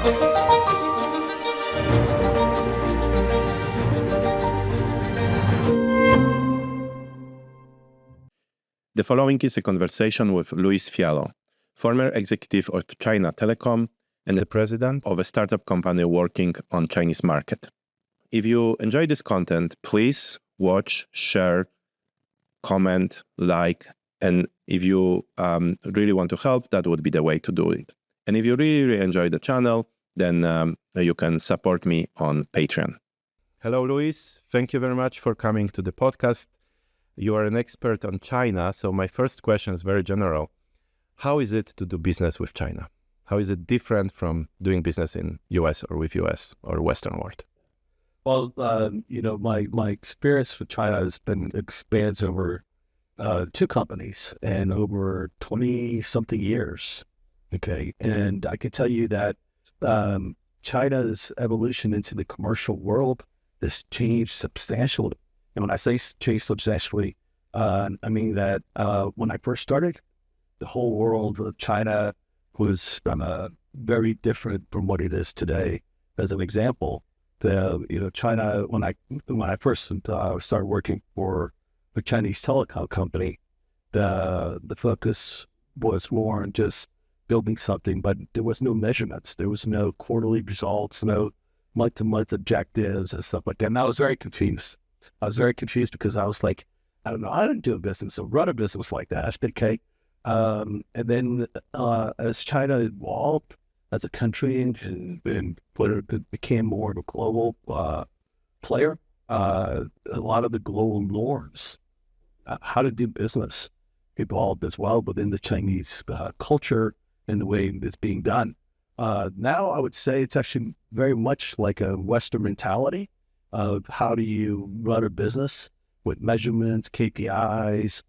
The following is a conversation with Luis Fiallo, former executive of China Telecom and the president of a startup company working on Chinese market. If you enjoy this content, please watch, share, comment, like, and if you really want to help, that would be the way to do it. And if you really enjoy the channel, then you can support me on Patreon. Hello, Luis. Thank you very much for coming to the podcast. You are an expert on China, so my first question is very general. How is it to do business with China? How is it different from doing business in US or with US or Western world? Well, my experience with China has been expands over two companies and over 20-something years. Okay, and I can tell you that China's evolution into the commercial world has changed substantially. And when I say change substantially, I mean that when I first started, the whole world of China was very different from what it is today. As an example, China, when I first started working for the Chinese Telecom company, the focus was more on just building something, but there was no measurements. There was no quarterly results, no month-to-month objectives and stuff like that. And I was very confused. Because I was like, I don't know how to do a business or run a business like that. Okay. And then as China evolved as a country and it became more of a global player, a lot of the global norms, how to do business evolved as well within the Chinese culture and the way it's being done. Now I would say it's actually very much like a Western mentality of how do you run a business with measurements, KPIs,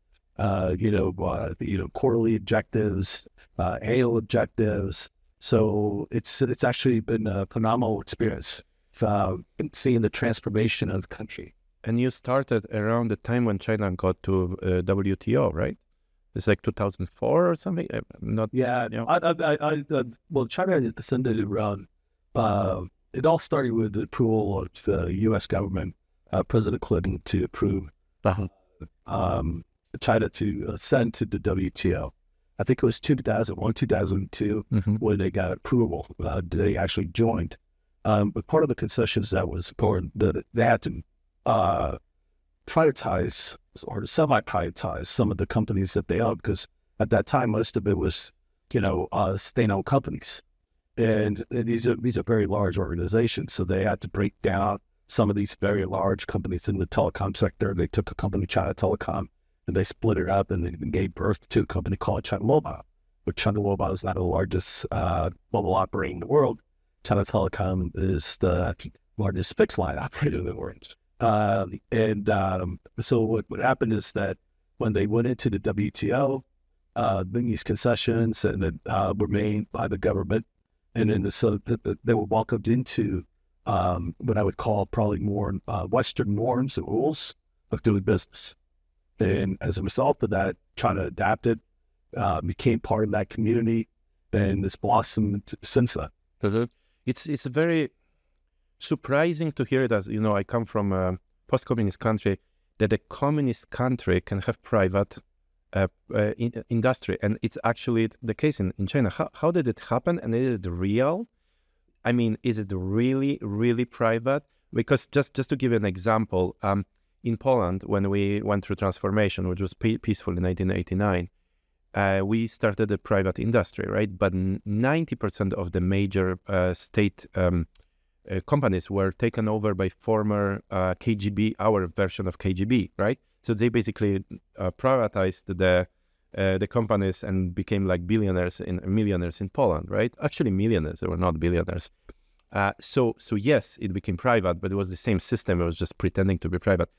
quarterly objectives, annual objectives. So it's actually been a phenomenal experience seeing the transformation of the country. And you started around the time when China got to WTO, right? It's like 2004 or something. Well, China ascended around. It all started with the approval of the U.S. government, President Clinton, to approve China to ascend to the WTO. I think it was 2001, 2002 when they got approval. They actually joined. But part of the concessions that was important, that they had to privatize or semi-privatize some of the companies that they owned, because at that time, most of it was, state-owned companies. And these are very large organizations, so they had to break down some of these very large companies in the telecom sector. They took a company, China Telecom, and they split it up and they gave birth to a company called China Mobile, which China Mobile is not the largest mobile operator in the world. China Telecom is the largest fixed line operator in the world. So what happened is that when they went into the WTO, these concessions and were made by the government. And then so they were welcomed into what I would call probably more Western norms and rules of doing business. And as a result of that, China adapted, became part of that community, and it's blossomed since then. It's very surprising to hear it, as you know, I come from a post-communist country, that a communist country can have private industry, and it's actually the case in China. How did it happen, and is it real? I mean, is it really, really private? Because just to give you an example, in Poland, when we went through transformation, which was peaceful in 1989, we started a private industry, right? But 90% of the major state companies were taken over by former KGB, our version of KGB, right? So they basically privatized the companies and became like billionaires and millionaires in Poland, right? Actually, millionaires, they were not billionaires. So yes, it became private, but it was the same system. It was just pretending to be private.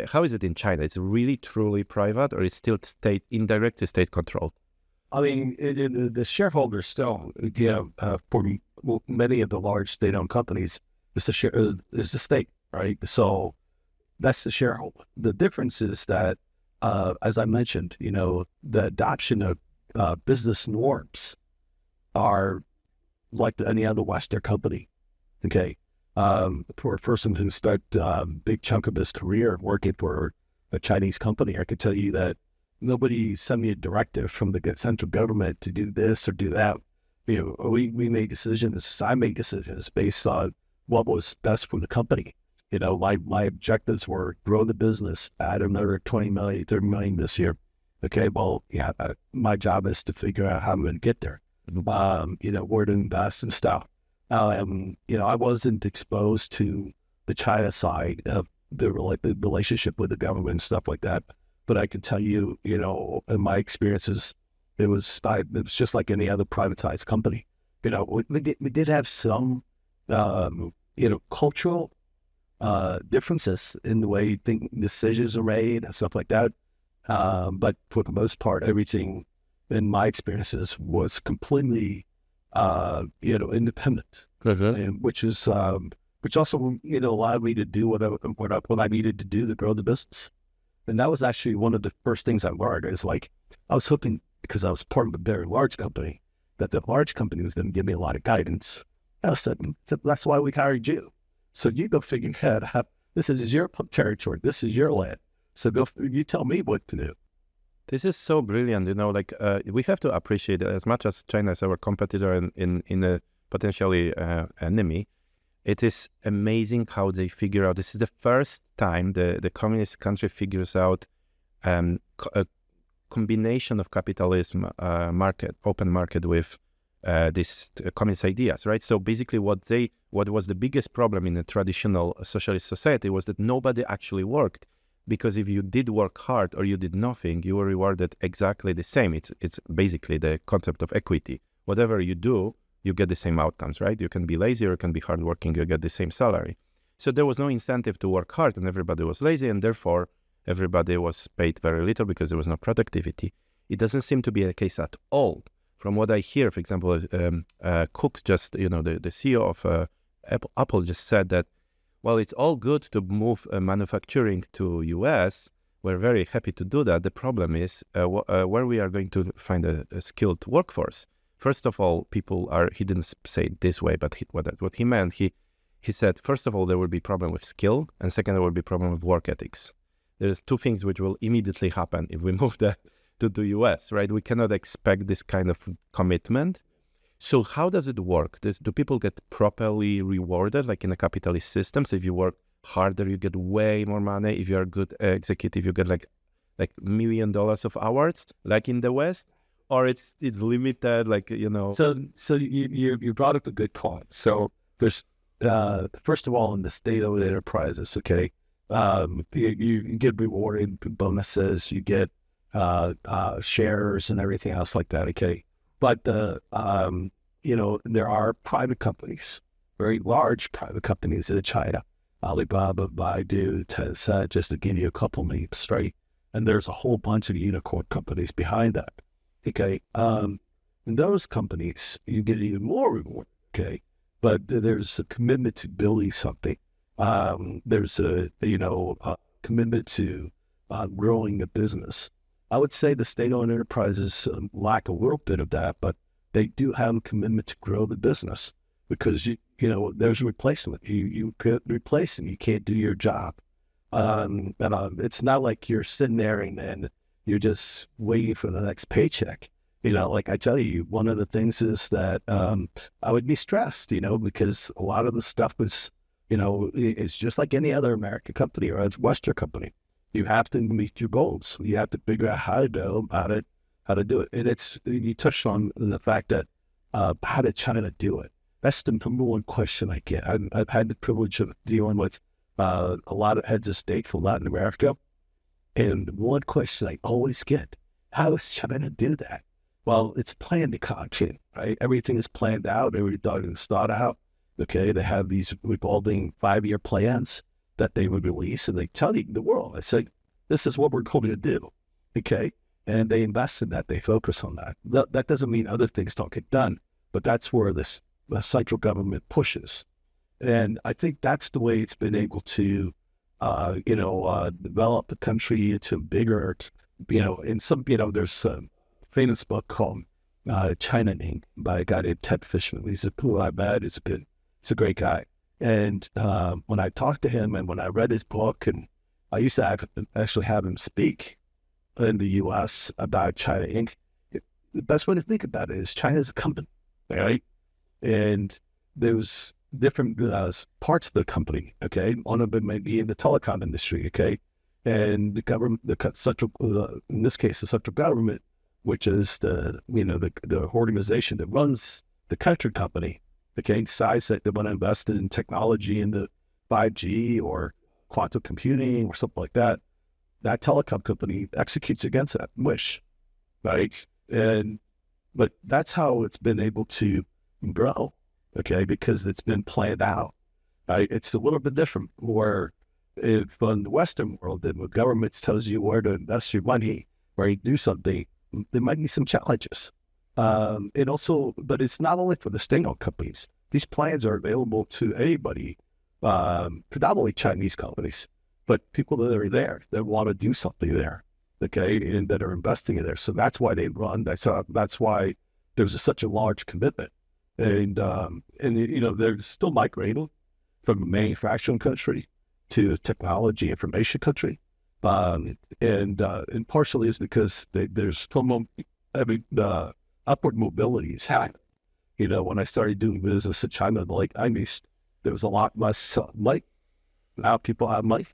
How is it in China? It's really truly private, or is still indirectly state controlled? I mean, the shareholders still, for many of the large state-owned companies, is the state, right? So that's the shareholder. The difference is that, as I mentioned, the adoption of business norms are like any other Western company. Okay. For a person who spent a big chunk of his career working for a Chinese company, I could tell you that nobody sent me a directive from the central government to do this or do that. We made decisions. I made decisions based on what was best for the company. My objectives were grow the business, add another 20 million, 30 million this year. Okay, well, yeah, my job is to figure out how I'm going to get there. Where to invest and stuff. I wasn't exposed to the China side of the relationship with the government and stuff like that. But I can tell you, in my experiences, it was just like any other privatized company. We did have some, cultural differences in the way decisions are made and stuff like that. But for the most part, everything in my experiences was completely, independent, and which also, allowed me to do what I needed to do to grow the business. And that was actually one of the first things I learned is like, I was hoping, because I was part of a very large company, that the large company was going to give me a lot of guidance. I said, that's why we hired you. So you go figure it out. This is your territory. This is your land. So you tell me what to do. This is so brilliant. We have to appreciate it as much as China is our competitor in a potentially enemy. It is amazing how they figure out. This is the first time the communist country figures out a combination of capitalism, open market with these communist ideas, right? So basically what was the biggest problem in a traditional socialist society was that nobody actually worked, because if you did work hard or you did nothing, you were rewarded exactly the same. It's basically the concept of equity. Whatever you do, you get the same outcomes, right? You can be lazy or you can be hardworking, you get the same salary. So there was no incentive to work hard, and everybody was lazy, and therefore everybody was paid very little because there was no productivity. It doesn't seem to be the case at all. From what I hear, for example, Cook just, the CEO of Apple just said that, well, it's all good to move manufacturing to US. We're very happy to do that. The problem is where we are going to find a skilled workforce. First of all, he didn't say it this way, but what he meant, he said, first of all, there will be problem with skill, and second, there will be problem with work ethics. There's two things which will immediately happen if we move to the US, right? We cannot expect this kind of commitment. So how does it work? Do people get properly rewarded, like in a capitalist system? So if you work harder, you get way more money. If you're a good executive, you get like $1 million of awards, like in the West, or it's limited, So you brought up a good point. So there's first of all, in the state-owned enterprises, okay, you get rewarded bonuses, you get shares and everything else like that, okay. But there are private companies, very large private companies in China, Alibaba, Baidu, Tencent, just to give you a couple names, right? And there's a whole bunch of unicorn companies behind that, okay. In those companies, you get even more reward, okay. But there's a commitment to building something. There's a commitment to growing a business. I would say the state-owned enterprises lack a little bit of that, but they do have a commitment to grow the business, because there's a replacement. You could replace them. You can't do your job. It's not like you're sitting there and you're just waiting for the next paycheck. Like I tell you, one of the things is that I would be stressed, because a lot of the stuff is, it's just like any other American company or a Western company. You have to meet your goals. You have to figure out how to go about it, how to do it. And you touched on the fact that how did China do it? That's the number one question I get. I've had the privilege of dealing with a lot of heads of state from Latin America. And one question I always get, how is China do that? Well, it's planned economy, right? Everything is planned out. Everything is thought out. Okay, they have these revolving 5-year plans that they would release, and they tell the world, I say, this is what we're going to do, okay? And they invest in that. They focus on that. That doesn't mean other things don't get done, but that's where the central government pushes. And I think that's the way it's been able to, develop the country into bigger, in some, there's a famous book called China Inc. by a guy named Ted Fishman. He's who I met. He's a great guy. And when I talked to him and when I read his book, and I used to actually have him speak in the U.S. about China Inc. The best way to think about it is China's a company, right? And there's different parts of the company, okay? One of them may be in the telecom industry, okay? And the government, central, in this case, the central government, which is the organization that runs the country company, okay, decides that they want to invest in technology in the 5G or quantum computing or something like that. That telecom company executes against that wish, right? But that's how it's been able to grow, okay, because it's been planned out, right? It's a little bit different where if in the Western world, the government tells you where to invest your money, where you do something, there might be some challenges. But it's not only for the state-owned companies. These plans are available to anybody, predominantly Chinese companies, but people that are there that want to do something there, okay, and that are investing in there. So that's why they run. That's why there's such a large commitment, and they're still migrating from a manufacturing country to a technology information country, and partially is because there's the upward mobility is happening. When I started doing business in China in the late 90s, there was a lot less money. Now people have money.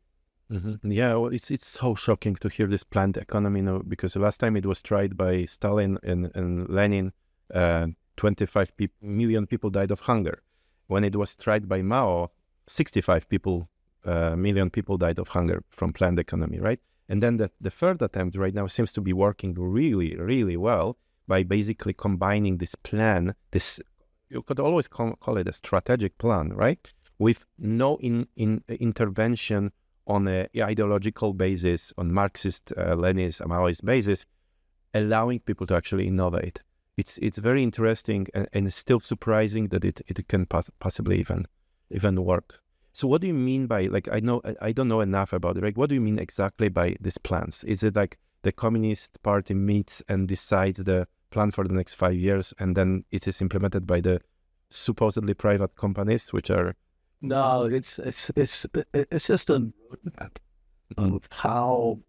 Mm-hmm. Yeah, well, it's so shocking to hear this planned economy, because the last time it was tried by Stalin and Lenin, 25 million people died of hunger. When it was tried by Mao, 65 million people died of hunger from planned economy, right? And then the third attempt right now seems to be working really, really well by basically combining this plan, you could always call it a strategic plan, right? With no intervention on an ideological basis, on Marxist, Leninist, Maoist basis, allowing people to actually innovate. It's very interesting and it's still surprising that it can possibly even work. So what do you mean by, I don't know enough about it, right? What do you mean exactly by these plans? Is it like the Communist Party meets and decides the plan for the next 5 years and then it is implemented by the supposedly private companies, which are... No, it's just a roadmap of how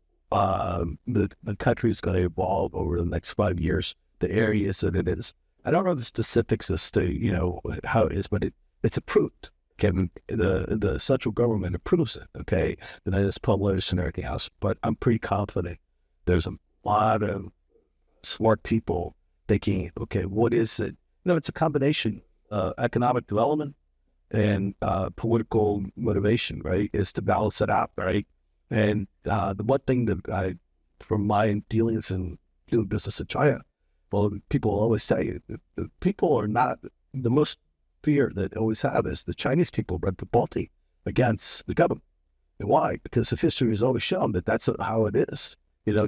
the country is going to evolve over the next 5 years, the areas that it is. I don't know the specifics as to, how it is, but it's approved. Okay, the central government approves it, okay, and then it's published and everything else. But I'm pretty confident there's a lot of smart people thinking, okay, what is it? It's a combination economic development and political motivation, right, is to balance it out, right? And the one thing that from my dealings in doing business in China, well, people always say, people are not the most fear that I always have is the Chinese people run revolting against the government. And why? Because the history has always shown that that's how it is.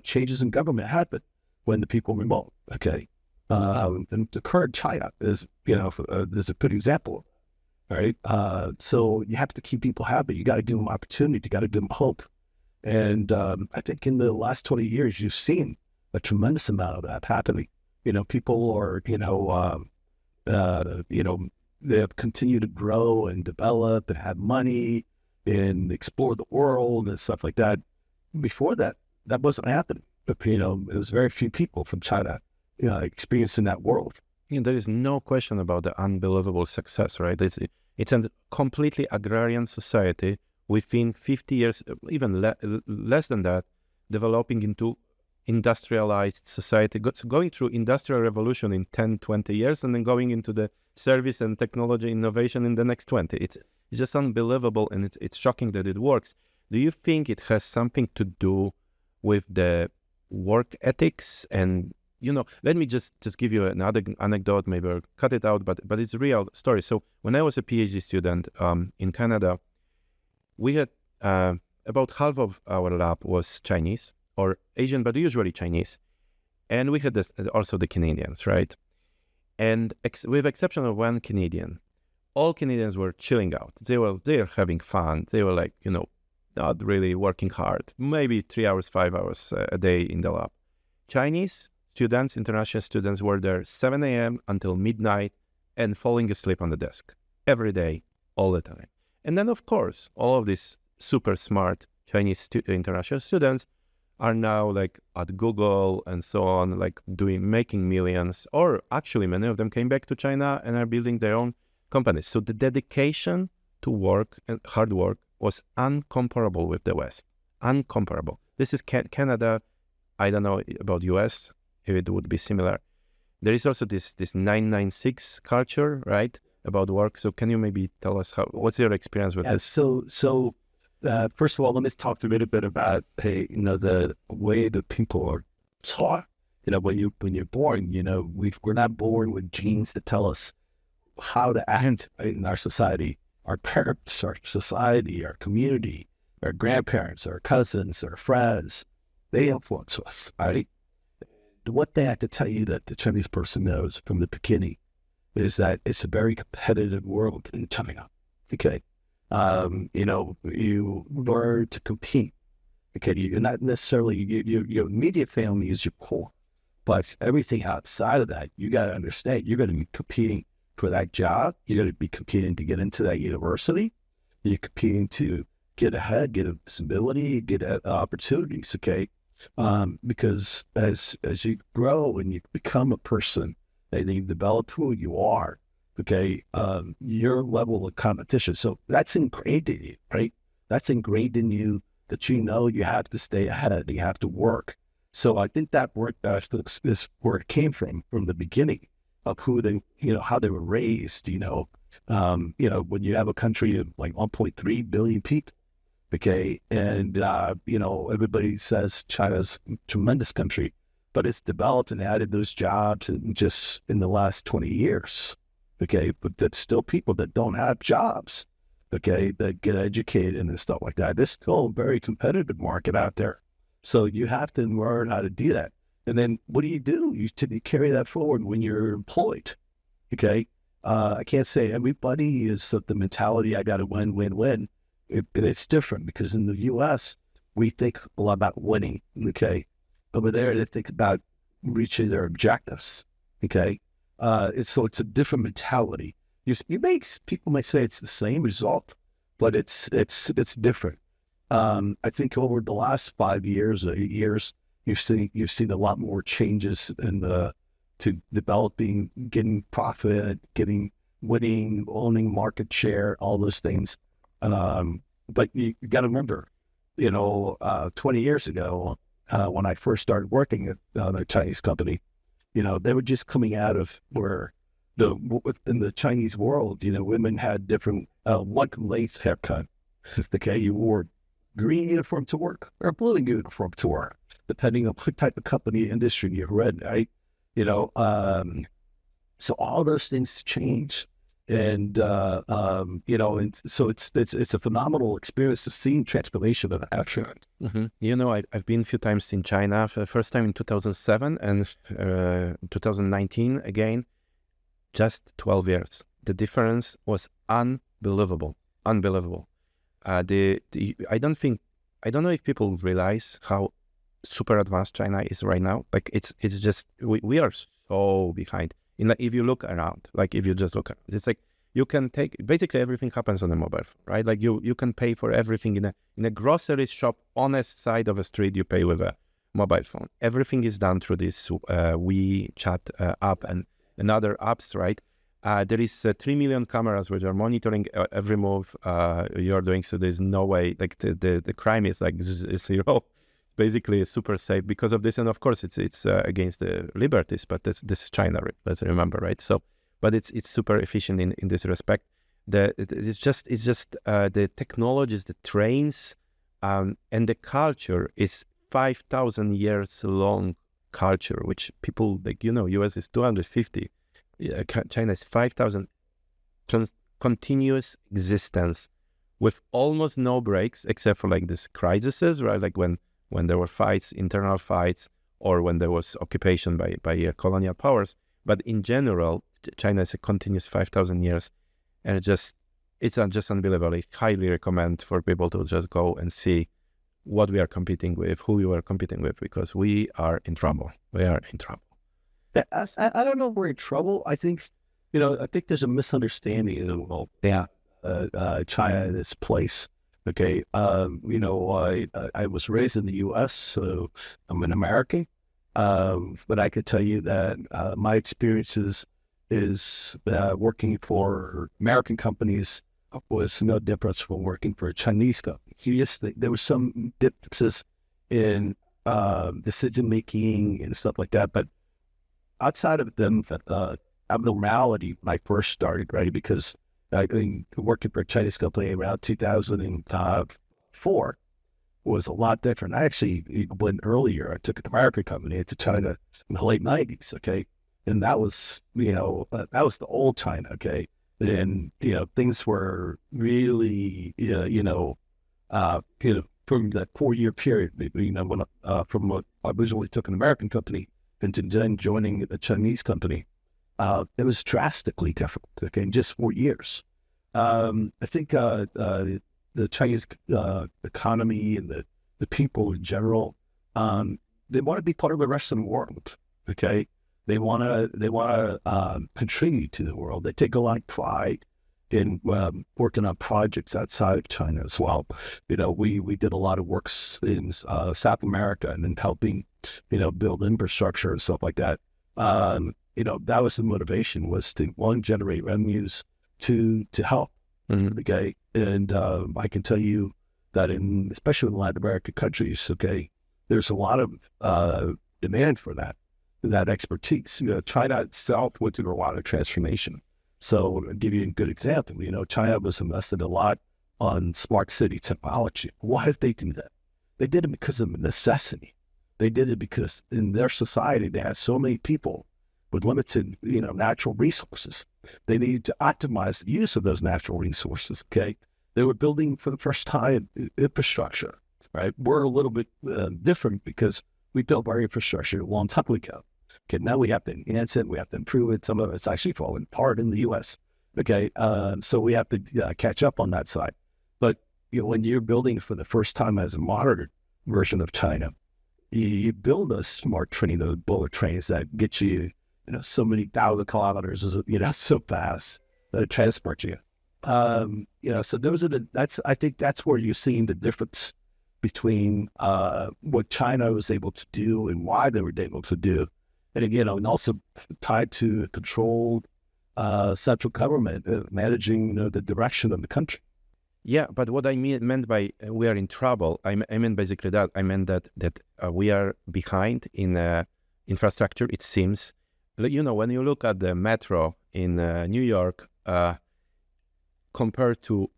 Changes in government happen when the people revolt. Okay, and the current China is, is a good example. All right, so you have to keep people happy. You got to give them opportunity. You got to give them hope. And I think in the last 20 years, you've seen a tremendous amount of that happening. People are, they have continued to grow and develop and have money and explore the world and stuff like that. Before that wasn't happening. But, it was very few people from China experiencing that world. There is no question about the unbelievable success, right? It's a completely agrarian society within 50 years, even less than that, developing into industrialized society, going through industrial revolution in 10, 20 years, and then going into the service and technology innovation in the next 20. It's just unbelievable, and it's shocking that it works. Do you think it has something to do with the work ethics? And, let me just give you another anecdote, maybe I'll cut it out, but it's a real story. So when I was a PhD student in Canada, we had about half of our lab was Chinese or Asian, but usually Chinese. And we had also the Canadians, right? And with exception of one Canadian, all Canadians were chilling out. They were having fun. They were not really working hard, maybe 3 hours, 5 hours a day in the lab. Chinese, students, international students, were there 7 a.m. until midnight and falling asleep on the desk every day, all the time. And then, of course, all of these super smart Chinese international students are now like at Google and so on, like making millions, or actually many of them came back to China and are building their own companies. So the dedication to work and hard work was uncomparable with the West. Uncomparable. This is Canada. I don't know about US, if it would be similar. There is also this 996 culture, right, about work. So can you maybe tell us what's your experience with this? So first of all, let me talk a little bit about, the way that people are taught. When you're born, we're not born with genes that tell us how to act in our society. Our parents, our society, our community, our grandparents, our cousins, our friends, they influence us, right? One thing I have to tell you that the Chinese person knows from the beginning is that it's a very competitive world in China. Okay. You learn to compete. Okay. You're not necessarily, your immediate family is your core, but everything outside of that, you got to understand, you're going to be competing for that job. You're going to be competing to get into that university. You're competing to get ahead, get a visibility, get opportunities. Okay. Because as you grow and you become a person and you develop who you are, okay, your level of competition. So that's ingrained in you, right? That's ingrained in you that you have to stay ahead, you have to work. So I think that work is where it came from the beginning of who they, how they were raised, when you have a country of like 1.3 billion people, okay, and, everybody says China's a tremendous country, but it's developed and added those jobs in the last 20 years, okay, but that's still people that don't have jobs, okay, that get educated and stuff like that. There's still a very competitive market out there. So you have to learn how to do that. And then what do? You carry that forward when you're employed, okay? I can't say everybody is of the mentality, I got to win. It's different because in the U.S., we think a lot about winning, okay? Over there, they think about reaching their objectives, okay? It's a different mentality. People may say it's the same result, but it's different. I think over the last 5 years or 8 years, you've seen a lot more changes to developing, getting profit, winning, owning market share, all those things. But you got to remember, 20 years ago, when I first started working at a Chinese company, they were just coming out of where in the Chinese world, women had different, one lace haircut. Okay, you wore green uniform to work or blue uniform to work, depending on what type of company industry you're in, right? So all those things change. And, and so it's a phenomenal experience to see transformation of action. Mm-hmm. I've been a few times in China, for the first time in 2007 and 2019 again, just 12 years. The difference was unbelievable. I don't know if people realize how super advanced China is right now. Like it's just, we are so behind. If you look around, if you just look around, it's like you can take, basically everything happens on a mobile phone, right? Like you can pay for everything in a grocery shop on a side of a street, you pay with a mobile phone. Everything is done through this WeChat app and other apps, right? There is 3 million cameras which are monitoring every move you're doing. So there's no way, like the crime is like zero. Basically super safe because of this, and of course it's against the liberties, but this is China, let's remember, right? So but it's super efficient in this respect. It's just the technologies, the trains, and the culture is 5,000 years long culture, which people US is 250, China is 5,000 continuous existence with almost no breaks except for like this crises, right? Like when there were fights, internal fights, or when there was occupation by colonial powers. But in general, China is a continuous 5,000 years. And it's just unbelievable. I highly recommend for people to just go and see what we are competing with, who we are competing with, because we are in trouble. We are in trouble. I don't know if we're in trouble. I think, I think there's a misunderstanding in the world. Yeah. China in its place. Okay. I was raised in the U.S., so I'm an American. But I could tell you that my experiences is working for American companies was no difference from working for a Chinese company. There was some differences in decision making and stuff like that, but outside of them, abnormality when I first started, right? Because I mean, working for a Chinese company around 2004 was a lot different. I actually went earlier. I took an American company into China in the late 90s, okay? And that was, that was the old China, okay? And, things were really, from that 4-year period, when from what I originally took an American company into then joining the Chinese company, it was drastically different, okay, in just 4 years. I think the Chinese economy and the people in general, they want to be part of the rest of the world, okay? They want to contribute to the world. They take a lot of pride in working on projects outside of China as well. We did a lot of works in South America and in helping, build infrastructure and stuff like that. That was the motivation, was to, one, generate revenues, two, to help. Mm-hmm. Okay. And I can tell you that especially in Latin American countries, okay, there's a lot of demand for that expertise. China itself went through a lot of transformation. So I'll give you a good example. China was invested a lot on smart city technology. Why did they do that? They did it because of necessity. They did it because in their society, they had so many people with limited, natural resources. They needed to optimize the use of those natural resources, okay? They were building for the first time infrastructure, right? We're a little bit different because we built our infrastructure a long time ago. Okay, now we have to enhance it. We have to improve it. Some of it's actually falling apart in the U.S. Okay, so we have to catch up on that side. But when you're building for the first time as a modern version of China, you build a smart train, those bullet trains that get you, so many thousand kilometers, so fast that transport you. So those are I think that's where you're seeing the difference between what China was able to do and why they were able to do. And again, and also tied to a controlled central government managing, the direction of the country. Yeah, but what I meant by we are in trouble, I meant basically that. I meant that we are behind in infrastructure, it seems. When you look at the metro in New York, compared to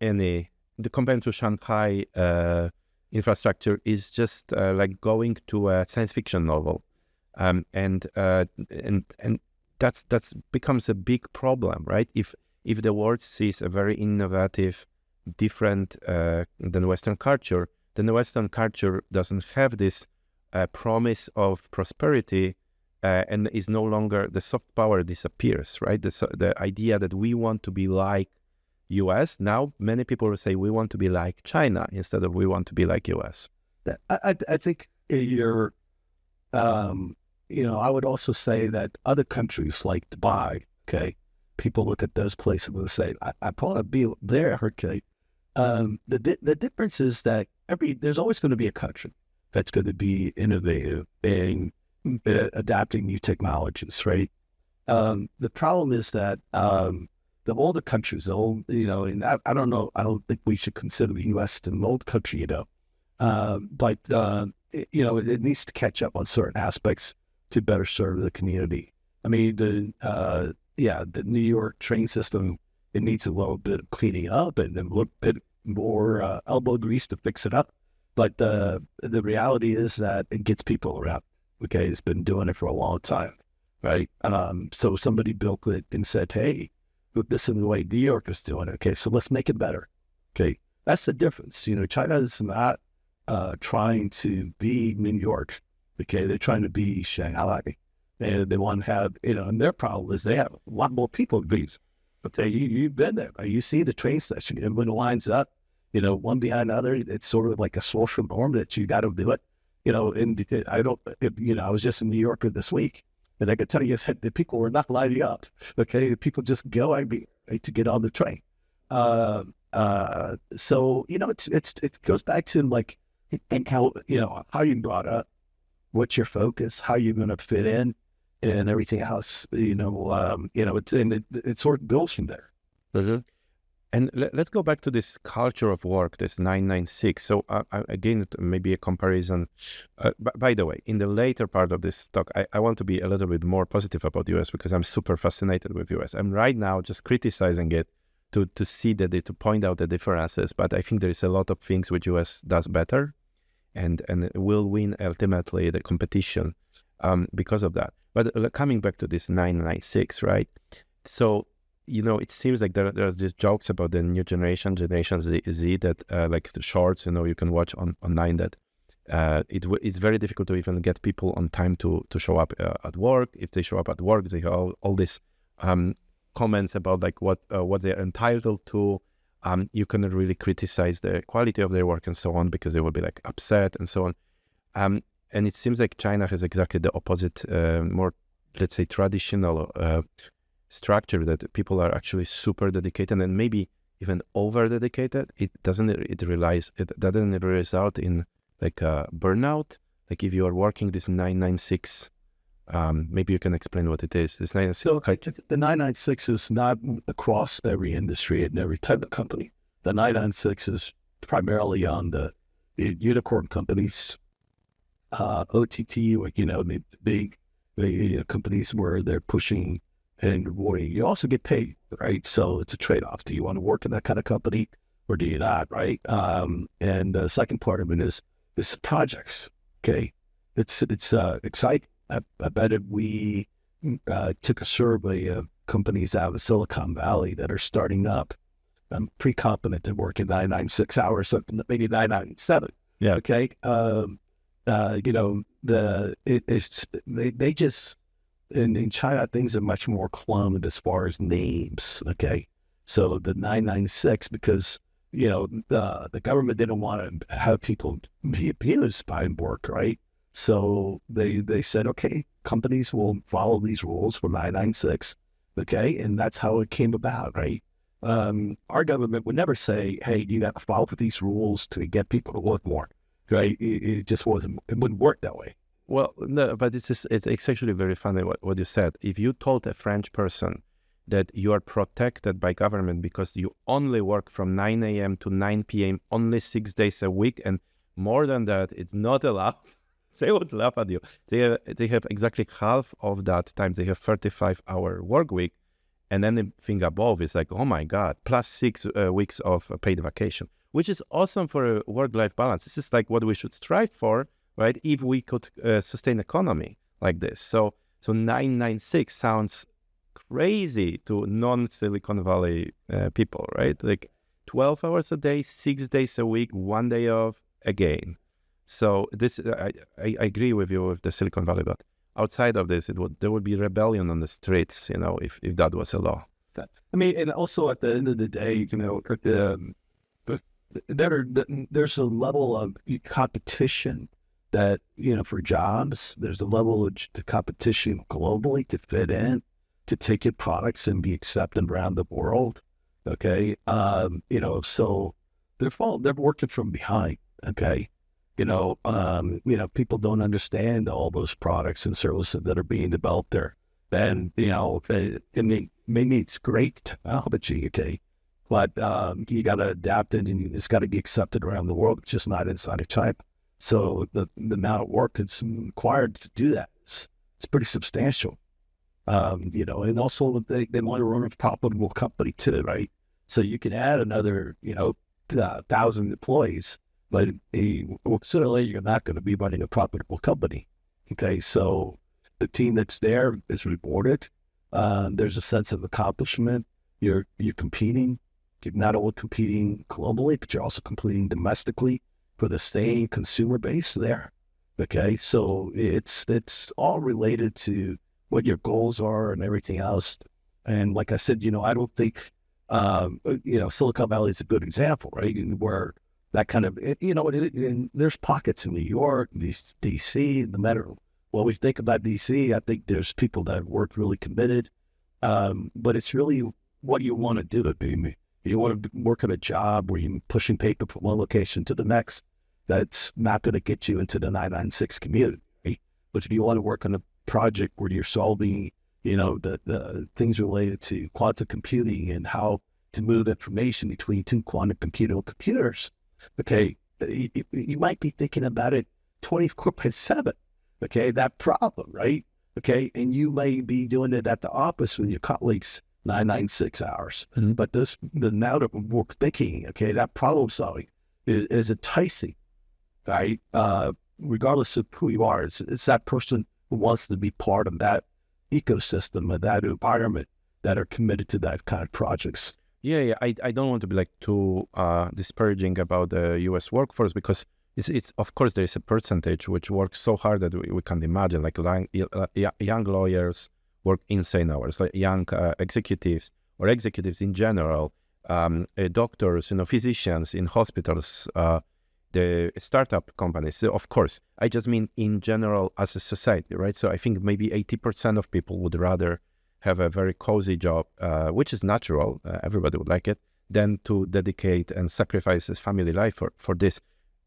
Shanghai infrastructure, is just like going to a science fiction novel. And that's becomes a big problem, right? If the world sees a very innovative, different than Western culture, then the Western culture doesn't have this promise of prosperity, and is no longer, the soft power disappears, right? The idea that we want to be like US, now many people will say we want to be like China instead of we want to be like US. I think you're, I would also say that other countries like Dubai, okay, people look at those places and say, I want to be there, okay. The difference is that there's always going to be a country that's going to be innovative and adapting new technologies, right? The problem is that the older countries, and I don't know, I don't think we should consider the U.S. an old country, but it needs to catch up on certain aspects to better serve the community. I mean, the New York train system, it needs a little bit of cleaning up and a little bit more elbow grease to fix it up. But the reality is that it gets people around. Okay, it's been doing it for a long time, right? So somebody built it and said, hey, look, this is the way New York is doing it. Okay, so let's make it better. Okay, that's the difference. China is not trying to be New York. Okay, they're trying to be Shanghai. And they want to have, and their problem is they have a lot more people than these. Okay, you've been there. Right? You see the train station, and when it lines up, one behind another, it's sort of like a social norm that you got to do it. And I was just in New York this week, And I can tell you that the people were not lining up. Okay, the people just going to get on the train. So it goes back to like and how how you brought up, what's your focus, how you're going to fit in, and everything else. It sort of builds from there. Mhm. And let's go back to this culture of work, this 996. So again, maybe a comparison. By the way, in the later part of this talk, I want to be a little bit more positive about US because I'm super fascinated with US. I'm right now just criticizing it to see to point out the differences. But I think there is a lot of things which US does better and will win ultimately the competition because of that. But coming back to this 996, right? So it seems like there's these jokes about the new Generation Z, that like the shorts, you can watch online, that it's very difficult to even get people on time to show up at work. If they show up at work, they have all these comments about like what they're entitled to. You cannot really criticize the quality of their work and so on because they will be like upset and so on. And it seems like China has exactly the opposite, more, let's say, traditional structure, that people are actually super dedicated and maybe even over dedicated. It doesn't result in like a burnout. Like if you are working this 996, maybe you can explain what it is. This 996. So the 996 is not across every industry and every type of company. The 996 is primarily on the unicorn companies, OTT, the big companies where they're pushing and rewarding. You also get paid, right? So it's a trade-off. Do you want to work in that kind of company or do you not, right? And the second part of it is projects, okay? It's exciting. I bet if we took a survey of companies out of Silicon Valley that are starting up, I'm pretty confident they're working 996 hours, maybe 997. Yeah. Okay. They just, in China, things are much more clumped as far as names. Okay. So the 996, because, the government didn't want to have people be abused by work, right? So they said, okay, companies will follow these rules for 996. Okay. And that's how it came about, right? Our government would never say, hey, you got to follow these rules to get people to work more. Right? It just wouldn't work that way. Well, no, but it's actually very funny what you said. If you told a French person that you are protected by government because you only work from 9 a.m. to 9 p.m. only 6 days a week, and more than that, it's not allowed, they would laugh at you. They have exactly half of that time. They have 35-hour work week, and anything above is like, oh my God, plus 6 weeks of paid vacation, which is awesome for a work-life balance. This is like what we should strive for, right? If we could sustain economy like this. So 996 sounds crazy to non-Silicon Valley people, right? Like 12 hours a day, 6 days a week, 1 day off again. So this, I agree with you with the Silicon Valley, but outside of this, there would be rebellion on the streets, if that was a law. I mean, and also at the end of the day, there's a level of competition that, for jobs, there's a level of competition globally to fit in, to take your products and be accepted around the world. Okay. So they're working from behind. Okay. People don't understand all those products and services that are being developed there. And, maybe it's great technology. Okay. But you got to adapt it, and it's got to be accepted around the world, just not inside of China. So the amount of work that's required to do that is pretty substantial. And also they want to run a profitable company too, right? So you can add another, 1,000 employees, but sooner or later you're not going to be running a profitable company. Okay, so the team that's there is rewarded. There's a sense of accomplishment. You're competing. You're not only competing globally, but you're also competing domestically for the same consumer base there. Okay, so it's all related to what your goals are and everything else. And like I said, I don't think, Silicon Valley is a good example, right? Where that kind of, and there's pockets in New York, DC, the When we think about DC, I think there's people that work really committed, but it's really what you want to do. You want to work at a job where you're pushing paper from one location to the next. That's not going to get you into the 996 community. But if you want to work on a project where you're solving, the things related to quantum computing and how to move information between two quantum computers, okay, you might be thinking about it 24/7. Okay, that problem, right? Okay, and you may be doing it at the office with your colleagues 996 hours. Mm-hmm. But the amount of work thinking, okay, that problem solving is enticing, right? Regardless of who you are, it's that person who wants to be part of that ecosystem, of that environment, that are committed to that kind of projects. Yeah. I don't want to be like too disparaging about the U.S. workforce, because it's of course there is a percentage which works so hard that we can't imagine. Like young lawyers work insane hours, like young executives or executives in general, doctors, physicians in hospitals, the startup companies. So of course, I just mean in general as a society, right? So I think maybe 80% of people would rather have a very cozy job, which is natural, everybody would like it, than to dedicate and sacrifice his family life for this.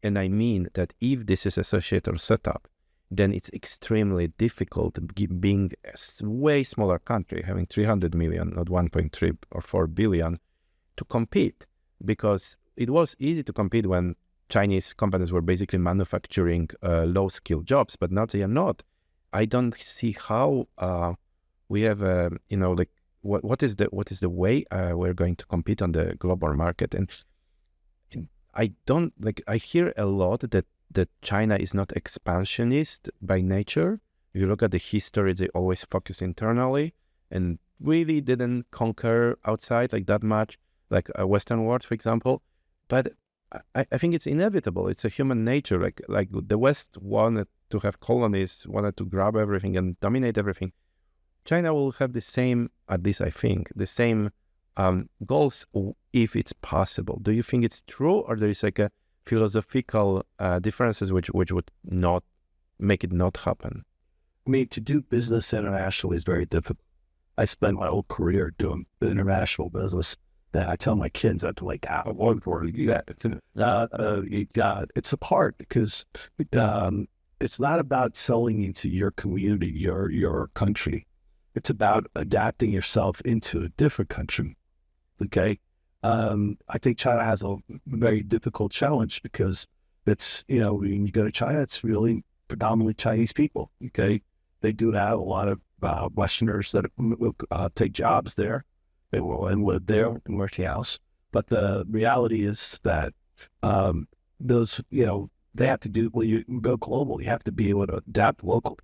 And I mean that if this is associated or set up, then it's extremely difficult being a way smaller country, having 300 million, not 1.3 or 4 billion, to compete. Because it was easy to compete when Chinese companies were basically manufacturing low-skilled jobs, but now they are not. I don't see how we have, what is the way we're going to compete on the global market. And I hear a lot that China is not expansionist by nature. If you look at the history, they always focus internally and really didn't conquer outside like that much, like a Western world, for example. But I think it's inevitable. It's a human nature. Like the West wanted to have colonies, wanted to grab everything and dominate everything. China will have the same, at least I think, the same goals if it's possible. Do you think it's true, or there is like a philosophical differences which would not make it not happen? I mean, to do business internationally is very difficult. I spent my whole career doing the international business. That I tell my kids, I'm like, it's a part, because it's not about selling into your community, your country. It's about adapting yourself into a different country. Okay. I think China has a very difficult challenge, because it's, when you go to China, it's really predominantly Chinese people. Okay. They do have a lot of Westerners that take jobs there. They will and live there in Mercy House. But the reality is that those, they have to do, when you go global, you have to be able to adapt locally.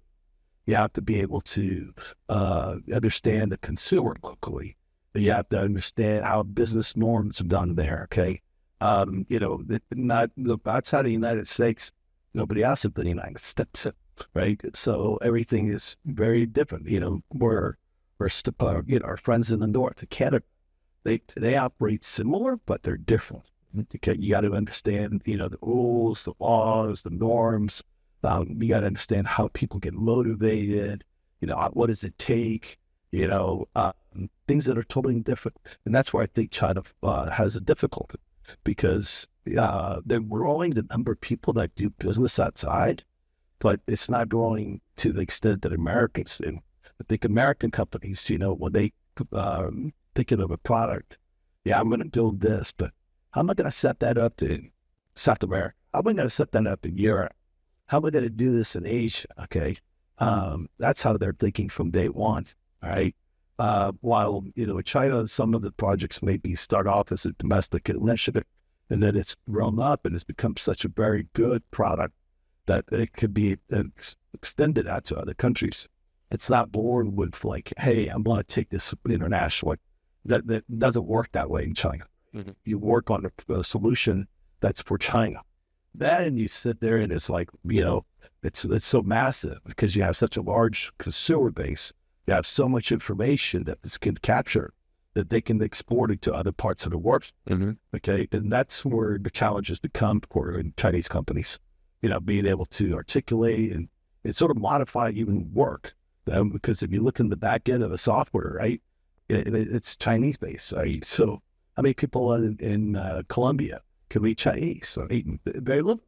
You have to be able to understand the consumer locally. You have to understand how business norms are done there, okay? Not outside of the United States, nobody else in the United States, right? So everything is very different. Our friends in the north, Canada, they operate similar, but they're different. Okay, you got to understand, the rules, the laws, the norms. You got to understand how people get motivated. What does it take? Things that are totally different, and that's where I think China has a difficulty, because they're growing the number of people that do business outside, but it's not growing to the extent that Americans do. I think American companies, when they thinking of a product, I'm going to build this, but how am I going to set that up in South America? How am I going to set that up in Europe? How am I going to do this in Asia? Okay. That's how they're thinking from day one. All right. While, in China, some of the projects maybe start off as a domestic initiative, and then it's grown up and it's become such a very good product that it could be extended out to other countries. It's not born with like, hey, I'm going to take this internationally. That doesn't work that way in China. Mm-hmm. You work on a solution that's for China. Then you sit there and it's like, it's so massive because you have such a large consumer base. You have so much information that this can capture that they can export it to other parts of the world. Mm-hmm. Okay. And that's where the challenges become for Chinese companies, being able to articulate and It's sort of modified even work. Because if you look in the back end of the software, right, it's Chinese based, right? So how many people in Colombia can read Chinese? Right? Very little,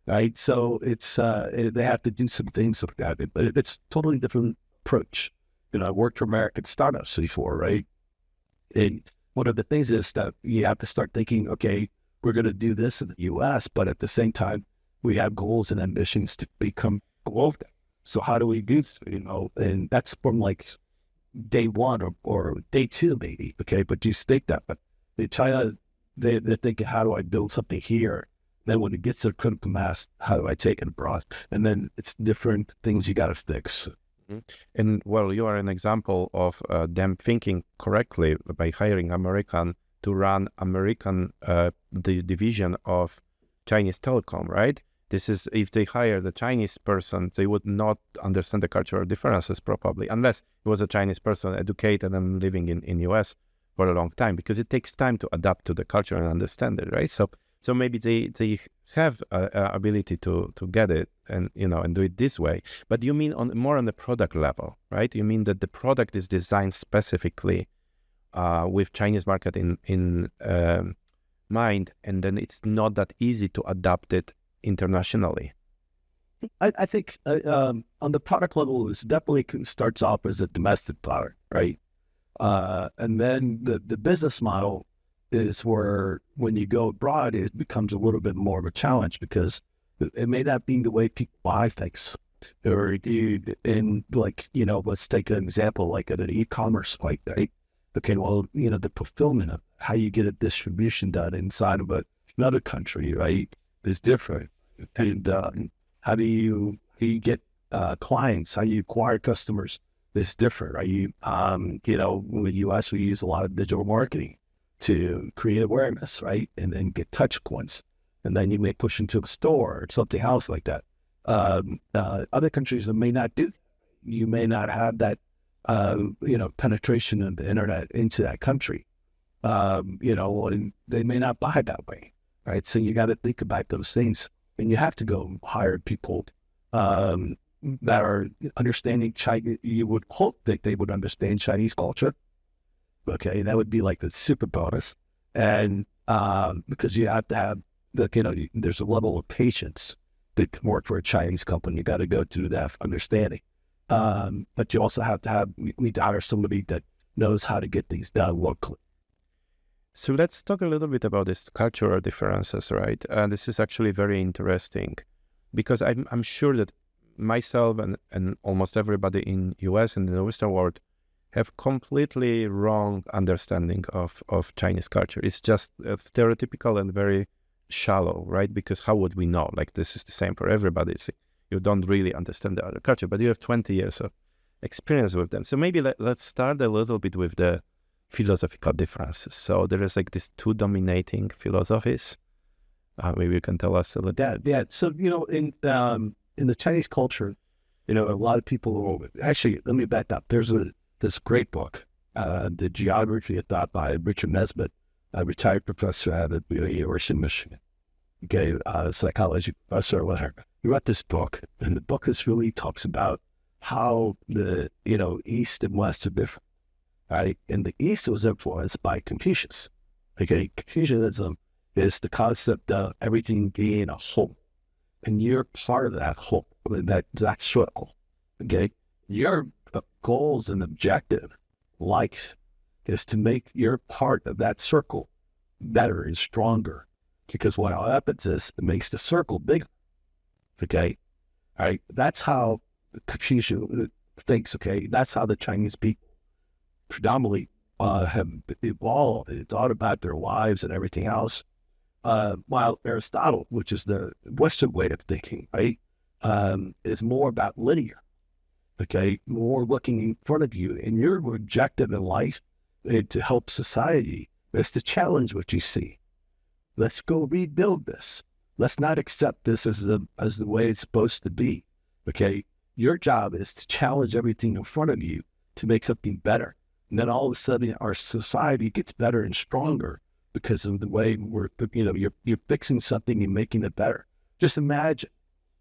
right? So they have to do some things like that, but it's totally different approach. I worked for American startups before, right? And one of the things is that you have to start thinking, okay, we're going to do this in the U.S., but at the same time, we have goals and ambitions to become global. So how do we do this, and that's from like day one or day two, maybe. Okay. But you think that, but in China, they're thinking, how do I build something here? Then when it gets to critical mass, how do I take it abroad? And then it's different things you got to fix. And well, you are an example of them thinking correctly by hiring American to run American the division of Chinese Telecom, right? This is, if they hire the Chinese person, they would not understand the cultural differences probably, unless it was a Chinese person educated and living in US for a long time, because it takes time to adapt to the culture and understand it, right? So maybe they have ability to get it and and do it this way. But you mean more on the product level, right? You mean that the product is designed specifically with Chinese market in mind, and then it's not that easy to adapt it internationally. I think on the product level, it definitely starts off as a domestic product, right? And then the business model is where when you go abroad, it becomes a little bit more of a challenge because it may not be the way people buy things. Or let's take an example like an e-commerce site, right? Okay, well, the fulfillment of how you get a distribution done inside of another country, right, is different. And how do you get clients? How you acquire customers is different, right? In the U.S. we use a lot of digital marketing to create awareness, right, and then get touch points, and then you may push into a store or something else like that. Other countries that may not do that. You may not have that, penetration of the internet into that country, and they may not buy that way, right? So you got to think about those things, and you have to go hire people that are understanding China. You would hope that they would understand Chinese culture. Okay, that would be like the super bonus, and because you have to have there's a level of patience that can work for a Chinese company. You got to go through that understanding. But you also have to need to hire somebody that knows how to get things done locally. So let's talk a little bit about these cultural differences, right? This is actually very interesting because I'm sure that myself and almost everybody in US and in the Western world have completely wrong understanding of Chinese culture. It's just stereotypical and very shallow, right? Because how would we know? Like, this is the same for everybody. You don't really understand the other culture, but you have 20 years of experience with them. So maybe let's start a little bit with the philosophical differences. So there is like these two dominating philosophies. Maybe you can tell us a little bit. Yeah. So, in the Chinese culture, a lot of people actually, let me back up. There's this great book, The Geography of Thought by Richard Nesbitt, a retired professor at the University of Michigan. Okay, psychology professor or whatever. He wrote this book, and the book really talks about how the, East and West are different, right? And the East was influenced by Confucius. Okay, Confucianism is the concept of everything being a whole, and you're part of that whole, that circle. Okay, your goals and objective, life, is to make your part of that circle better and stronger. Because what happens is it makes the circle bigger. Okay, all right. That's how Confucius thinks. Okay, that's how the Chinese people predominantly have evolved and thought about their lives and everything else. While Aristotle, which is the Western way of thinking, right, is more about linear. Okay, more looking in front of you, and your objective in life to help society is to challenge what you see. Let's go rebuild this. Let's not accept this as the way it's supposed to be. Okay, your job is to challenge everything in front of you to make something better. And then all of a sudden, our society gets better and stronger because of the way you're fixing something and making it better. Just imagine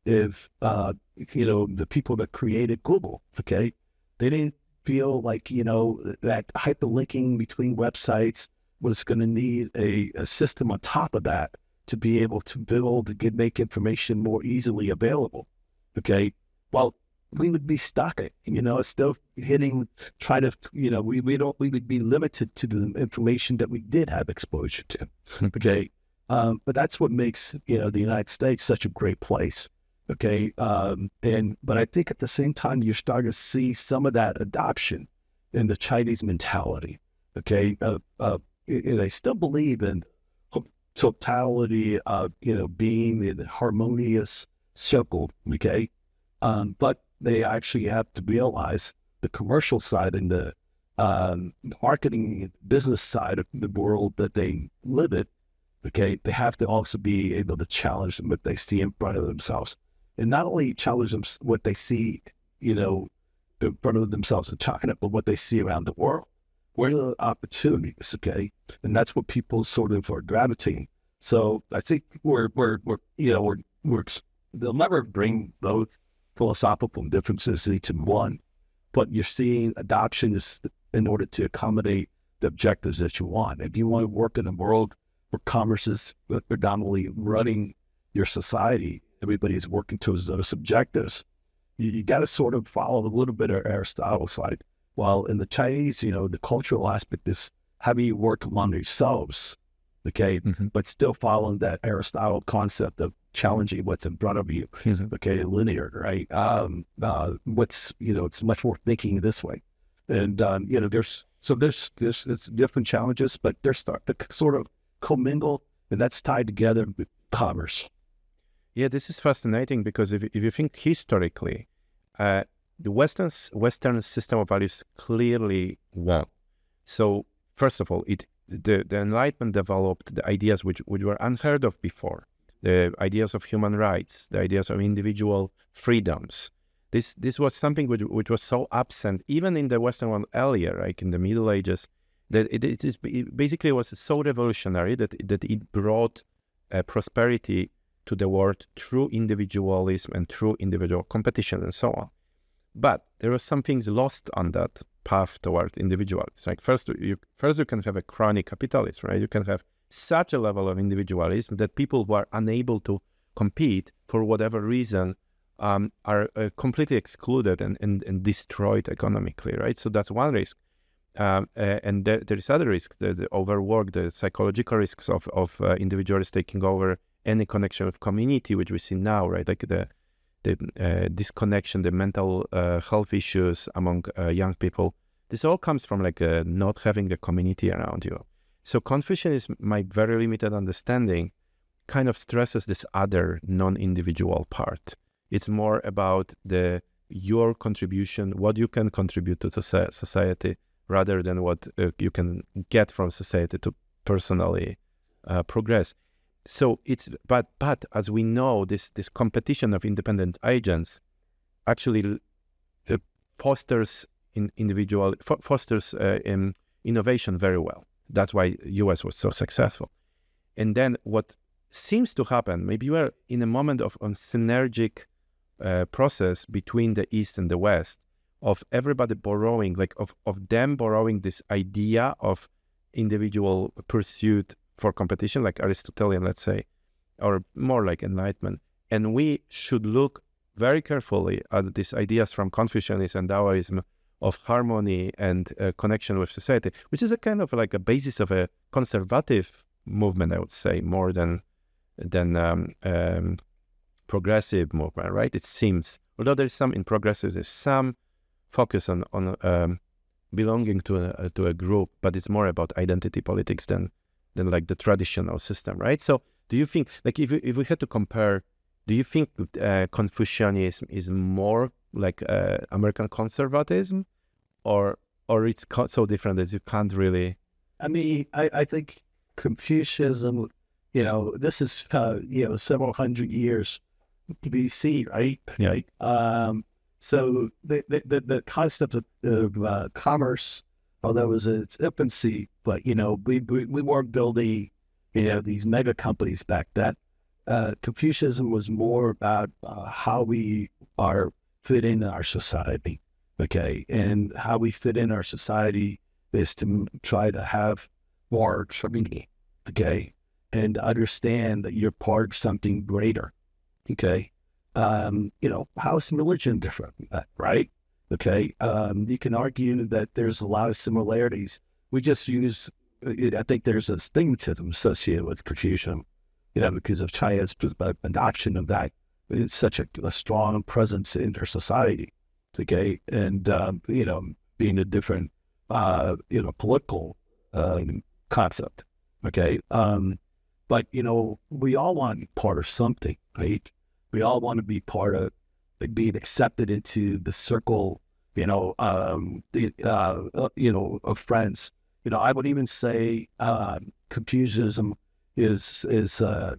if, the people that created Google, okay, they didn't feel like, that hyperlinking between websites was going to need a system on top of that to be able to make information more easily available. Okay. Well, we would be stuck, still we would be limited to the information that we did have exposure to. Okay. But that's what makes, the United States such a great place. Okay. But I think at the same time, you're starting to see some of that adoption in the Chinese mentality. Okay. They still believe in totality of, being in a harmonious circle. Okay. But they actually have to realize the commercial side and the marketing business side of the world that they live in. Okay. They have to also be able to challenge what they see in front of themselves, and not only challenge them what they see, in front of themselves in China, but what they see around the world. Where are the opportunities? Okay. And that's what people sort of are gravitating. So I think they'll never bring those philosophical differences into one, but you're seeing adoption is in order to accommodate the objectives that you want. If you want to work in a world where commerce is predominantly running your society, everybody's working towards those objectives. You got to sort of follow a little bit of Aristotle's side. While in the Chinese, the cultural aspect is how do you work among yourselves, okay? Mm-hmm. But still following that Aristotle concept of challenging what's in front of you, Mm-hmm. okay, linear, right? It's much more thinking this way. And, there's different challenges, but they're starting to sort of commingle, and that's tied together with commerce. Yeah, this is fascinating because if you think historically, the Western system of values clearly won. So first of all, the Enlightenment developed the ideas which were unheard of before, the ideas of human rights, the ideas of individual freedoms. This was something which was so absent even in the Western world earlier, like in the Middle Ages, that it basically was so revolutionary that it brought prosperity to the world through individualism and through individual competition and so on. But there were some things lost on that path toward individualism. Like first you can have a chronic capitalism, right? You can have such a level of individualism that people who are unable to compete for whatever reason are completely excluded and destroyed economically, right? So that's one risk. And there is other risk, the overwork, the psychological risks of individualists taking over any connection with community, which we see now, right? Like the disconnection, the mental health issues among young people. This all comes from like not having the community around you. So Confucianism, my very limited understanding, kind of stresses this other non-individual part. It's more about your contribution, what you can contribute to society, rather than what you can get from society to personally progress. So but as we know, this competition of independent agents actually fosters innovation very well. That's why US was so successful. And then what seems to happen, maybe you are in a moment of synergic process between the East and the West, of everybody borrowing, like of them borrowing this idea of individual pursuit for competition, like Aristotelian, let's say, or more like Enlightenment. And we should look very carefully at these ideas from Confucianism and Taoism of harmony and connection with society, which is a kind of like a basis of a conservative movement, I would say, more than progressive movement, right? It seems, although there's some in progressive, there's some focus on belonging to a group, but it's more about identity politics than like the traditional system, right? So do you think, like if we had to compare, do you think Confucianism is more like American conservatism, or it's so different that you can't really? I mean, I think Confucianism, this is several hundred years BC, right? Yeah. Right. So the concept of commerce, although it was in its infancy, but we weren't building these mega companies back then. Confucianism was more about how we are fit in our society, okay? And how we fit in our society is to try to have more community, okay? And understand that you're part of something greater, okay? How is religion different from that, right? Okay, you can argue that there's a lot of similarities. We just use, I think there's a stigmatism associated with Confucianism, because of China's adoption of that. It's such a strong presence in their society, okay? And, being a different, political concept, okay? But, we all want to be part of something, right? We all want to be part of being accepted into the circle, of friends. I would even say Confucianism is are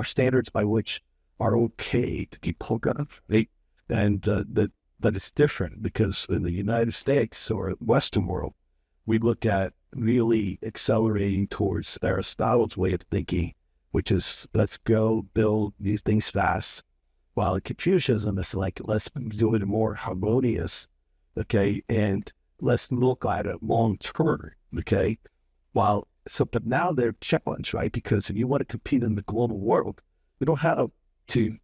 standards by which are okay to keep hold of, right? And that it's different because in the United States or Western world, we look at really accelerating towards Aristotle's way of thinking, which is let's go build these things fast. While Confucianism is like, let's do it more harmonious, okay? And let's look at it long term, okay? But now they're challenged, right? Because if you want to compete in the global world, you don't have to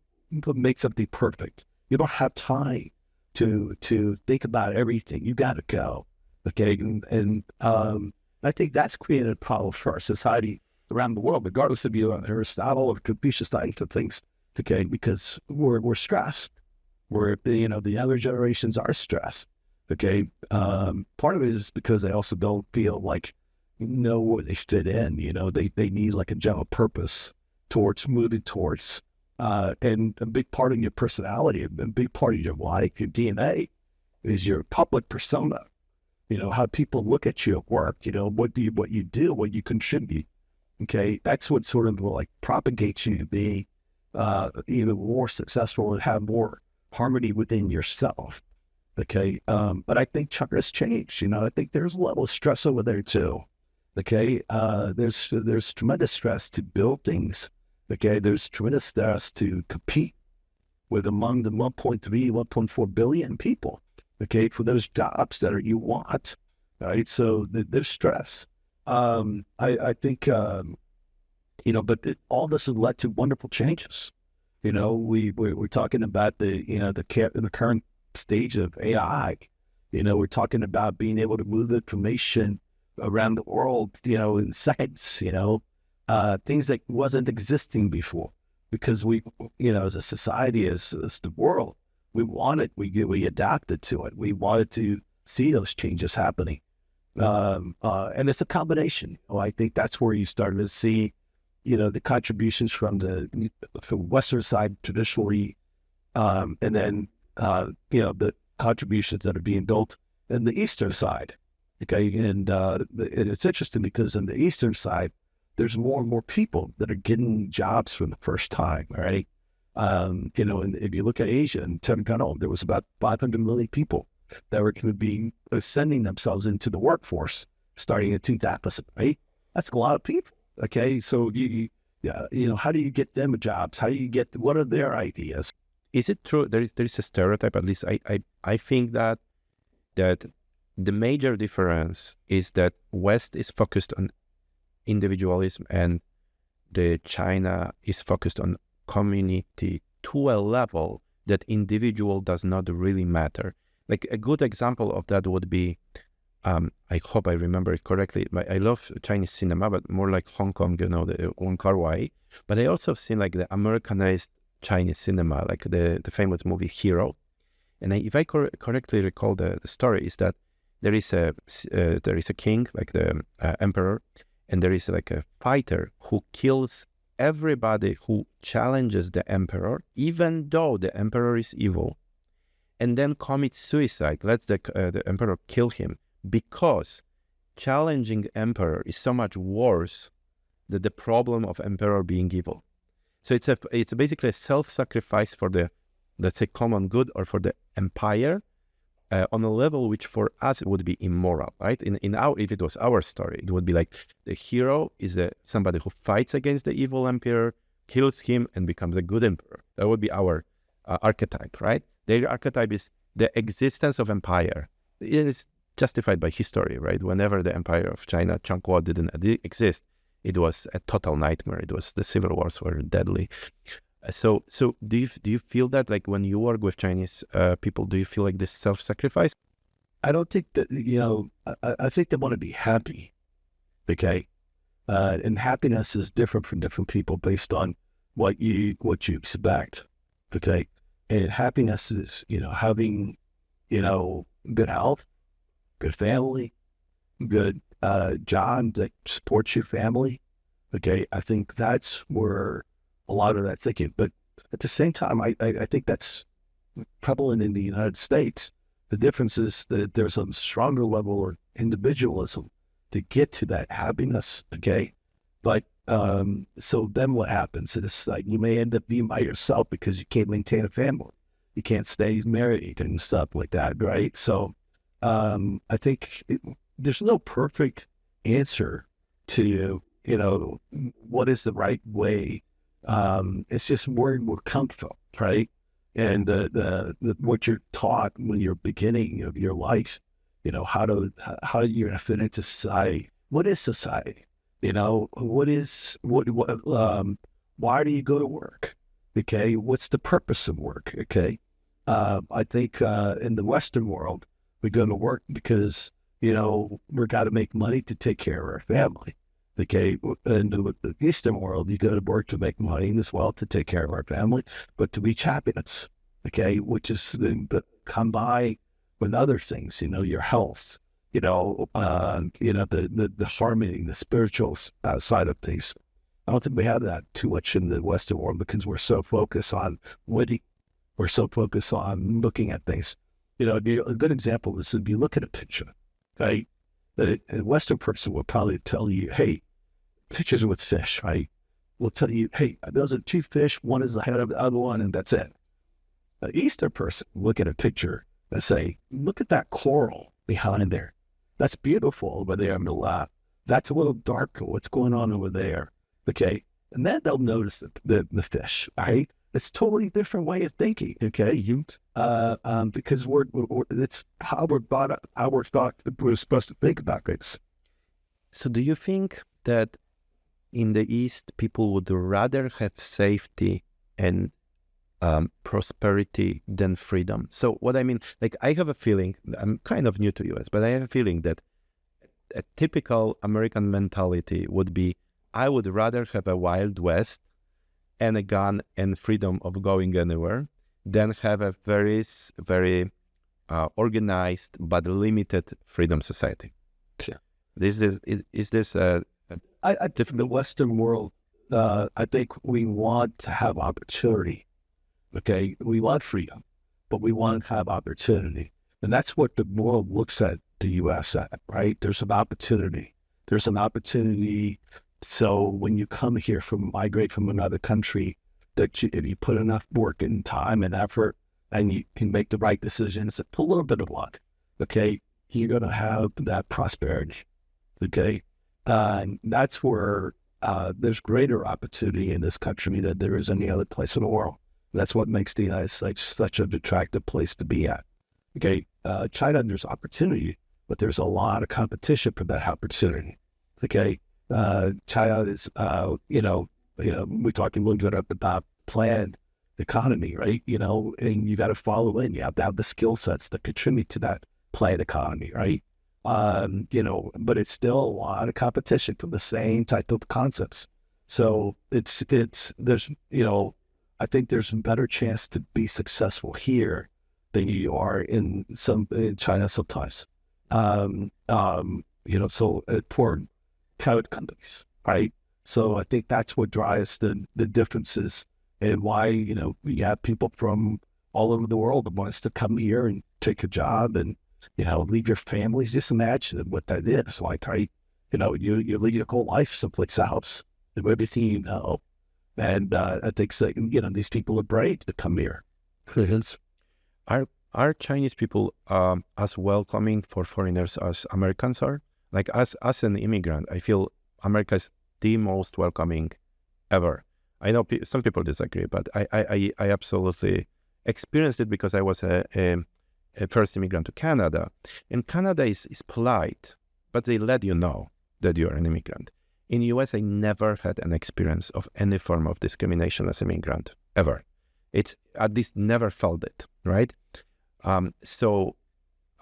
make something perfect. You don't have time to think about everything. You got to go, okay? And I think that's created a problem for our society around the world, regardless of Aristotle or Confucius type of things, okay? Because we're stressed. The younger generations are stressed, okay? Part of it is because they also don't feel like where they fit in. They need like a general purpose towards moving towards, and a big part of your personality, a big part of your life, your DNA, is your public persona. How people look at you at work. What you do, what you contribute. Okay, that's what sort of like propagates you to be even more successful and have more harmony within yourself. Okay, but I think China's changed. I think there's a level of stress over there too. Okay, there's tremendous stress to build things. Okay, there's tremendous stress to compete with among the 1.3, 1.4 billion people. Okay, for those jobs that you want. Right, so there's stress. I think but all this has led to wonderful changes. We're talking about the current stage of AI. We're talking about being able to move information around the world, in seconds, things that wasn't existing before, because we, as a society, as the world, we adapted to it. We wanted to see those changes happening. And it's a combination. I think that's where you started to see, the contributions from the Western side traditionally, and then, the contributions that are being built in the Eastern side. Okay, and it's interesting because on the Eastern side, there's more and more people that are getting jobs for the first time, right? And if you look at Asia and Telecom, there was about 500 million people that were going to be sending themselves into the workforce starting in 2000, right? That's a lot of people. Okay, so how do you get them jobs? What are their ideas? Is it true there is a stereotype? At least I think that the major difference is that West is focused on individualism and the China is focused on community to a level that individual does not really matter. Like a good example of that would be, I hope I remember it correctly, I love Chinese cinema, but more like Hong Kong, the Wong Kar-wai. But I also have seen like the Americanized Chinese cinema, like the famous movie Hero. And if I correctly recall the story, is that there is a king, like the emperor, and there is like a fighter who kills everybody who challenges the emperor, even though the emperor is evil, and then commits suicide, lets the emperor kill him, because challenging the emperor is so much worse than the problem of emperor being evil. So it's basically a self-sacrifice for the, let's say, common good or for the empire, on a level which for us would be immoral, right? If it was our story, it would be like the hero is somebody who fights against the evil emperor, kills him and becomes a good emperor. That would be our archetype, right? Their archetype is the existence of empire. It is justified by history, right? Whenever the empire of China, Changguo, didn't exist, it was a total nightmare. The civil wars were deadly. So do you feel that, like, when you work with Chinese people, do you feel like this self-sacrifice? I don't think that, I think they want to be happy, okay? And happiness is different from different people based on what you expect, okay? And happiness is, having, good health, good family, good job that supports your family, okay? I think that's where a lot of that thinking. But at the same time, I think that's prevalent in the United States. The difference is that there's a stronger level of individualism to get to that happiness, okay? But so then what happens? It's like you may end up being by yourself because you can't maintain a family. You can't stay married and stuff like that, right? So I think there's no perfect answer to, what is the right way. It's just where we're comfortable, right? And what you're taught when you're beginning of your life, how you're going to fit into society. What is society? Why do you go to work? Okay. What's the purpose of work? Okay. I think in the Western world, we go to work because, we've got to make money to take care of our family. Okay. In the Eastern world, you go to work to make money as well to take care of our family, but to reach happiness, okay, which is combined with other things, your health, the harmony, the spiritual side of things. I don't think we have that too much in the Western world because we're so focused on winning. We're so focused on looking at things. A good example is if you look at a picture, right? A Western person will probably tell you, hey, pictures with fish, right? Will tell you, hey, those are two fish. One is the head of the other one, and that's it. An Eastern person will look at a picture and say, look at that coral behind there. That's beautiful over there in the lab. That's a little darker. What's going on over there? Okay. And then they'll notice the fish, right? It's a totally different way of thinking, okay? Because it's how we're brought up, how we're thought we're supposed to think about things. So do you think that in the East, people would rather have safety and prosperity than freedom? So what I mean, like, I have a feeling, I'm kind of new to US, but I have a feeling that a typical American mentality would be, I would rather have a Wild West and a gun and freedom of going anywhere than have a very, very organized but limited freedom society. Yeah. Is this I think in the Western world, I think we want to have opportunity. Okay, we want freedom, but we want to have opportunity, and that's what the world looks at the U.S. at. Right? There's an opportunity. There's an opportunity. So when you come here migrate from another country, that if you put enough work and time and effort, and you can make the right decisions, a little bit of luck, okay, you're going to have that prosperity, okay? That's where there's greater opportunity in this country than there is any other place in the world. That's what makes the United States such an attractive place to be at, okay? China, there's opportunity, but there's a lot of competition for that opportunity, okay? China is, we're talking a little bit about planned economy, right? And you got to follow in. You have to have the skill sets that contribute to that planned economy, right? But it's still a lot of competition for the same type of concepts. So there's, I think there's a better chance to be successful here than you are in China sometimes. So important cloud companies, right? So I think that's what drives the differences and why, you have people from all over the world that wants to come here and take a job and, leave your families. Just imagine what that is like, right? You lead your whole life someplace else and everything you know. And I think, so, these people are brave to come here. Are Chinese people as welcoming for foreigners as Americans are? Like, as an immigrant, I feel America is the most welcoming ever. I know some people disagree, but I absolutely experienced it because I was a first immigrant to Canada. And Canada is polite, but they let you know that you're an immigrant. In the US, I never had an experience of any form of discrimination as an immigrant, ever. It's at least never felt it, right? So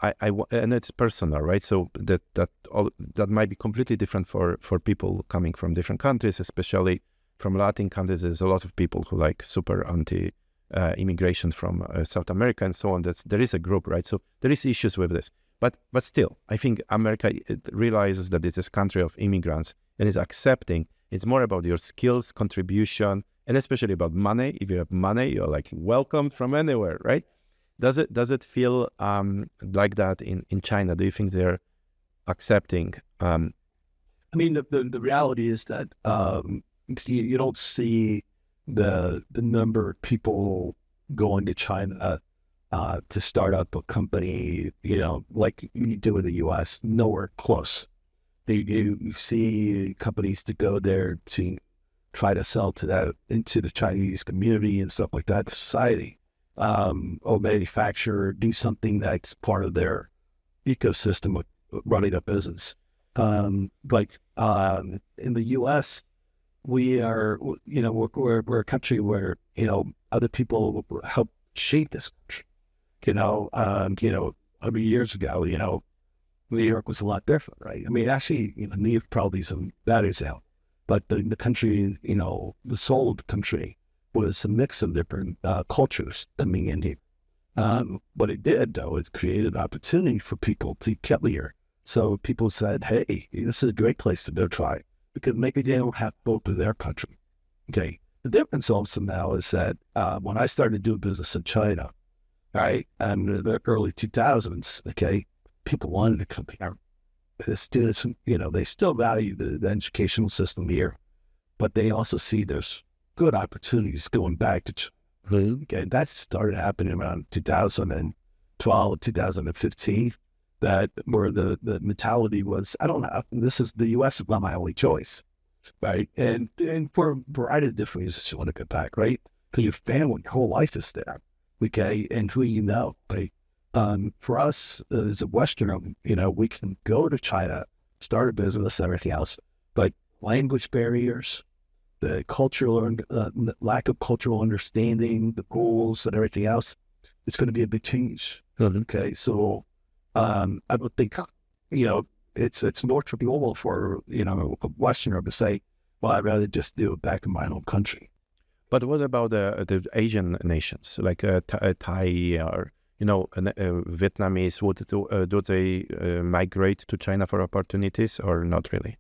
and it's personal, right? So that might be completely different for people coming from different countries, especially from Latin countries. There's a lot of people who like super anti immigration from South America and so on. There is a group, right? So there is issues with this, but still, I think America realizes that it's a country of immigrants and is accepting. It's more about your skills, contribution, and especially about money. If you have money, you're like welcome from anywhere, right? Does it feel like that in China? Do you think they're accepting? I mean, the reality is that you don't see the number of people going to China to start up a company, like you do in the U.S. Nowhere close. You see companies to go there to try to sell into the Chinese community and stuff like that, the society. Or manufacture, do something that's part of their ecosystem of running a business. But in the U.S., we are, we're a country where, other people help shape this country. 100 years ago, New York was a lot different, right? I mean, actually, New York probably some bad example, but the country, the soul of the country was a mix of different cultures coming in here. What it did, though, it created an opportunity for people to come here. So people said, hey, this is a great place to go try, because maybe they don't have both of their country. Okay. The difference also now is that when I started doing business in China, right, and in the early 2000s, okay, people wanted to come here. The students, they still value the educational system here, but they also see there's good opportunities going back to China. Okay, that started happening around 2012, 2015, that where the mentality was, I don't know, the U.S. is not my only choice, right? And for a variety of different reasons, you want to get back, right? Because your family, your whole life is there, okay? And who you know, right? For us as a Westerner, we can go to China, start a business, everything else, but language barriers, the cultural lack of cultural understanding, the goals and everything else, it's going to be a big change. Okay, so I would think, it's more normal for a Westerner to say, well, I'd rather just do it back in my own country. But what about the Asian nations like Thai or Vietnamese? Do they migrate to China for opportunities or not really?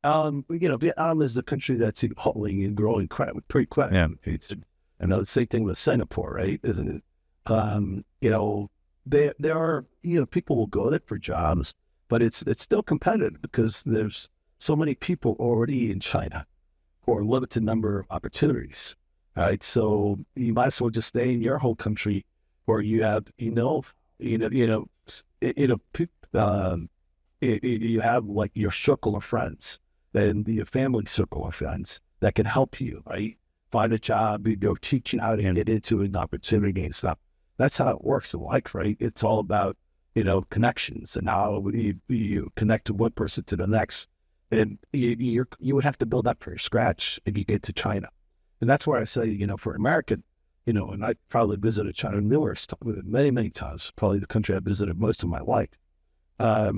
Vietnam is the country that's evolving and growing pretty quick. Yeah. It's the same thing with Singapore, right? Isn't it? There are, people will go there for jobs, but it's still competitive because there's so many people already in China for a limited number of opportunities, right? So you might as well just stay in your whole country where you have, you have like your circle of friends, then your family circle of friends that can help you, right? Find a job, teach you how to get into an opportunity and stuff. That's how it works in life, right? It's all about, connections and how you connect to one person to the next. And you would have to build up from scratch if you get to China. And that's where I say, for American, and I probably visited China numerous times, many, many times, probably the country I visited most of my life. I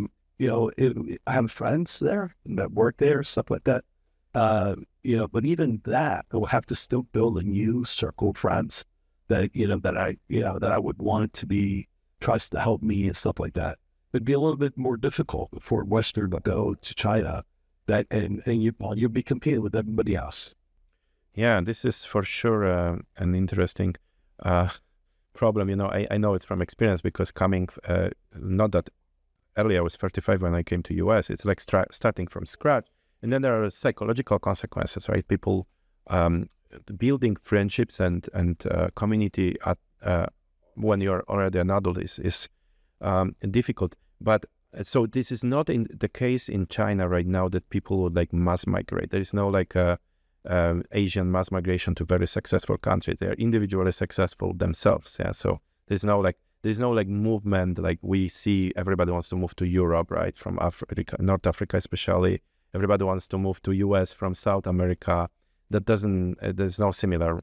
have friends there that work there, stuff like that. But even that, I will have to still build a new circle of friends that I would want to be trust to help me and stuff like that. It'd be a little bit more difficult for a Western to go to China, and you'll be competing with everybody else. Yeah, this is for sure an interesting problem. I know it's from experience because coming not that early, I was 35 when I came to US. It's like starting from scratch. And then there are psychological consequences, right? People building friendships and community when you're already an adult is difficult. But so this is not in the case in China right now that people would like mass migrate. There is no like Asian mass migration to very successful countries. They are individually successful themselves. Yeah, so there's no movement like we see. Everybody wants to move to Europe, right? From Africa, North Africa especially. Everybody wants to move to US from South America. That doesn't. There's no similar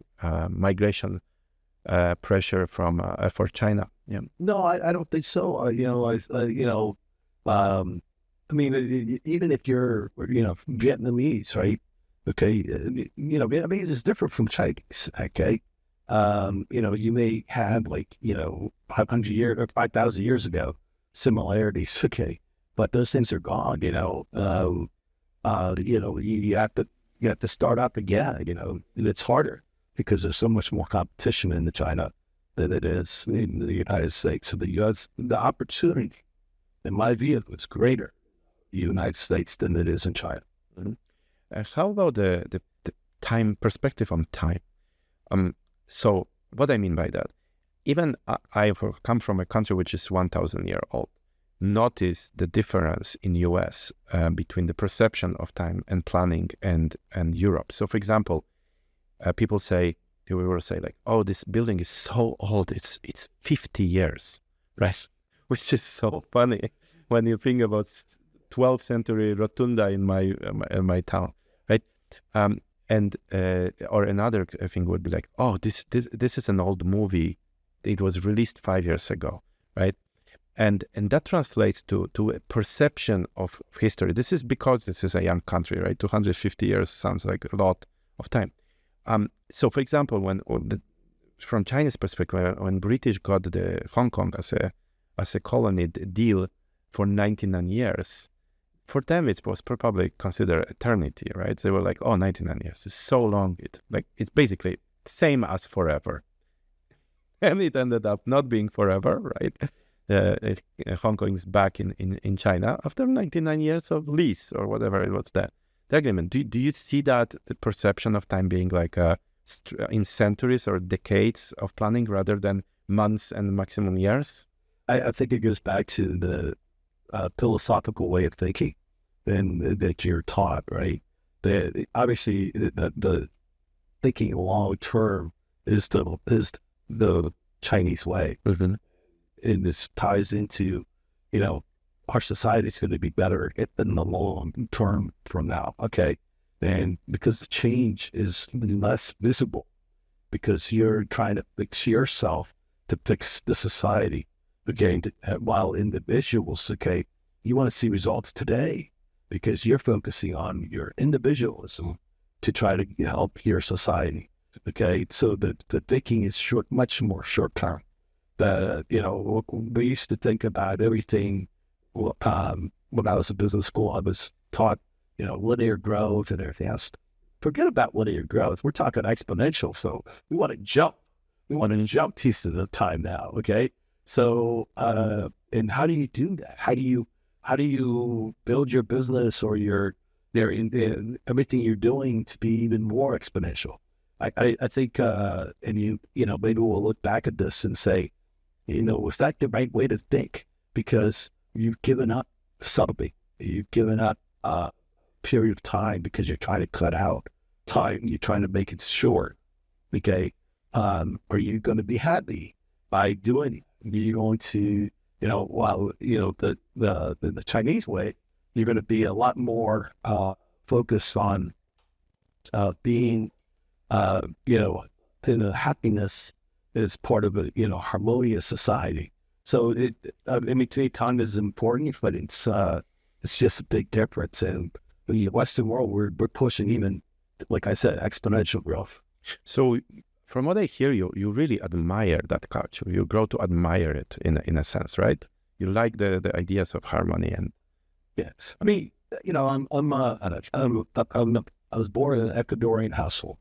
migration pressure from for China. Yeah. No, I don't think so. I mean, even if you're, Vietnamese, right? Okay, Vietnamese is different from Chinese. Okay, you may have 500 years or 5,000 years ago similarities. Okay, but those things are gone. You have to start up again. And it's harder because there's so much more competition in China than it is in the United States. So the U.S. the opportunity, in my view, is greater in the United States than it is in China. Mm-hmm. How about the time perspective on time? So what I mean by that, even I come from a country which is 1,000 years old. Notice the difference in US between the perception of time and planning and Europe. So for example, people say, we will say like, oh, this building is so old, it's 50 years, right? Which is so funny when you think about 12th century rotunda in my town, right? Or another thing would be like, oh, this is an old movie. It was released 5 years ago, right? And that translates to a perception of history. This is because this is a young country, right? 250 years sounds like a lot of time. So, for example, from China's perspective, when British got the Hong Kong as a colony deal for 99 years, for them it was probably considered eternity, right? They were like, oh, 99 years is so long. It's basically same as forever. And it ended up not being forever, right? Hong Kong is back in China after 99 years of lease or whatever it was the agreement. Do you see that the perception of time being like in centuries or decades of planning rather than months and maximum years? I think it goes back to the philosophical way of thinking that you're taught, right? Obviously the thinking long term is the Chinese way. Mm-hmm. And this ties into, our society is going to be better in the long term from now. Okay. And because the change is less visible, because you're trying to fix yourself to fix the society. Okay. While individuals, okay, you want to see results today because you're focusing on your individualism to try to help your society. Okay. So the thinking is much more short term. We used to think about everything. When I was in business school, I was taught, linear growth and everything else. Forget about linear growth. We're talking exponential. So we want to jump. We want to jump pieces at a time now. Okay. So, and how do you do that? How do you build your business or in everything you're doing to be even more exponential? I think, and maybe we'll look back at this and say, was that the right way to think? Because you've given up something. You've given up a period of time because you're trying to cut out time. You're trying to make it short. Okay. Are you going to be happy by doing it? You're going to, the Chinese way, you're going to be a lot more focused on being, in a happiness is part of a harmonious society. So to me, time is important, but it's just a big difference. And in the Western world, we're pushing even, like I said, exponential growth. So from what I hear, you really admire that culture. You grow to admire it in a sense, right? You like the ideas of harmony and yes. I mean, I was born in an Ecuadorian household.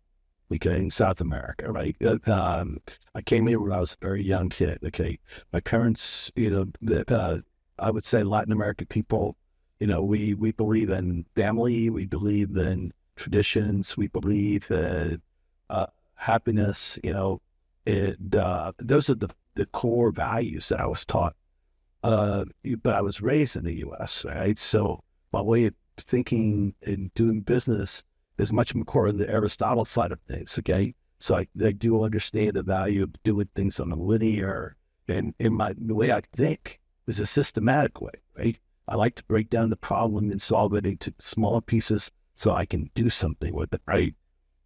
In South America, right? I came here when I was a very young kid. Okay, my parents, I would say Latin American people, we believe in family, we believe in traditions, we believe in happiness. And those are the core values that I was taught. But I was raised in the U.S., right? So my way of thinking and doing business is much more on the Aristotle side of things. Okay, so I do understand the value of doing things on a linear and the way I think is a systematic way, right? I like to break down the problem and solve it into smaller pieces so I can do something with it, right?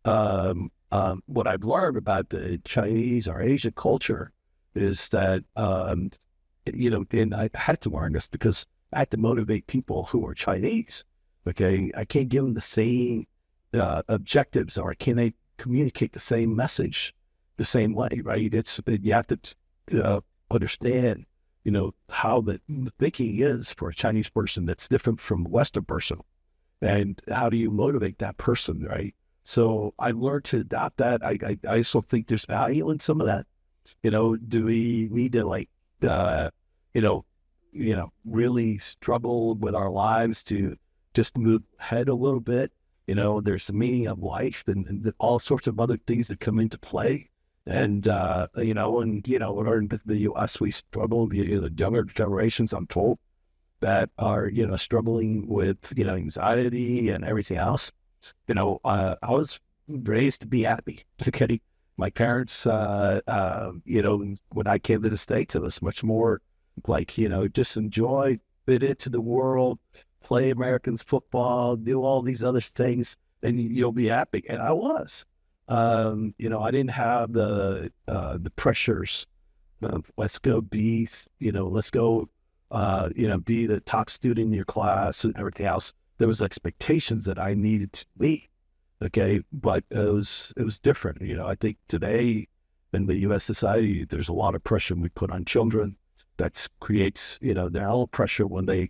What I've learned about the Chinese or Asian culture is that, and I had to learn this because I had to motivate people who are Chinese. Okay, I can't give them the same objectives, or can I communicate the same message the same way, right? You have to understand, how the thinking is for a Chinese person that's different from a Western person, and how do you motivate that person, right? So I learned to adopt that. I also think there's value in some of that. Do we need to you know, really struggle with our lives to just move ahead a little bit? There's the meaning of life and all sorts of other things that come into play. And, in the U.S., we struggle, the younger generations, I'm told, that are, struggling with, anxiety and everything else. I was raised to be happy. Okay. My parents, when I came to the States, it was much more like, just enjoy, fit into the world, play Americans football, do all these other things, and you'll be happy. And I was. I didn't have the pressures of let's go be, let's go, be the top student in your class and everything else. There was expectations that I needed to be. Okay, but it was different. I think today in the U.S. society, there's a lot of pressure we put on children that creates, their own pressure when they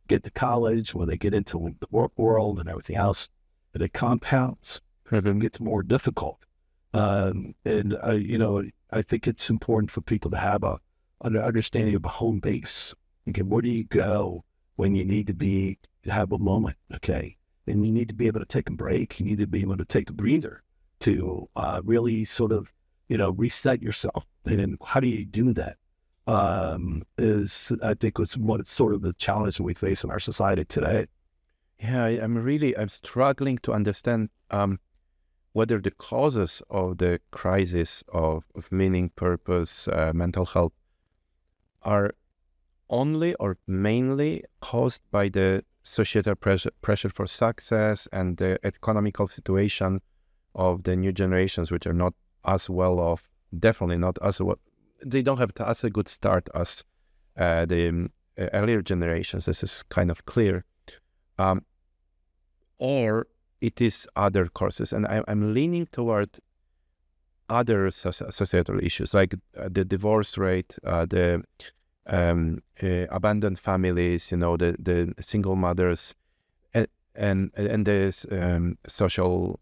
get to college, when they get into the work world and everything else, and it compounds and gets more difficult. I think it's important for people to have an understanding of a home base. Okay, where do you go when you need to have a moment? Okay, and you need to be able to take a break. You need to be able to take a breather to really sort of, reset yourself. And how do you do that? I think it's sort of the challenge we face in our society today. Yeah, I'm struggling to understand whether the causes of the crisis of meaning, purpose, mental health are only or mainly caused by the societal pressure for success and the economical situation of the new generations, which are not as well off, definitely not as well. They don't have as a good start as the earlier generations. This is kind of clear. Or it is other causes. And I'm leaning toward other societal issues, like the divorce rate, the abandoned families, the single mothers, and the social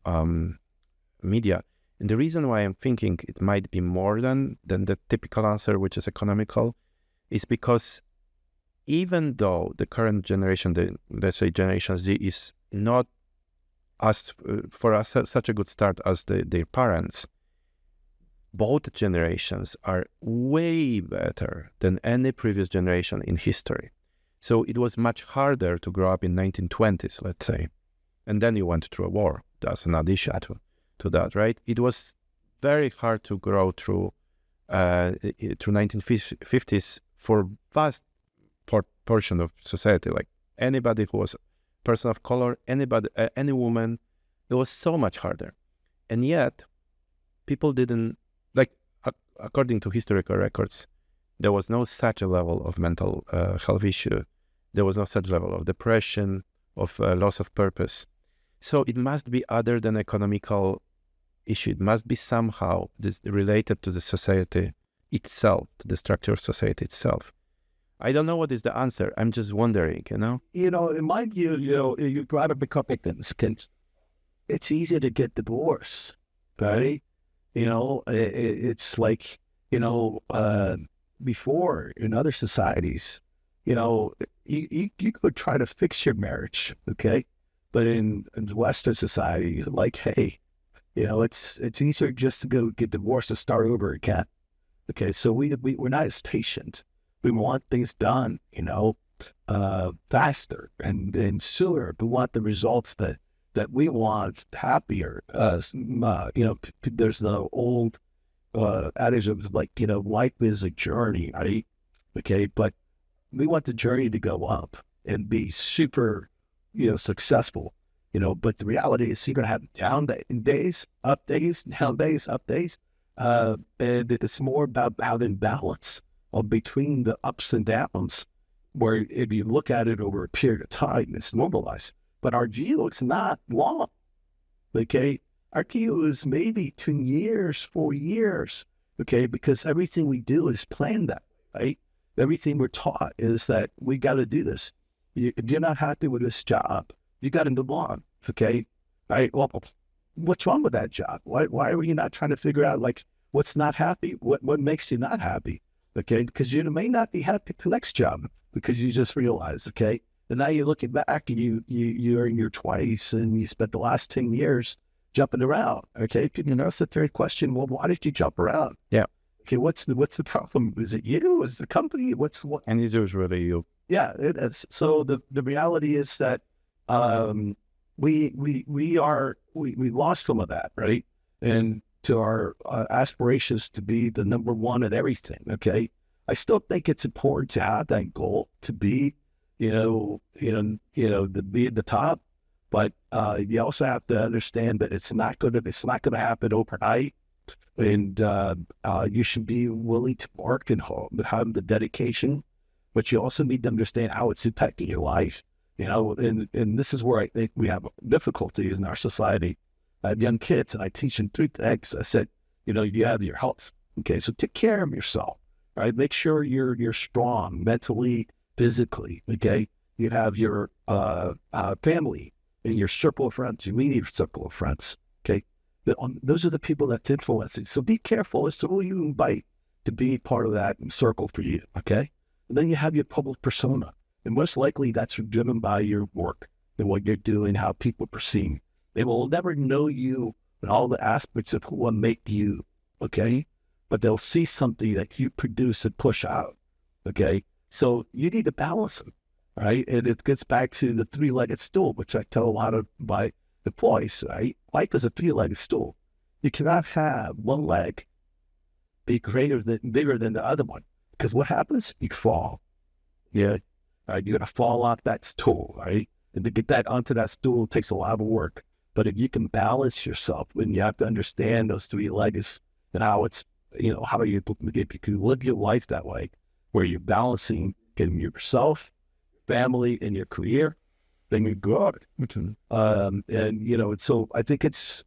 media. And the reason why I'm thinking it might be more than the typical answer, which is economical, is because even though the current generation, let's say Generation Z, is not such a good start as their parents, both generations are way better than any previous generation in history. So it was much harder to grow up in 1920s, let's say, and then you went through a war. That's an addition to that, right? It was very hard to grow through 1950s for vast portion of society. Like anybody who was a person of color, any woman, it was so much harder. And yet, people didn't, according to historical records, there was no such a level of mental health issue. There was no such level of depression, of loss of purpose. So it must be other than economical issue. It must be somehow related to the society itself, to the structure of society itself. I don't know what is the answer. I'm just wondering, In my view, you brought up a couple of things. It's easy to get divorced, right? It's like, before in other societies, you could try to fix your marriage, okay? But in Western society, like, hey, it's easier just to go get divorced and start over again. Okay, so we're not as patient. We want things done, faster and sooner. We want the results that that we want happier. There's the old adage of like, life is a journey, right? Okay, but we want the journey to go up and be super, successful. But the reality is you're going to have days, up days, down days, up days. And it's more about having balance between the ups and downs, where if you look at it over a period of time, it's normalized. But our view is not long, okay? Our view is maybe 2 years, 4 years, okay? Because everything we do is planned that way, right? Everything we're taught is that we got to do this. If you're not happy with this job, you got to move on, okay? Right? Well, what's wrong with that job? Why are you not trying to figure out, like, what's not happy? What makes you not happy, okay? Because you may not be happy at the next job because you just realized, okay? And now you're looking back and you're in your 20s and you spent the last 10 years jumping around, okay? It's a fair question. Well, why did you jump around? Yeah. Okay, what's the problem? Is it you? Is it the company? What? And it's usually you. Yeah, it is. So the reality is that we lost some of that, right? And to our aspirations to be the number one at everything. Okay, I still think it's important to have that goal to be, to be at the top. But you also have to understand that it's not going to happen overnight. And you should be willing to work and have the dedication, but you also need to understand how it's impacting your life. And this is where I think we have difficulties in our society. I have young kids, and I teach them 3 things. I said, you have your health. Okay, so take care of yourself. Right, make sure you're strong mentally, physically. Okay, you have your family and your circle of friends, your immediate circle of friends. Okay. Those are the people that's influencing. So be careful as to who you invite to be part of that circle for you, okay? And then you have your public persona. And most likely that's driven by your work and what you're doing, how people perceive. They will never know you in all the aspects of what make you, okay? But they'll see something that you produce and push out, okay? So you need to balance them, right? And it gets back to the 3-legged stool, which I tell a lot of my employees, right? Life is a 3-legged stool. You cannot have one leg be bigger than the other one, because what happens? You fall. Yeah, right? You're gonna fall off that stool, right? And to get that onto that stool takes a lot of work. But if you can balance yourself, and you have to understand those 3 legs and how it's, how you can live your life that way, where you're balancing in yourself, family, and your career, then you're good. And so I think it's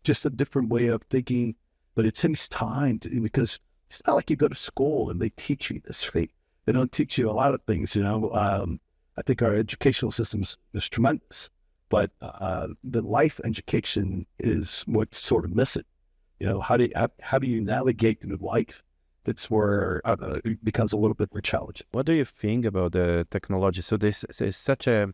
just a different way of thinking, but it takes time because it's not like you go to school and they teach you this, right? They don't teach you a lot of things, I think our educational system is tremendous, but the life education is what's sort of missing. How do you navigate through life? That's where it becomes a little bit more challenging. What do you think about the technology? So there's such a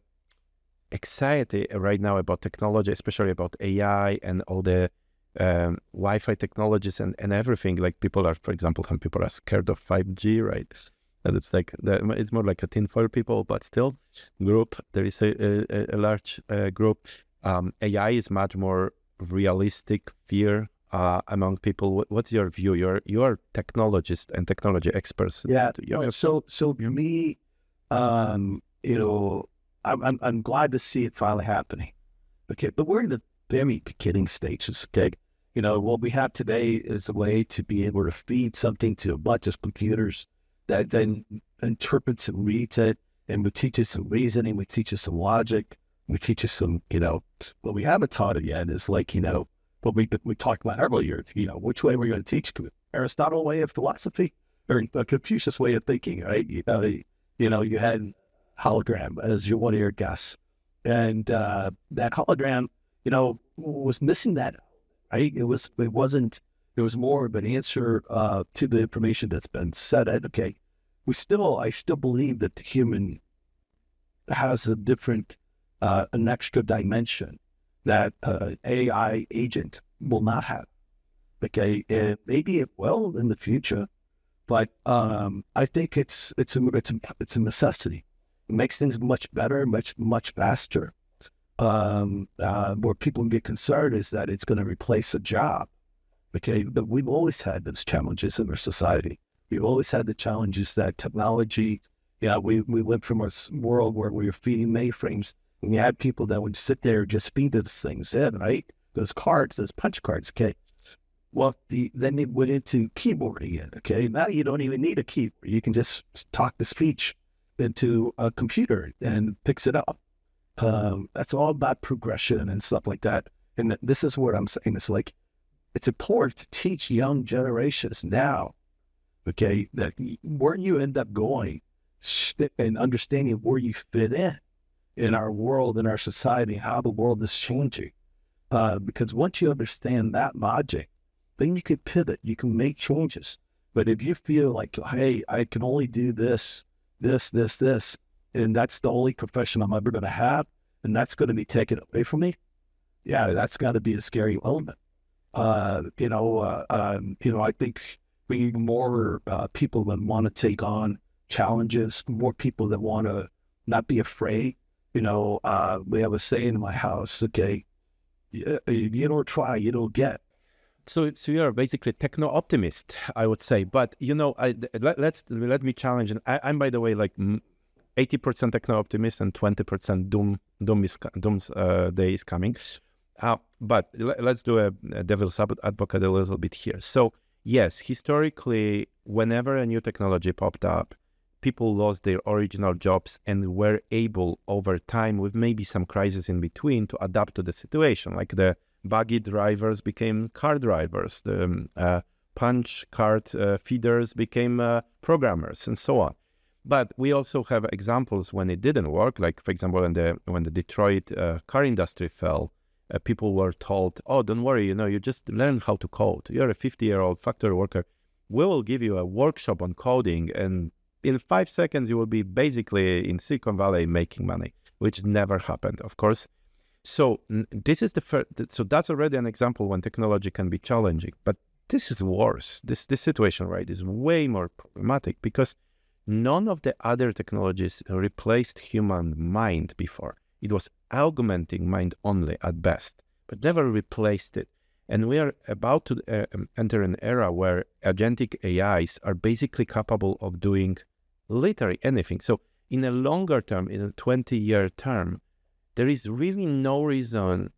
anxiety right now about technology, especially about AI and all the Wi-Fi technologies and everything. Like people are, for example, some people are scared of 5G, right? And it's like it's more like a tinfoil people, but still, there is a large group. AI is much more realistic fear among people. What's your view? You're technologist and technology experts. Yeah. So for me, I'm glad to see it finally happening. Okay, but we're in the very beginning stages. Okay, what we have today is a way to be able to feed something to a bunch of computers that then interprets and reads it, and we teach us some reasoning, we teach us some logic, we teach us some, what we haven't taught it yet is like, what we talked about earlier, which way we're going to teach Aristotle way of philosophy or a Confucius way of thinking, right? You had hologram as one of your guests, and that hologram, was missing that, right? It wasn't. There was more of an answer to the information that's been said. Okay, I still believe that the human has a different, an extra dimension that AI agent will not have. Okay, and maybe it will in the future, but I think it's a necessity. It makes things much better, much faster. where people get concerned is that it's going to replace a job. Okay, but we've always had those challenges in our society. We've always had the challenges that technology. Yeah, we went from a world where we were feeding mainframes, and we had people that would sit there and just feed those things in, right? Those cards, those punch cards. Okay, well, then they went into keyboarding it. Okay, now you don't even need a keyboard. You can just talk the speech into a computer and picks it up. That's all about progression and stuff like that. And this is what I'm saying. It's like, it's important to teach young generations now, okay, that where you end up going and understanding where you fit in our world, in our society, how the world is changing. Because once you understand that logic, then you can pivot, you can make changes. But if you feel like, hey, I can only do this, and that's the only profession I'm ever going to have, and that's going to be taken away from me, yeah, that's got to be a scary moment. I think we need more people that want to take on challenges, more people that want to not be afraid. We have a saying in my house, okay, you don't try, you don't get. So you're basically techno-optimist, I would say. But, let me challenge. And I'm, by the way, like 80% techno-optimist and 20% doomsday is coming. But let's do a devil's advocate a little bit here. So yes, historically, whenever a new technology popped up, people lost their original jobs and were able over time, with maybe some crisis in between, to adapt to the situation. Like the buggy drivers became car drivers, the punch card feeders became programmers, and so on. But we also have examples when it didn't work. Like, for example, when the Detroit car industry fell, people were told, oh, don't worry, you just learn how to code. You're a 50-year-old factory worker. We will give you a workshop on coding, and in 5 seconds, you will be basically in Silicon Valley making money, which never happened, of course. So this is the first. So that's already an example when technology can be challenging. But this is worse. This situation, right, is way more problematic because none of the other technologies replaced human mind before. It was augmenting mind only at best, but never replaced it. And we are about to enter an era where agentic AIs are basically capable of doing literally anything. So in a longer term, in a 20-year term, there is really no reason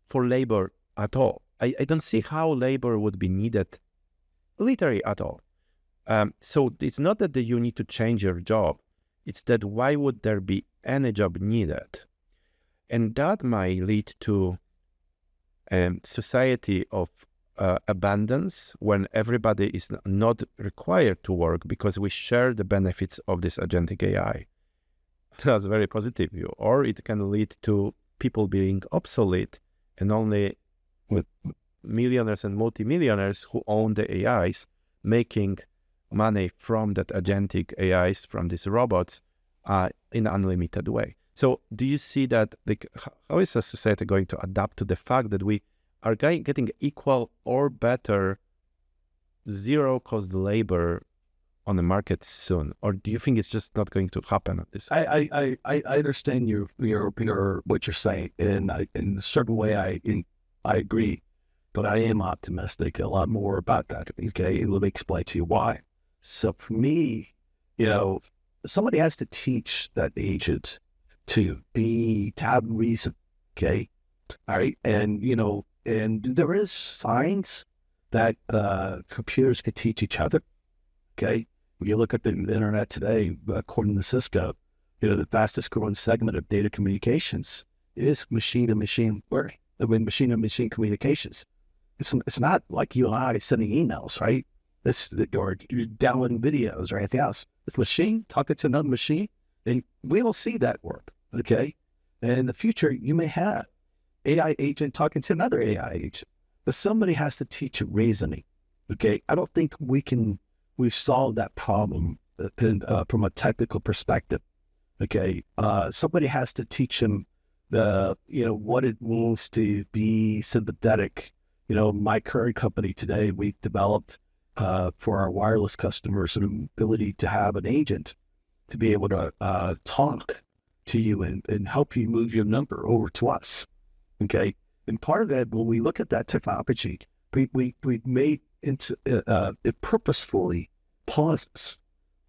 for labor at all. I don't see how labor would be needed literally at all. So it's not that you need to change your job. It's that why would there be any job needed? And that might lead to a society of abundance when everybody is not required to work because we share the benefits of this agentic AI. That's a very positive view. Or it can lead to people being obsolete and only with millionaires and multimillionaires who own the AIs making money from that agentic AIs, from these robots, in an unlimited way. So do you see that, how is a society going to adapt to the fact that we are getting equal or better zero-cost labor on the market soon? Or do you think it's just not going to happen at this? I understand your what you're saying, and in a certain way I agree, but I am optimistic a lot more about that. Okay, let me explain to you why. So for me, somebody has to teach that agent to have reason. Okay, all right, and and there is science that computers can teach each other. Okay. When you look at the internet today, according to Cisco, the fastest growing segment of data communications is machine-to-machine learning. I mean, machine-to-machine communications. It's not like you and I sending emails, right? Or downloading videos or anything else. It's machine talking to another machine, and we don't see that work, okay? And in the future, you may have AI agent talking to another AI agent, but somebody has to teach reasoning, okay? I don't think we've solved that problem from a technical perspective. Okay, somebody has to teach them what it means to be sympathetic. My current company today, we've developed for our wireless customers an ability to have an agent to be able to talk to you and help you move your number over to us. Okay. And part of that, when we look at that technology, we made into it purposefully pauses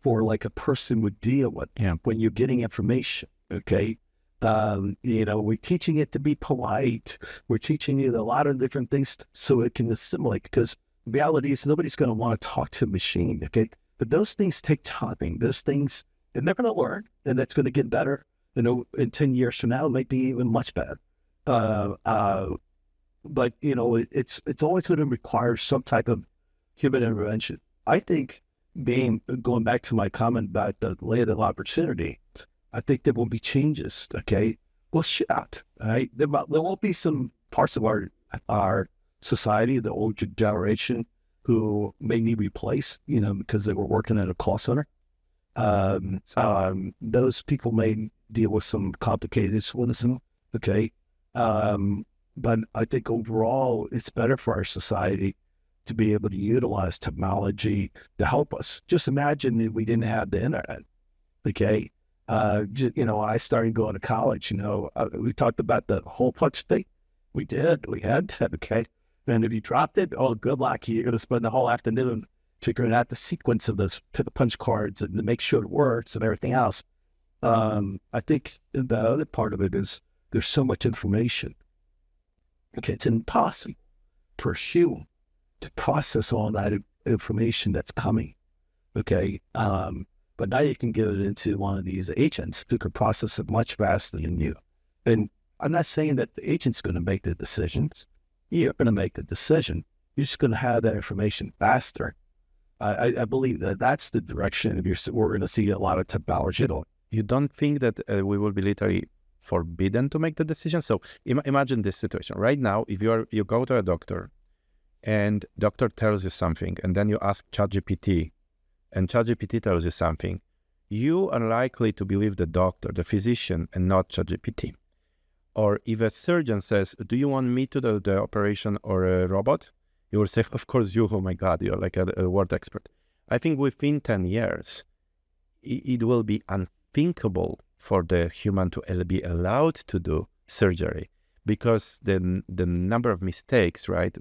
for like a person would deal with when you're getting information. Okay. We're teaching it to be polite. We're teaching it a lot of different things so it can assimilate, because the reality is nobody's going to want to talk to a machine. Okay. But those things take time. Those things, they're never going to learn, and that's going to get better. In 10 years from now, it might be even much better. But it's always going to require some type of human intervention. I think, going back to my comment about the land of opportunity, I think there will be changes. Okay, well, shit, right? There won't be some parts of our society, the older generation, who may need replaced, because they were working at a call center. Those people may deal with some complicated issues. Okay. But I think overall, it's better for our society to be able to utilize technology to help us. Just imagine if we didn't have the internet. Okay. When I started going to college, we talked about the hole punch thing. We did. We had that. Okay. And if you dropped it, oh, good luck. You're going to spend the whole afternoon figuring out the sequence of those punch cards and to make sure it works and everything else. I think the other part of it is there's so much information. Okay, it's impossible for a human to process all that information that's coming. Okay, but now you can give it into one of these agents who can process it much faster than you. And I'm not saying that the agent's going to make the decisions. You're going to make the decision. You're just going to have that information faster. I believe that that's the direction we're going to see a lot of technology. You don't think that we will be literally forbidden to make the decision? So imagine this situation right now. If you go to a doctor and doctor tells you something, and then you ask ChatGPT, and ChatGPT tells you something, you are likely to believe the doctor, the physician, and not ChatGPT. Or if a surgeon says, do you want me to do the operation or a robot? You will say, of course you, oh my God, you're like a word expert. I think within 10 years, it will be unthinkable for the human to be allowed to do surgery, because the number of mistakes, right,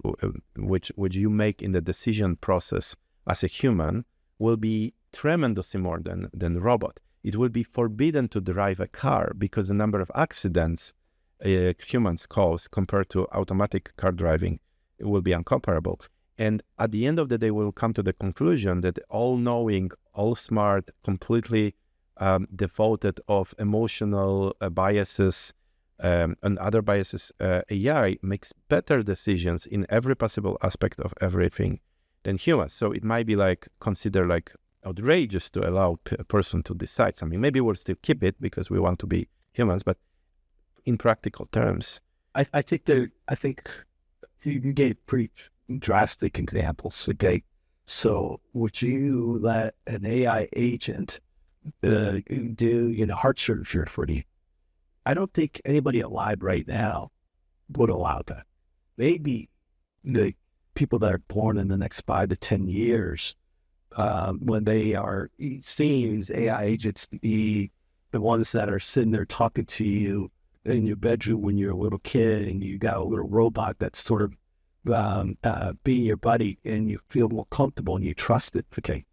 which you make in the decision process as a human will be tremendously more than robot. It will be forbidden to drive a car because the number of accidents humans cause compared to automatic car driving, it will be incomparable. And at the end of the day, we'll come to the conclusion that all-knowing, all-smart, completely devoted of emotional biases and other biases, AI makes better decisions in every possible aspect of everything than humans. So it might be considered outrageous to allow a person to decide something. Maybe we'll still keep it because we want to be humans, but in practical terms, I think you gave pretty drastic examples. Okay, so would you let an AI agent do heart surgery for you? I don't think anybody alive right now would allow that. Maybe the people that are born in the next 5 to 10 years, when they are seeing these AI agents be the ones that are sitting there talking to you in your bedroom when you're a little kid, and you got a little robot that's sort of being your buddy, and you feel more comfortable and you trust it. Okay,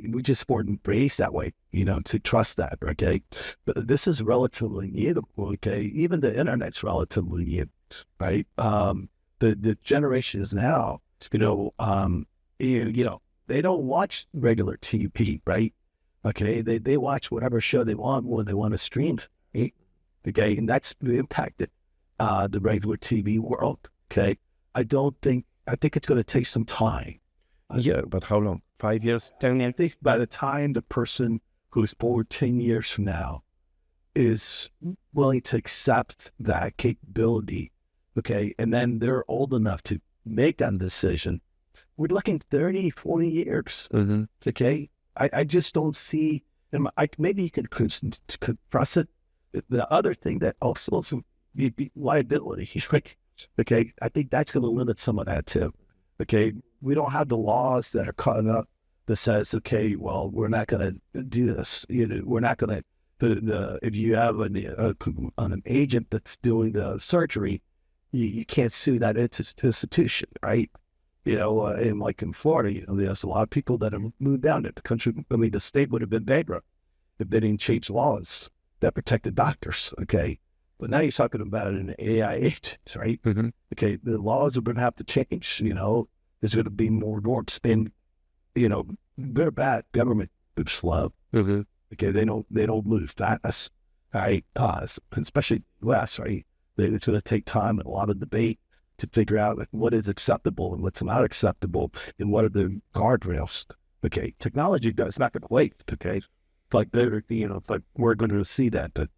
we just weren't raised that way, to trust that. Okay, but this is relatively new. Okay, even the internet's relatively new, right? The generations now, they don't watch regular TV, right? Okay, they watch whatever show they want when they want to stream. Right? Okay, and that's impacted the regular TV world. Okay, I think it's going to take some time. Yeah, but how long? 5 years? 10 years? I think by the time the person who's born 10 years from now is willing to accept that capability, okay, and then they're old enough to make that decision, we're looking 30, 40 years. Mm-hmm. Okay, I just don't see, and maybe you can compress it. The other thing that also be liability, right? Okay, I think that's going to limit some of that too. Okay, we don't have the laws that are caught up that says, okay, well, we're not going to do this. We're not going if you have an agent that's doing the surgery, you can't sue that institution, right? In like in Florida, there's a lot of people that have moved down there. The country, the state would have been bankrupt if they didn't change laws that protected doctors. Okay, but now you're talking about an AI agent, right? Mm-hmm. Okay, the laws are going to have to change. There's going to be more norms, and good or bad, government moves slow. Mm-hmm. Okay, they don't move fast, right? Especially U.S., right? It's going to take time and a lot of debate to figure out like what is acceptable and what's not acceptable and what are the guardrails. Okay, technology does not going to wait. Okay, it's like it's like we're going to see that, but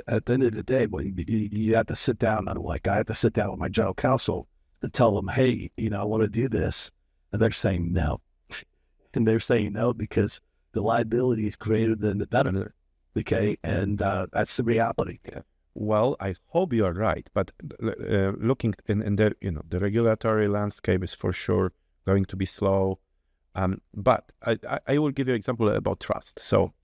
at the end of the day, you have to sit down. I have to sit down with my general counsel and tell them, hey, I want to do this, and they're saying no, and they're saying no because the liability is greater than the benefit. Okay, and that's the reality. Yeah. Well, I hope you are right, but looking in the the regulatory landscape is for sure going to be slow. But I will give you an example about trust. So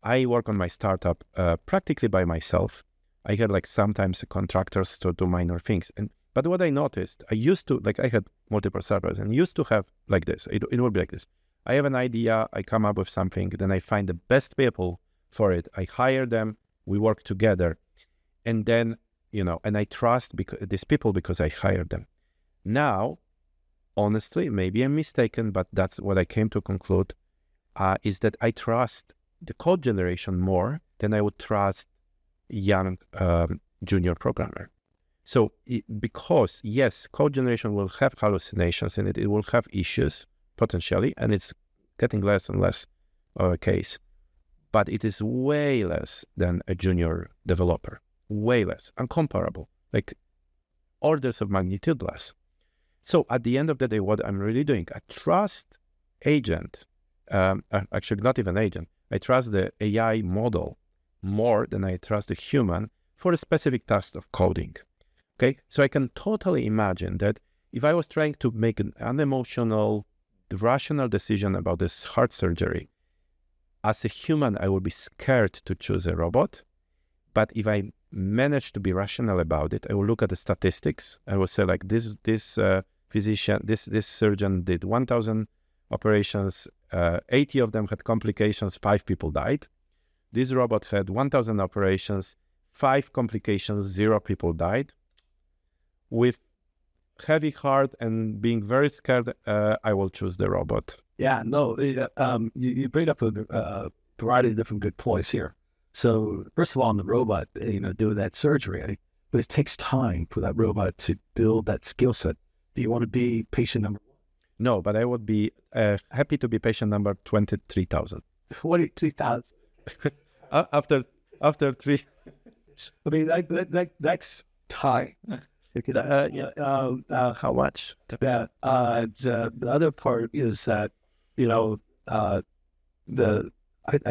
I work on my startup practically by myself. I had like sometimes contractors to do minor things, but what I noticed, I used to I had multiple servers and used to have like this. It would be like this. I have an idea, I come up with something, then I find the best people for it. I hire them, we work together. And then, and I trust these people because I hired them. Now, honestly, maybe I'm mistaken, but that's what I came to conclude, is that I trust the code generation more than I would trust young junior programmer. So because, yes, code generation will have hallucinations in it, it will have issues, potentially, and it's getting less and less of a case. But it is way less than a junior developer. Way less, uncomparable, like orders of magnitude less. So at the end of the day, what I'm really doing, I trust agent, actually not even agent, I trust the AI model more than I trust the human for a specific task of coding. Okay, so I can totally imagine that if I was trying to make an unemotional, rational decision about this heart surgery, as a human, I would be scared to choose a robot. But if I manage to be rational about it, I will look at the statistics. I will say like this physician, this surgeon did 1,000 operations, 80 of them had complications, 5 people died. This robot had 1,000 operations, 5 complications, 0 people died. With heavy heart and being very scared, I will choose the robot. Yeah, no, you bring up a variety of different good points here. So first of all, on the robot, doing that surgery, but it takes time for that robot to build that skill set. Do you want to be patient number 1? No, but I would be happy to be patient number 23,000. 23,000. After 3. I mean, that's time. How much? The other part is that, I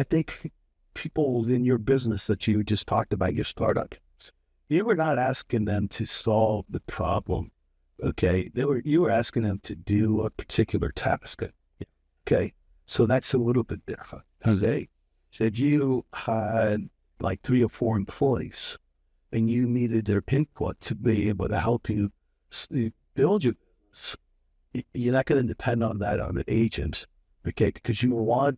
think people in your business that you just talked about, your startup, you were not asking them to solve the problem. Okay. You were asking them to do a particular task. Okay. So that's a little bit different. Okay. Said you had like 3 or 4 employees and you needed their input to be able to help you build your business. You're not going to depend on that on an agent. Okay. Because we're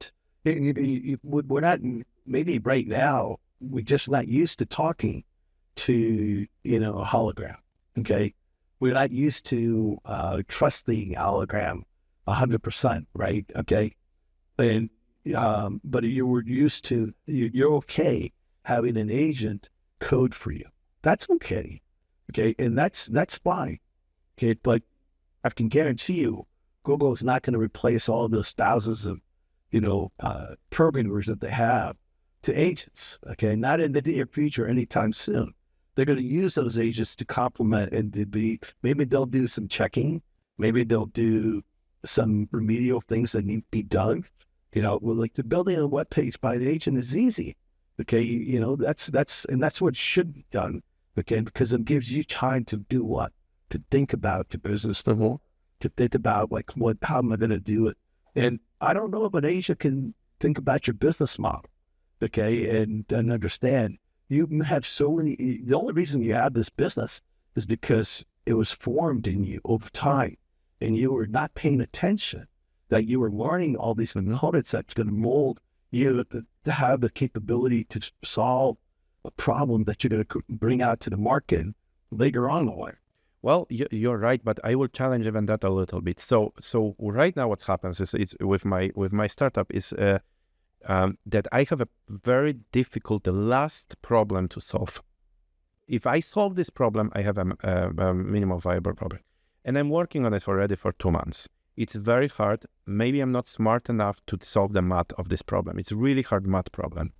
not, maybe right now, we're just not used to talking to, a hologram. Okay. We're not used to trusting hologram 100%, right? Okay. And, but you were used to, you're okay having an agent code for you. That's okay. Okay. And that's fine. Okay. But I can guarantee you, Google is not going to replace all those thousands of, programmers that they have to agents. Okay. Not in the near future anytime soon. They're going to use those agents to complement and to be, maybe they'll do some checking. Maybe they'll do some remedial things that need to be done. Like the building a web page by an agent is easy. Okay. That's what should be done. Okay. Because it gives you time to do what? To think about the business level, to think about like how am I going to do it? And I don't know if an agent can think about your business model. okay, and understand you have so many. The only reason you have this business is because it was formed in you over time, and you were not paying attention that you were learning all these components that's going to mold you to have the capability to solve a problem that you're going to bring out to the market later on in life. Well, you're right, but I will challenge even that a little bit. So right now, what happens is it's with my startup is that I have a very difficult, the last problem to solve. If I solve this problem, I have a minimum viable problem, and I'm working on it already for 2 months. It's very hard. Maybe I'm not smart enough to solve the math of this problem. It's a really hard math problem.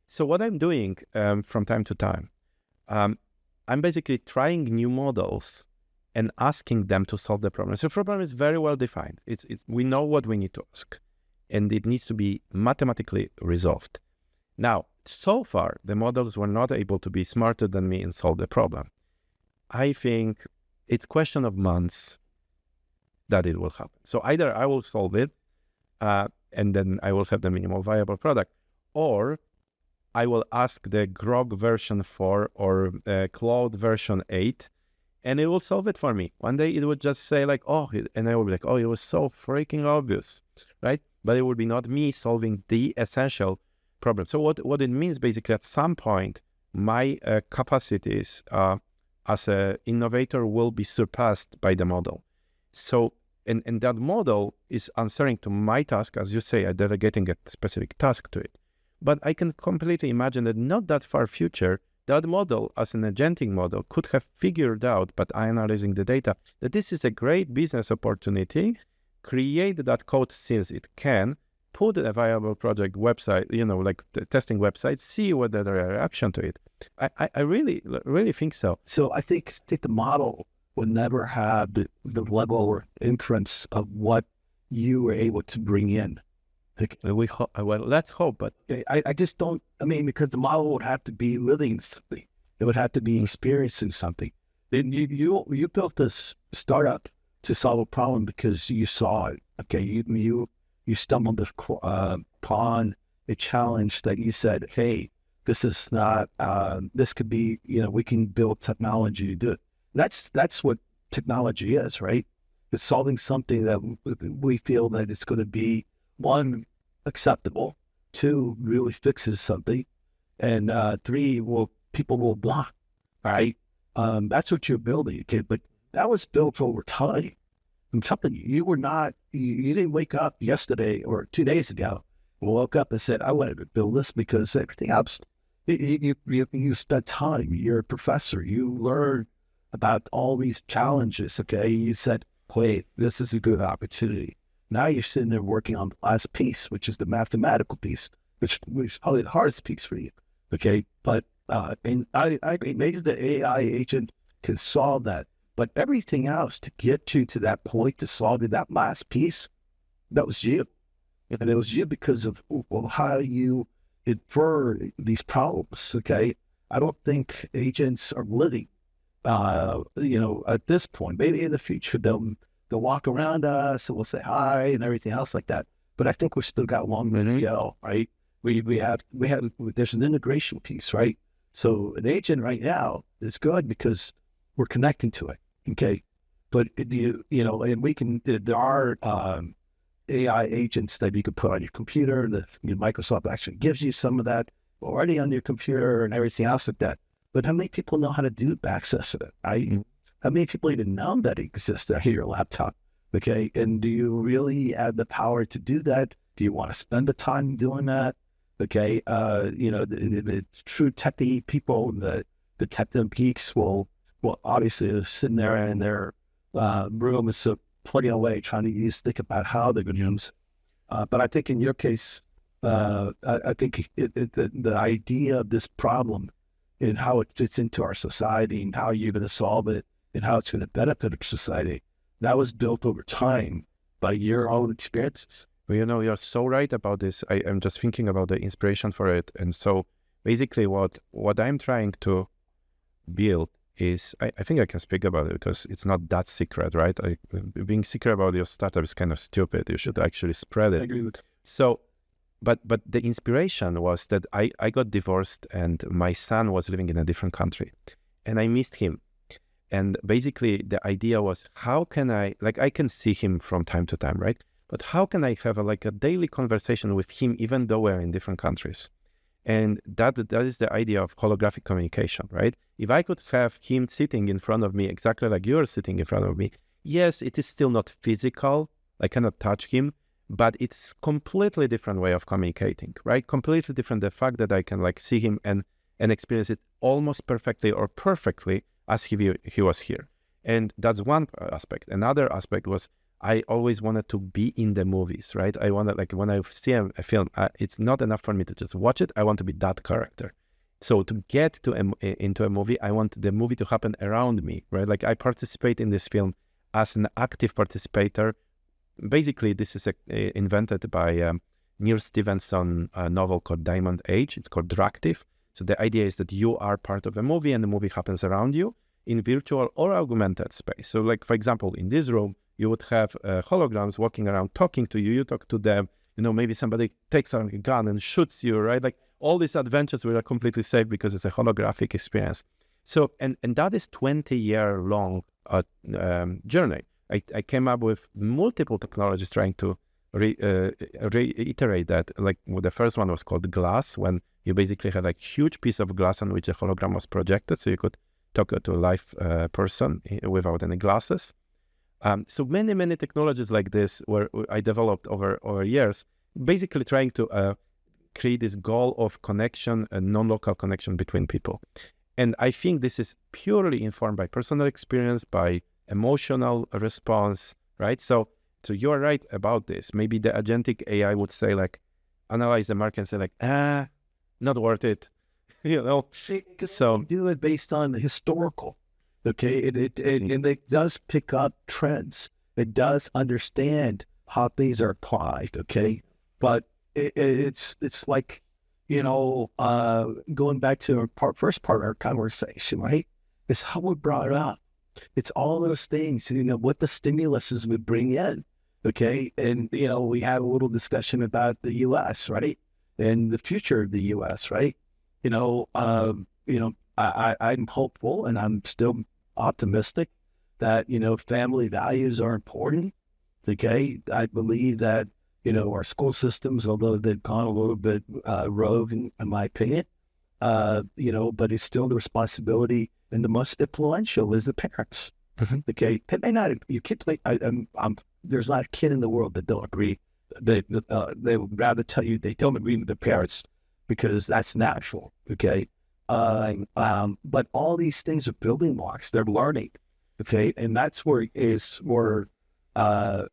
So what I'm doing from time to time, I'm basically trying new models and asking them to solve the problem. So the problem is very well defined. We know what we need to ask, and it needs to be mathematically resolved. Now, so far, the models were not able to be smarter than me and solve the problem. I think it's a question of months that it will happen. So either I will solve it, and then I will have the minimal viable product, or I will ask the Grok version 4 or Cloud version 8, and it will solve it for me. One day it would just say like, and I will be like, it was so freaking obvious, right? But it would be not me solving the essential problem. So what it means basically, at some point, my capacities as an innovator will be surpassed by the model. So, and that model is answering to my task, as you say, delegating a specific task to it. But I can completely imagine that not that far future, that model as an agentic model could have figured out, by analyzing the data, that this is a great business opportunity, create that code since it can, put a viable project website, like the testing website, see whether there are reaction to it. I really, really think so. So I think the model would never have the level or inference of what you were able to bring in. Well, let's hope, but I just don't. I mean, because the model would have to be living something. It would have to be experiencing something. Then you built this startup to solve a problem because you saw it. Okay, you stumbled upon a challenge that you said, hey, this is not. This could be. We can build technology to do it. That's what technology is, right? It's solving something that we feel that it's going to be, one, acceptable, two, really fixes something, and three, people will block, right? That's what you're building, okay? But that was built over time. I'm telling you, you didn't wake up yesterday or 2 days ago and woke up and said, I wanted to build this because everything else, you spent time, you're a professor, you learn about all these challenges, okay? You said, wait, this is a good opportunity. Now you're sitting there working on the last piece, which is the mathematical piece, which is probably the hardest piece for you, okay? But and I maybe the AI agent can solve that, but everything else to get you to that point, to solving that last piece, that was you. And it was you because of how you infer these problems, okay? I don't think agents are living, at this point. Maybe in the future they'll walk around us and we'll say hi and everything else like that. But I think we still got a long way to go, right? There's an integration piece, right? So an agent right now is good because we're connecting to it, okay? But there are AI agents that you can put on your computer. Microsoft actually gives you some of that already on your computer and everything else like that. But how many people know how to access it, right? Mm-hmm. How many people even know that it exists on your laptop, okay? And do you really have the power to do that? Do you want to spend the time doing that? Okay, the true techie people, the techno geeks will obviously sitting there in their room is plugging away, trying to think about how they're going to use it. But I think in your case, I think the idea of this problem and how it fits into our society and how you're going to solve it and how it's going to benefit our society, that was built over time by your own experiences. Well, you're so right about this. I'm just thinking about the inspiration for it. And so basically what I'm trying to build is, I think I can speak about it because it's not that secret, right? Being secret about your startup is kind of stupid. You should actually spread it. I agree with that. So but the inspiration was that I got divorced and my son was living in a different country and I missed him. And basically the idea was, how can I can see him from time to time, right? But how can I have a daily conversation with him, even though we're in different countries? And that is the idea of holographic communication, right? If I could have him sitting in front of me exactly like you're sitting in front of me, yes, it is still not physical. I cannot touch him, but it's completely different way of communicating, right? Completely different. The fact that I can see him and experience it almost perfectly or perfectly as he was here. And that's one aspect. Another aspect was I always wanted to be in the movies, right? I wanted, when I see a film, it's not enough for me to just watch it. I want to be that character. So to get into a movie, I want the movie to happen around me, right? I participate in this film as an active participator. Basically, this is invented by Neil Stephenson novel called Diamond Age. It's called Dractive. So the idea is that you are part of a movie and the movie happens around you in virtual or augmented space. So for example, in this room, you would have holograms walking around talking to you. You talk to them. Maybe somebody takes a gun and shoots you, right? All these adventures were completely safe because it's a holographic experience. So, and that is 20-year long journey. I came up with multiple technologies trying to reiterate that. The first one was called glass, when you basically had a huge piece of glass on which a hologram was projected, so you could talk to a live person without any glasses. So many technologies like this were I developed over years, basically trying to create this goal of connection, a non-local connection between people. And I think this is purely informed by personal experience, by emotional response, right? So you're right about this. Maybe the agentic AI would say analyze the market and say not worth it, So do it based on the historical. Okay, and it does pick up trends. It does understand how things are applied. Okay, but it's going back to our first part of our conversation, right? It's how we brought it up. It's all those things, what the stimuluses would bring in. Okay, and we had a little discussion about the U.S., right, and the future of the U.S., right? I'm hopeful and I'm still optimistic that, family values are important. Okay. I believe that, our school systems, although they've gone a little bit rogue in my opinion, but it's still the responsibility, and the most influential is the parents. Mm-hmm. Okay. It may not, you can't there's not a kid in the world that don't agree. They would rather tell you they don't agree with their parents because that's natural. Okay. But all these things are building blocks. They're learning. Okay. And that's where an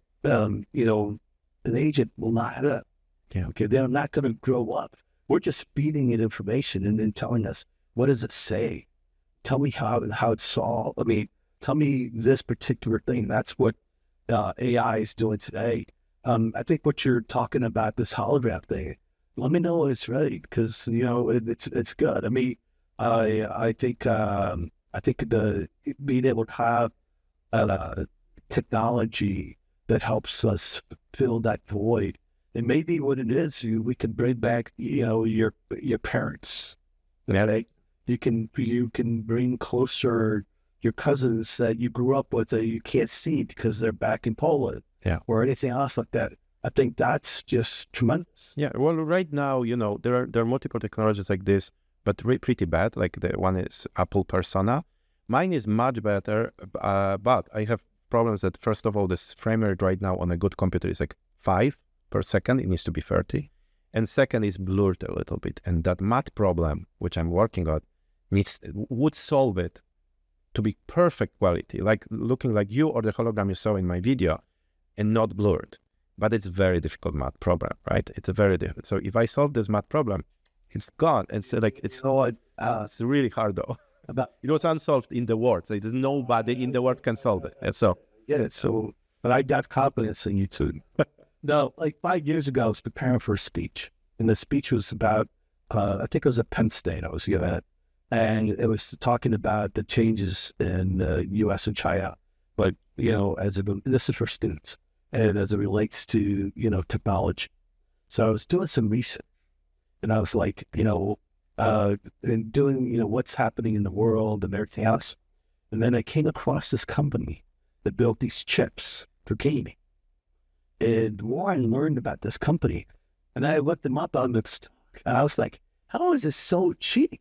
agent will not have. Yeah. Okay. They're not going to grow up. We're just feeding it information and then telling us, what does it say? Tell me how it's solved. Tell me this particular thing. That's what AI is doing today. I think what you're talking about, this hologram thing, let me know when it's ready, because it's good. I think the being able to have technology that helps us fill that void, and maybe what it is, we can bring back your parents. Okay? You can bring closer your cousins that you grew up with that you can't see because they're back in Poland, or anything else like that. I think that's just tremendous. Yeah. Well, right now, there are multiple technologies like this, but pretty bad. Like the one is Apple Persona. Mine is much better, but I have problems that, first of all, this frame rate right now on a good computer is 5 per second. It needs to be 30. And second is blurred a little bit. And that matte problem, which I'm working on, would solve it to be perfect quality, looking like you or the hologram you saw in my video, and not blurred. But it's very difficult math problem, right? It's a very difficult. So if I solve this math problem, it's gone. It's it's really hard though. It was unsolved in the world. There's nobody in the world can solve it. And so but I got confidence in you too. No, 5 years ago, I was preparing for a speech, and the speech was about I think it was at Penn State I was giving it, and it was talking about the changes in the U.S. and China. But this is for students. And as it relates to, technology. So I was doing some research, and I was like, and doing, what's happening in the world and everything else. And then I came across this company that built these chips for gaming. And the more I learned about this company, and I looked them up on the stock, and I was like, how is this so cheap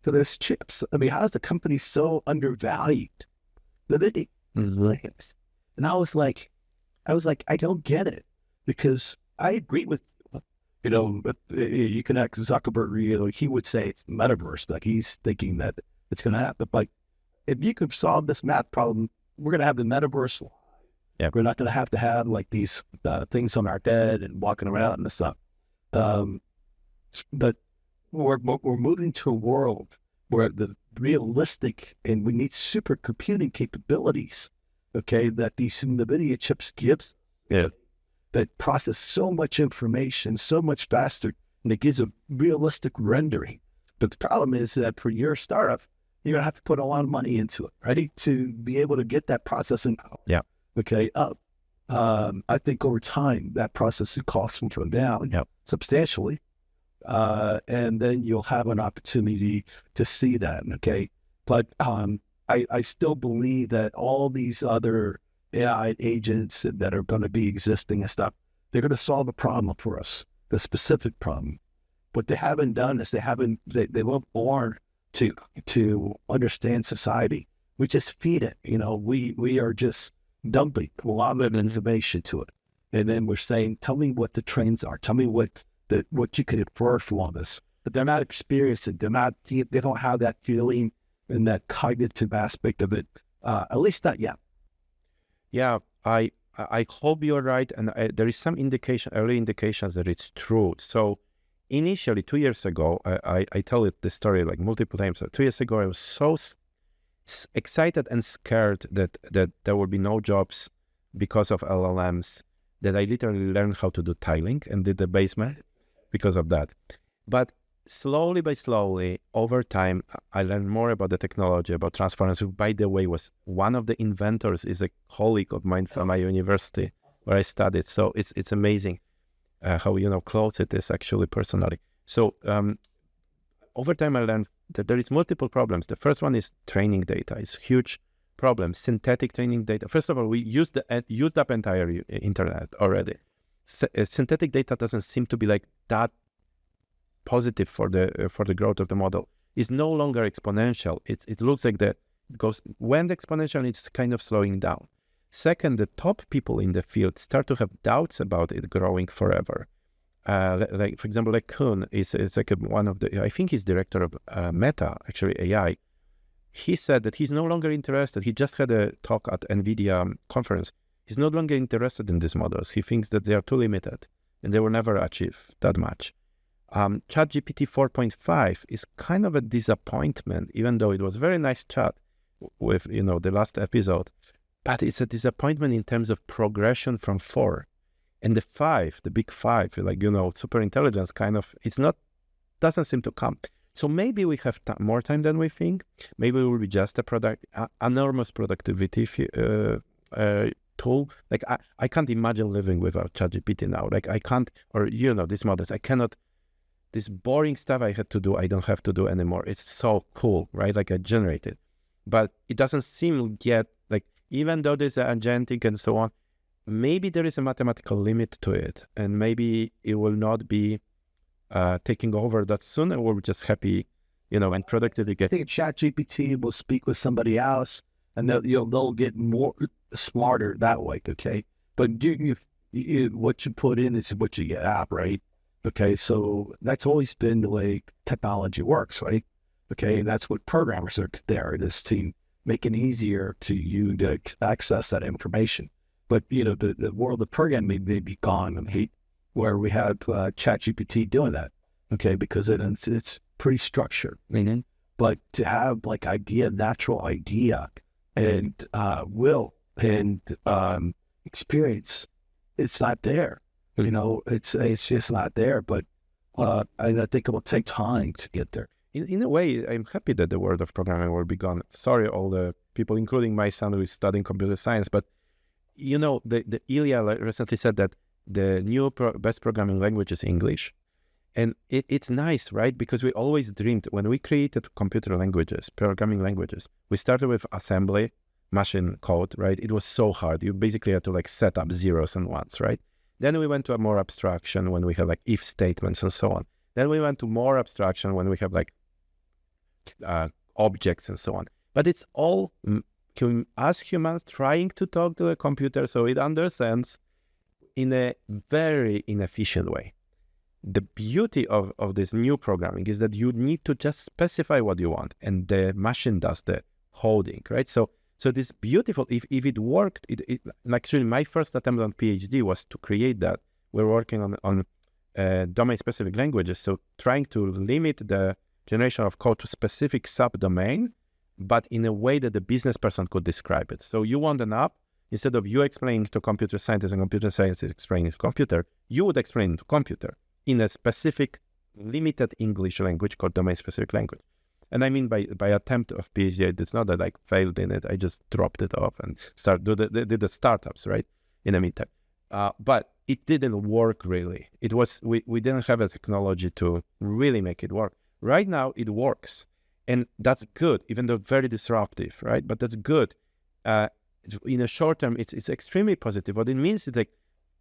for this chips? I mean, how is the company so undervalued? And I was like, I don't get it, because I agree with, you can ask Zuckerberg, he would say it's the metaverse, like he's thinking that it's going to happen. But if you could solve this math problem, we're going to have the metaverse. Yeah. We're not going to have like these things on our bed and walking around and stuff. But we're moving to a world where the realistic, and we need supercomputing capabilities, okay, that these NVIDIA chips gives. Yeah. That process so much information so much faster, and it gives a realistic rendering. But the problem is that for your startup, you're going to have to put a lot of money into it, right? To be able to get that processing power. Yeah. Okay, up. I think over time, that processing cost will come down substantially. And then you'll have an opportunity to see that, okay? But I still believe that all these other AI agents that are going to be existing and stuff, they're going to solve a problem for us, the specific problem. What they haven't done is they weren't born to understand society. We just feed it, we are just dumping a lot of information to it. And then we're saying, tell me what the trends are. Tell me what you can infer from all this. But they're not experiencing, they don't have that feeling and that cognitive aspect of it, at least not yet. Yeah, I hope you're right, and there is some early indications that it's true. So initially, 2 years ago, I tell it the story like multiple times. So 2 years ago, I was so excited and scared that there would be no jobs because of LLMs, that I literally learned how to do tiling and did the basement because of that. But slowly by slowly, over time, I learned more about the technology, about transformers, who, by the way, was one of the inventors, is a colleague of mine from my university where I studied. So it's amazing how, close it is actually personally. So over time, I learned that there is multiple problems. The first one is training data. It's a huge problem. Synthetic training data. First of all, we used up entire internet already. Synthetic data doesn't seem to be like that positive for the growth of the model. It's no longer exponential. It looks like when the exponential, it's kind of slowing down. Second, the top people in the field start to have doubts about it growing forever. Like, for example, like Kuhn is like one of the, I think he's director of Meta, actually AI. He said that he's no longer interested. He just had a talk at NVIDIA conference. He's no longer interested in these models. He thinks that they are too limited and they will never achieve that much. ChatGPT 4.5 is kind of a disappointment, even though it was a very nice chat with, the last episode. But it's a disappointment in terms of progression from 4. And the big 5, like, super intelligence doesn't seem to come. So maybe we have more time than we think. Maybe it will be just enormous productivity tool. Like, I can't imagine living without ChatGPT now. Like, I can't, or, these models, I cannot, this boring stuff I had to do, I don't have to do anymore. It's so cool, right? Like, I generate it. But it doesn't seem yet, like, even though there's agentic and so on, maybe there is a mathematical limit to it, and maybe it will not be taking over that soon, and we're just happy, and productive. I think ChatGPT will speak with somebody else, and they'll get more smarter that way, okay? But what you put in is what you get out, right? Okay, so that's always been the way technology works, right? Okay, and that's what programmers are there, is to make it easier to you to access that information. But, the world of programming may be gone, where we have ChatGPT doing that, okay, because it's pretty structured. Mm-hmm. But to have like natural idea and will and experience, it's not there. It's just not there. But I think it will take time to get there. In a way, I'm happy that the world of programming will be gone. Sorry, all the people, including my son who is studying computer science, but the Ilya recently said that the new best programming language is English. And it's nice, right? Because we always dreamed, when we created computer languages, programming languages, we started with assembly, machine code, right? It was so hard. You basically had to like set up zeros and ones, right? Then we went to a more abstraction when we have like if statements and so on. Then we went to more abstraction when we have like objects and so on. But it's all us humans trying to talk to a computer so it understands in a very inefficient way. The beauty of this new programming is that you need to just specify what you want, and the machine does the coding, right? So this beautiful, if it worked, actually my first attempt on PhD was to create that. We're working on domain-specific languages, so trying to limit the generation of code to specific subdomain, but in a way that the business person could describe it. So you want an app, instead of you explaining to computer scientists and computer scientists explaining to computer, you would explain to computer in a specific limited English language called domain-specific language. And I mean by attempt of PhD, it's not that I failed in it. I just dropped it off and did the startups, right, in the meantime. But it didn't work really. It was we didn't have a technology to really make it work. Right now, it works. And that's good, even though very disruptive, right? But that's good. In a short term, it's extremely positive. What it means is like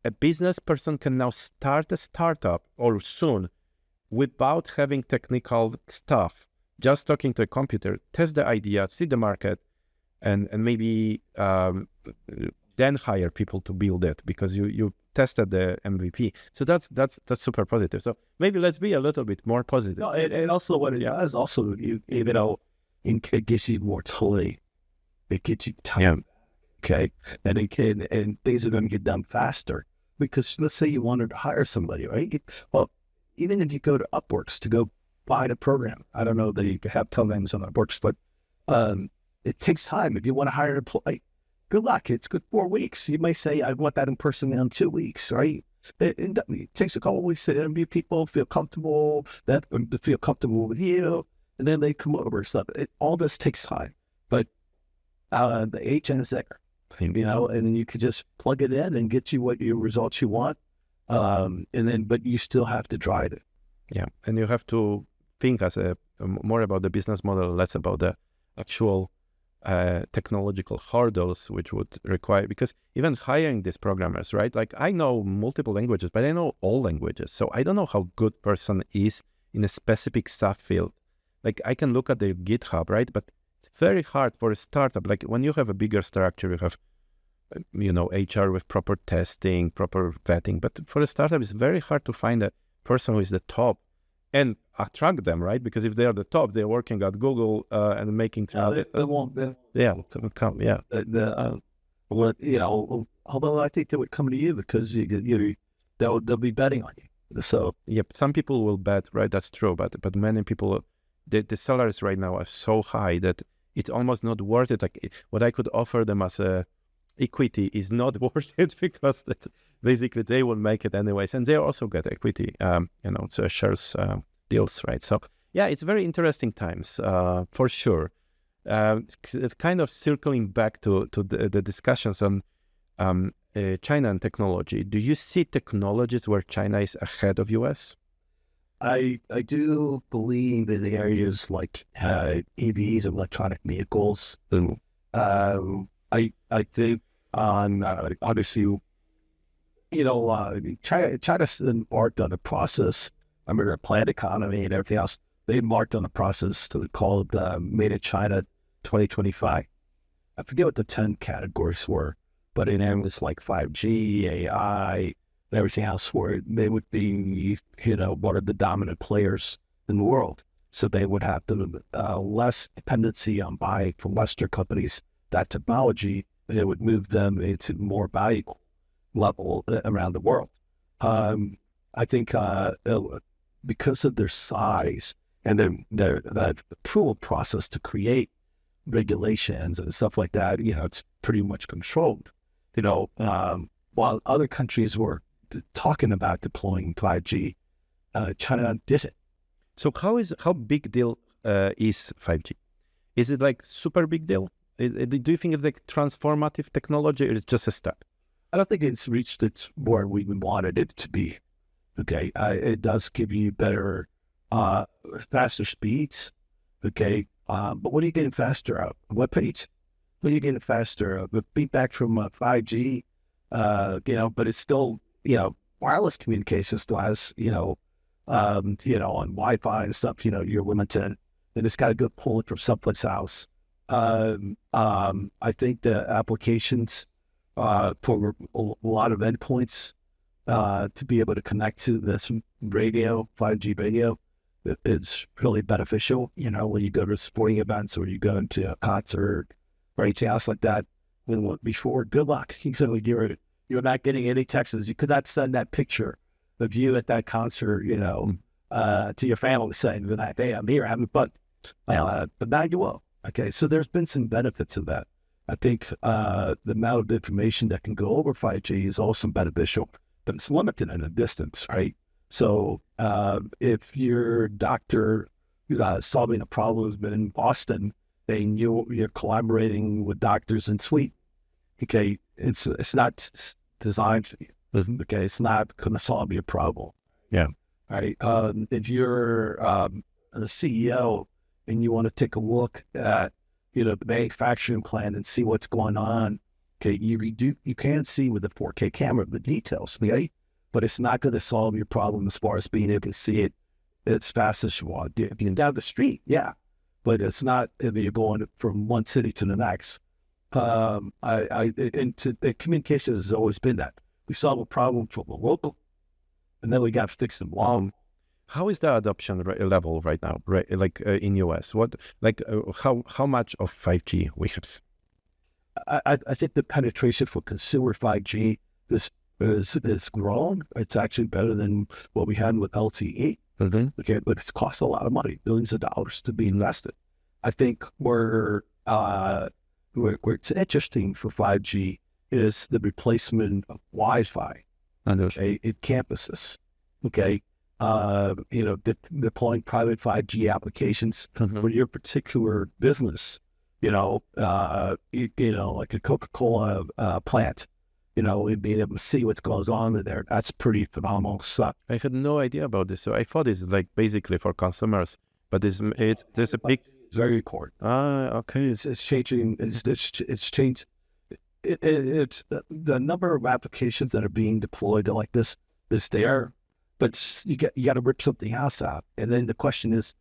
a business person can now start a startup or soon without having technical stuff, just talking to a computer, test the idea, see the market, and maybe then hire people to build it because you tested the MVP. So that's super positive. So maybe let's be a little bit more positive. No, and also what it does, also it gives you more time. It gets you time. Yeah. Okay, and things are going to get done faster. Because let's say you wanted to hire somebody, right? Well, even if you go to Upworks to go find a program, I don't know that you have names on Upworks, but it takes time. If you want to hire an employee, good luck. It's good 4 weeks. You may say, I want that in person in 2 weeks, right? It takes a couple of weeks to interview people, feel comfortable, feel comfortable with you, and then they come over. So all this takes time, but the agent is there. And then you could just plug it in and get you your results you want. But you still have to drive it. Yeah. And you have to think more about the business model, less about the actual technological hurdles, which would require, because even hiring these programmers, right? Like I know multiple languages, but I know all languages. So I don't know how good person is in a specific subfield. Like I can look at their GitHub, right? But it's very hard for a startup. Like when you have a bigger structure, you have, HR with proper testing, proper vetting. But for a startup, it's very hard to find a person who is the top and attract them, right? Because if they are the top, they're working at Google and making. They won't. Yeah, they will come. Yeah. Although I think they would come to you because they'll be betting on you. So yeah, some people will bet, right? That's true. But many people, the salaries right now are so high that it's almost not worth it. Like what I could offer them as a equity is not worth it because that's basically they will make it anyways, and they also get equity. It's shares deals, right? So yeah, it's very interesting times for sure. Kind of circling back to the discussions on China and technology. Do you see technologies where China is ahead of US? I do believe in the areas like EVs, electronic vehicles. I think on obviously, China's embarked on a process. I mean, a planned economy and everything else. They embarked on a process called Made in China 2025. I forget what the 10 categories were, but in them was like 5G, AI, and everything else, where they would be, one of the dominant players in the world. So they would have less dependency on buying from Western companies that technology, and it would move them into more valuable level around the world. I think because of their size and their approval process to create regulations and stuff like that, it's pretty much controlled. While other countries were talking about deploying 5G, China didn't. So how big deal is 5G? Is it like super big deal? Do you think it's like transformative technology, or it's just a step? I don't think it's reached its where we wanted it to be. Okay, it does give you better, faster speeds. Okay, but what are you getting faster out? What page? What are you getting faster? The feedback from 5G, but it's still, wireless communication still has, on Wi-Fi and stuff, you're limited, and it's got to go pull it from someplace else. I think the applications for a lot of endpoints to be able to connect to this radio, 5G radio, it's really beneficial. When you go to sporting events or you go into a concert or anything else like that. Then before, good luck. You're not getting any texts. You could not send that picture of you at that concert, to your family saying that, hey, I'm here, having fun. But now you will. Okay, so there's been some benefits of that. I think the amount of information that can go over 5G is also beneficial, but it's limited in a distance, right? So if your doctor solving a problem in Boston and you're collaborating with doctors in Sweden, okay, it's not designed for you. Okay, it's not going to solve your problem. Yeah. Right. If you're a CEO and you want to take a look at the manufacturing plant and see what's going on, okay, you can see with the 4K camera the details, okay, but it's not going to solve your problem as far as being able to see it as fast as you want. Being down the street, yeah, but it's not if you're going from one city to the next. The communication has always been that we solve a problem from the local, and then we got to fix them long. How is the adoption level right now? Right, like in US, how much of 5G we have? I think the penetration for consumer 5G is grown. It's actually better than what we had with LTE. Mm-hmm. Okay, but it's cost a lot of money, billions of dollars to be invested. I think where it's interesting for 5G is the replacement of Wi-Fi. Okay, in campuses. Okay, deploying private 5G applications for your particular business. Like a Coca-Cola plant. And being able to see what goes on in there. That's pretty phenomenal stuff. I had no idea about this, so I thought it's like basically for consumers, but there's a big. It's very important. Okay. It's changing. It's changed. It's the number of applications that are being deployed like this is there, but you got to rip something else out, and then the question is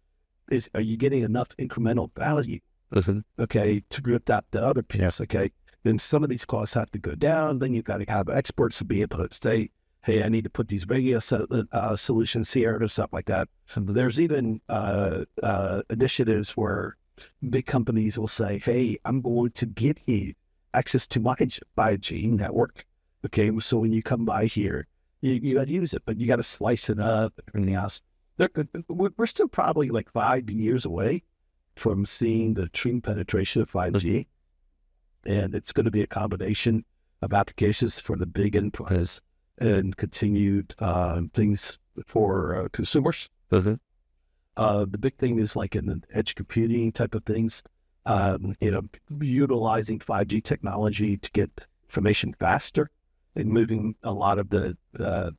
are you getting enough incremental value? Mm-hmm. Okay, to rip that the other piece. Yeah. Okay, then some of these costs have to go down. Then you've got to have experts to be able to say, hey, I need to put these radio solutions here and stuff like that. And there's even initiatives where big companies will say, hey, I'm going to give you access to my 5G network. Okay, so when you come by here, you got to use it, but you got to slice it up and everything else. We're still probably like 5 years away from seeing the true penetration of 5G. And it's going to be a combination of applications for the big enterprise and continued things for consumers. Mm-hmm. The big thing is like in the edge computing type of things, utilizing 5G technology to get information faster and moving a lot of the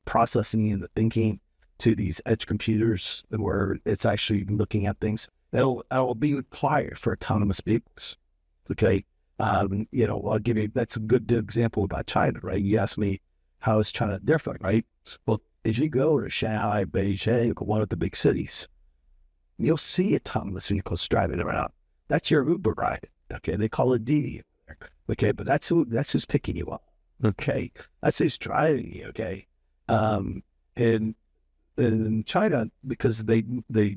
processing and the thinking to these edge computers where it's actually looking at things. That'll be required for autonomous vehicles. Okay. I'll give you, that's a good example about China, right? You asked me, how is China different, right? Well, if you go to Shanghai, Beijing, or one of the big cities, you'll see autonomous vehicles driving around. That's your Uber ride. Okay. They call it Didi. Okay. But that's who's picking you up. Okay. That's who's driving you. Okay. And in China, because they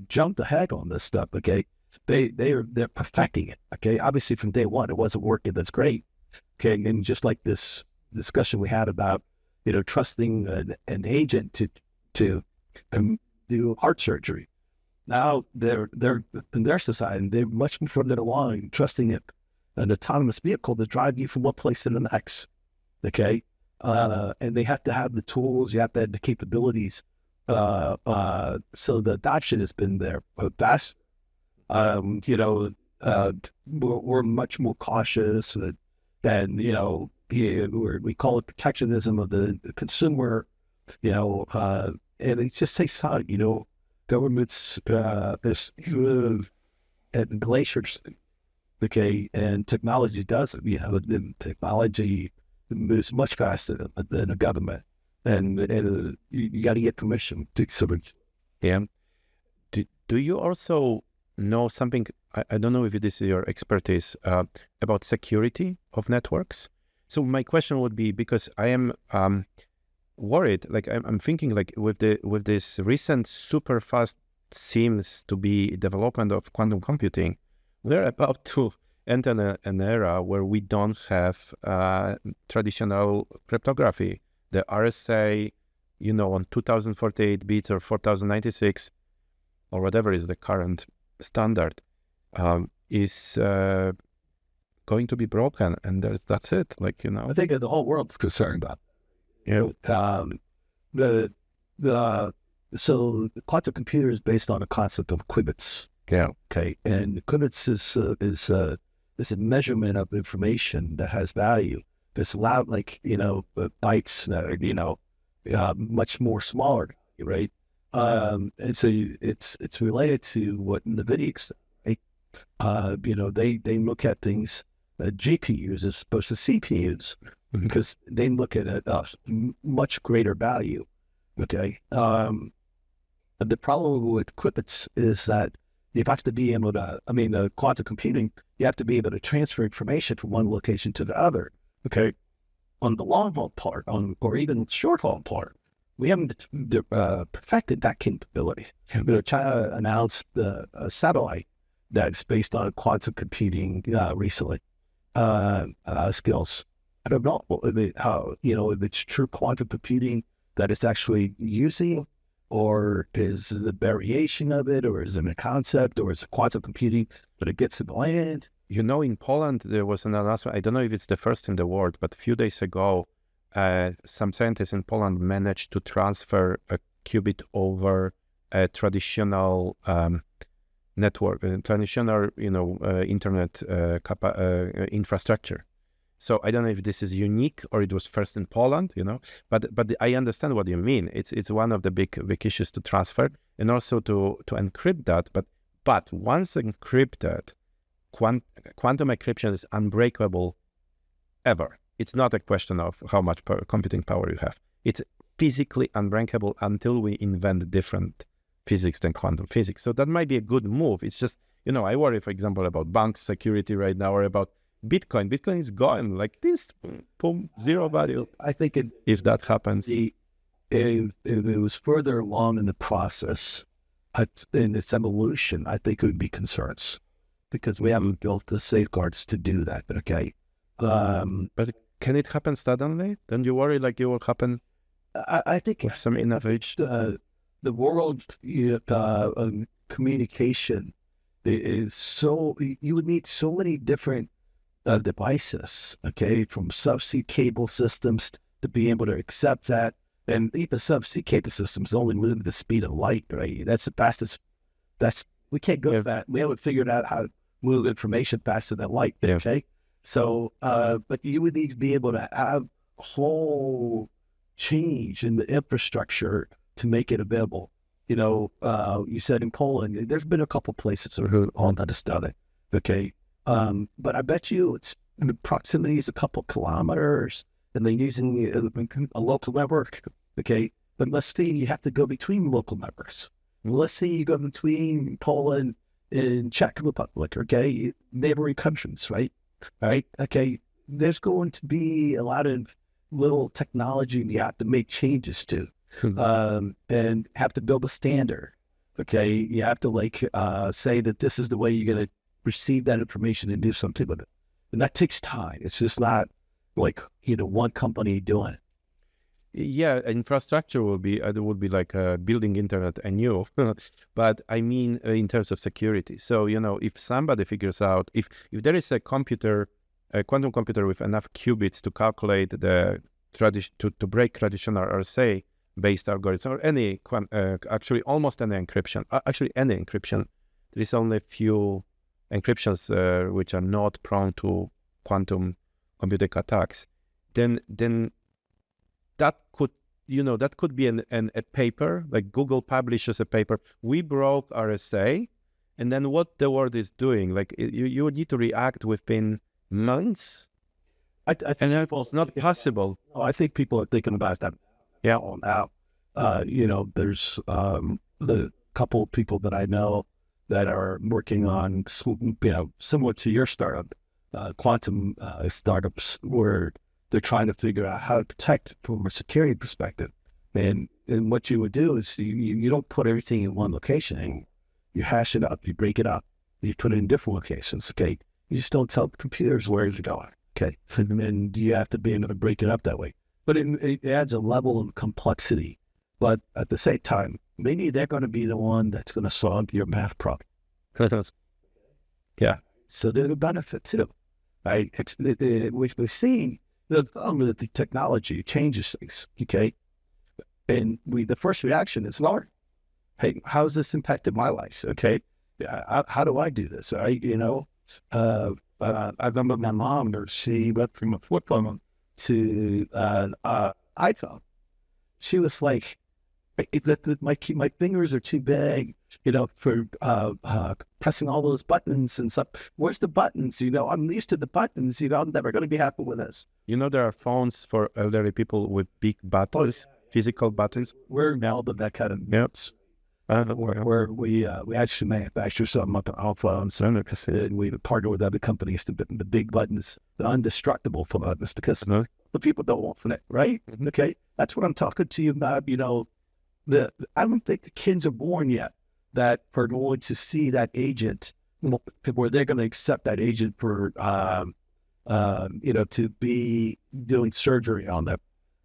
jumped ahead on this stuff. Okay. They're perfecting it. Okay. Obviously from day one, it wasn't working. That's great. Okay. And just like this discussion we had about, trusting an agent to do heart surgery. Now they're in their society, they're much further along, trusting an autonomous vehicle to drive you from one place to the next. Okay. And they have to have the tools, you have to have the capabilities. So the adoption has been there. But that's, we're much more cautious than, we call it protectionism of the consumer, and it just takes time, governments, and glaciers, okay, and technology does it, the technology moves much faster than a government, and you got to get permission to sort of. Yeah. Do you also know something, I don't know if this is your expertise, about security of networks? So my question would be, because I am worried, like I'm thinking, like with this recent super fast seems to be development of quantum computing, we're about to enter an era where we don't have traditional cryptography. The RSA, on 2048 bits or 4096 or whatever is the current standard, is going to be broken, and that's it. Like, I think the whole world's concerned about. So the quantum computer is based on a concept of qubits. Yeah. Okay, and qubits is a measurement of information that has value. It's allowed, like bytes that are much more smaller, right? And so it's related to what NVIDIA, right? They look at things, GPUs as opposed to CPUs, because they look at a much greater value. Okay. The problem with qubits is that you have to be able to, quantum computing, you have to be able to transfer information from one location to the other. Okay. On the long haul part, or even short haul part, we haven't perfected that capability. China announced a satellite that's based on quantum computing recently skills. I don't know if it's true quantum computing that it's actually using, or is it a variation of it, or is it a concept, or is it quantum computing, but it gets in the land? In Poland, there was an announcement, I don't know if it's the first in the world, but a few days ago, some scientists in Poland managed to transfer a qubit over a traditional network, traditional, internet infrastructure. So I don't know if this is unique or it was first in Poland, but I understand what you mean. It's one of the big issues to transfer and also to encrypt that. But once encrypted, quantum encryption is unbreakable ever. It's not a question of how much computing power you have. It's physically unbreakable until we invent different physics than quantum physics. So that might be a good move. It's just, I worry, for example, about bank security right now, or about Bitcoin. Bitcoin is gone like this, boom, zero value. I think if that happens, if it was further along in the process, in its evolution, I think it would be concerns, because we haven't built the safeguards to do that. Okay, but can it happen suddenly? Then you worry like it will happen. I think with some innovation. The world communication is so, you would need so many different devices, okay, from subsea cable systems to be able to accept that. And even subsea cable systems only move at the speed of light, right? That's the fastest. We can't go that. We haven't figured out how to move information faster than light, okay? So, but you would need to be able to have a whole change in the infrastructure to make it available. You said in Poland, there's been a couple places on that has done it, okay? But I bet you it's in the proximity is a couple kilometers, and they're using a local network, okay? But let's say you have to go between local networks. Let's say you go between Poland and Czech Republic, okay? Neighboring countries, right? Right? Okay. There's going to be a lot of little technology you have to make changes to, and have to build a standard, okay? You have to say that this is the way you're going to receive that information and do something with it. And that takes time. It's just not one company doing it. Yeah, infrastructure would be like building internet anew, but I mean in terms of security. So if somebody figures out if there is a quantum computer with enough qubits to calculate to break traditional RSA based algorithms, or any actually almost any encryption, there is only a few encryptions which are not prone to quantum computing attacks. then that could, that could be a paper, like Google publishes a paper. We broke RSA, and then what the world is doing, like you would need to react within months. I think And it's not possible. I think people are thinking about that. Yeah. Now, there's the couple of people that I know that are working on, similar to your startup, quantum startups, where they're trying to figure out how to protect from a security perspective. And what you would do is you don't put everything in one location anymore. You hash it up, you break it up, you put it in different locations. Okay, you just don't tell computers where it's going. Okay, and you have to be able to break it up that way. But it adds a level of complexity. But at the same time, maybe they're going to be the one that's going to solve your math problem. Yeah. So there's a benefit too, right? We've seen the technology changes things, okay? And the first reaction is, Lord, hey, how's this impacted my life? Okay, how do I do this? I remember my mom, she went from a flip phone to iPhone. She was like, my fingers are too big, for pressing all those buttons and stuff. Where's the buttons? I'm used to the buttons. I'm never going to be happy with this. There are phones for elderly people with big buttons, physical buttons. We're now that kind of Yes. where we actually manufacture some of our phones, and we partner with other companies to the big buttons, the indestructible buttons, because the people don't want it, right? Mm-hmm. Okay, that's what I'm talking to you about. I don't think the kids are born yet that are going to see that agent, where they're going to accept that agent for, to be doing surgery on them.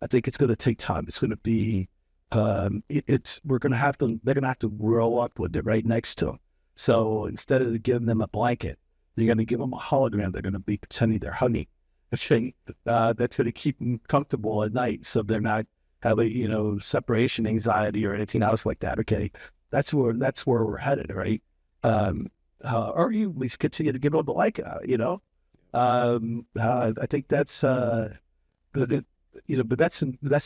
I think it's going to take time. It's going to be, they're going to have to grow up with it right next to them. So instead of giving them a blanket, they're going to give them a hologram. They're going to be pretending they're hugging. That's going to keep them comfortable at night, so they're not having, separation anxiety or anything else like that. Okay, that's where we're headed, right? Or you at least continue to give them the blanket, I think that's but that's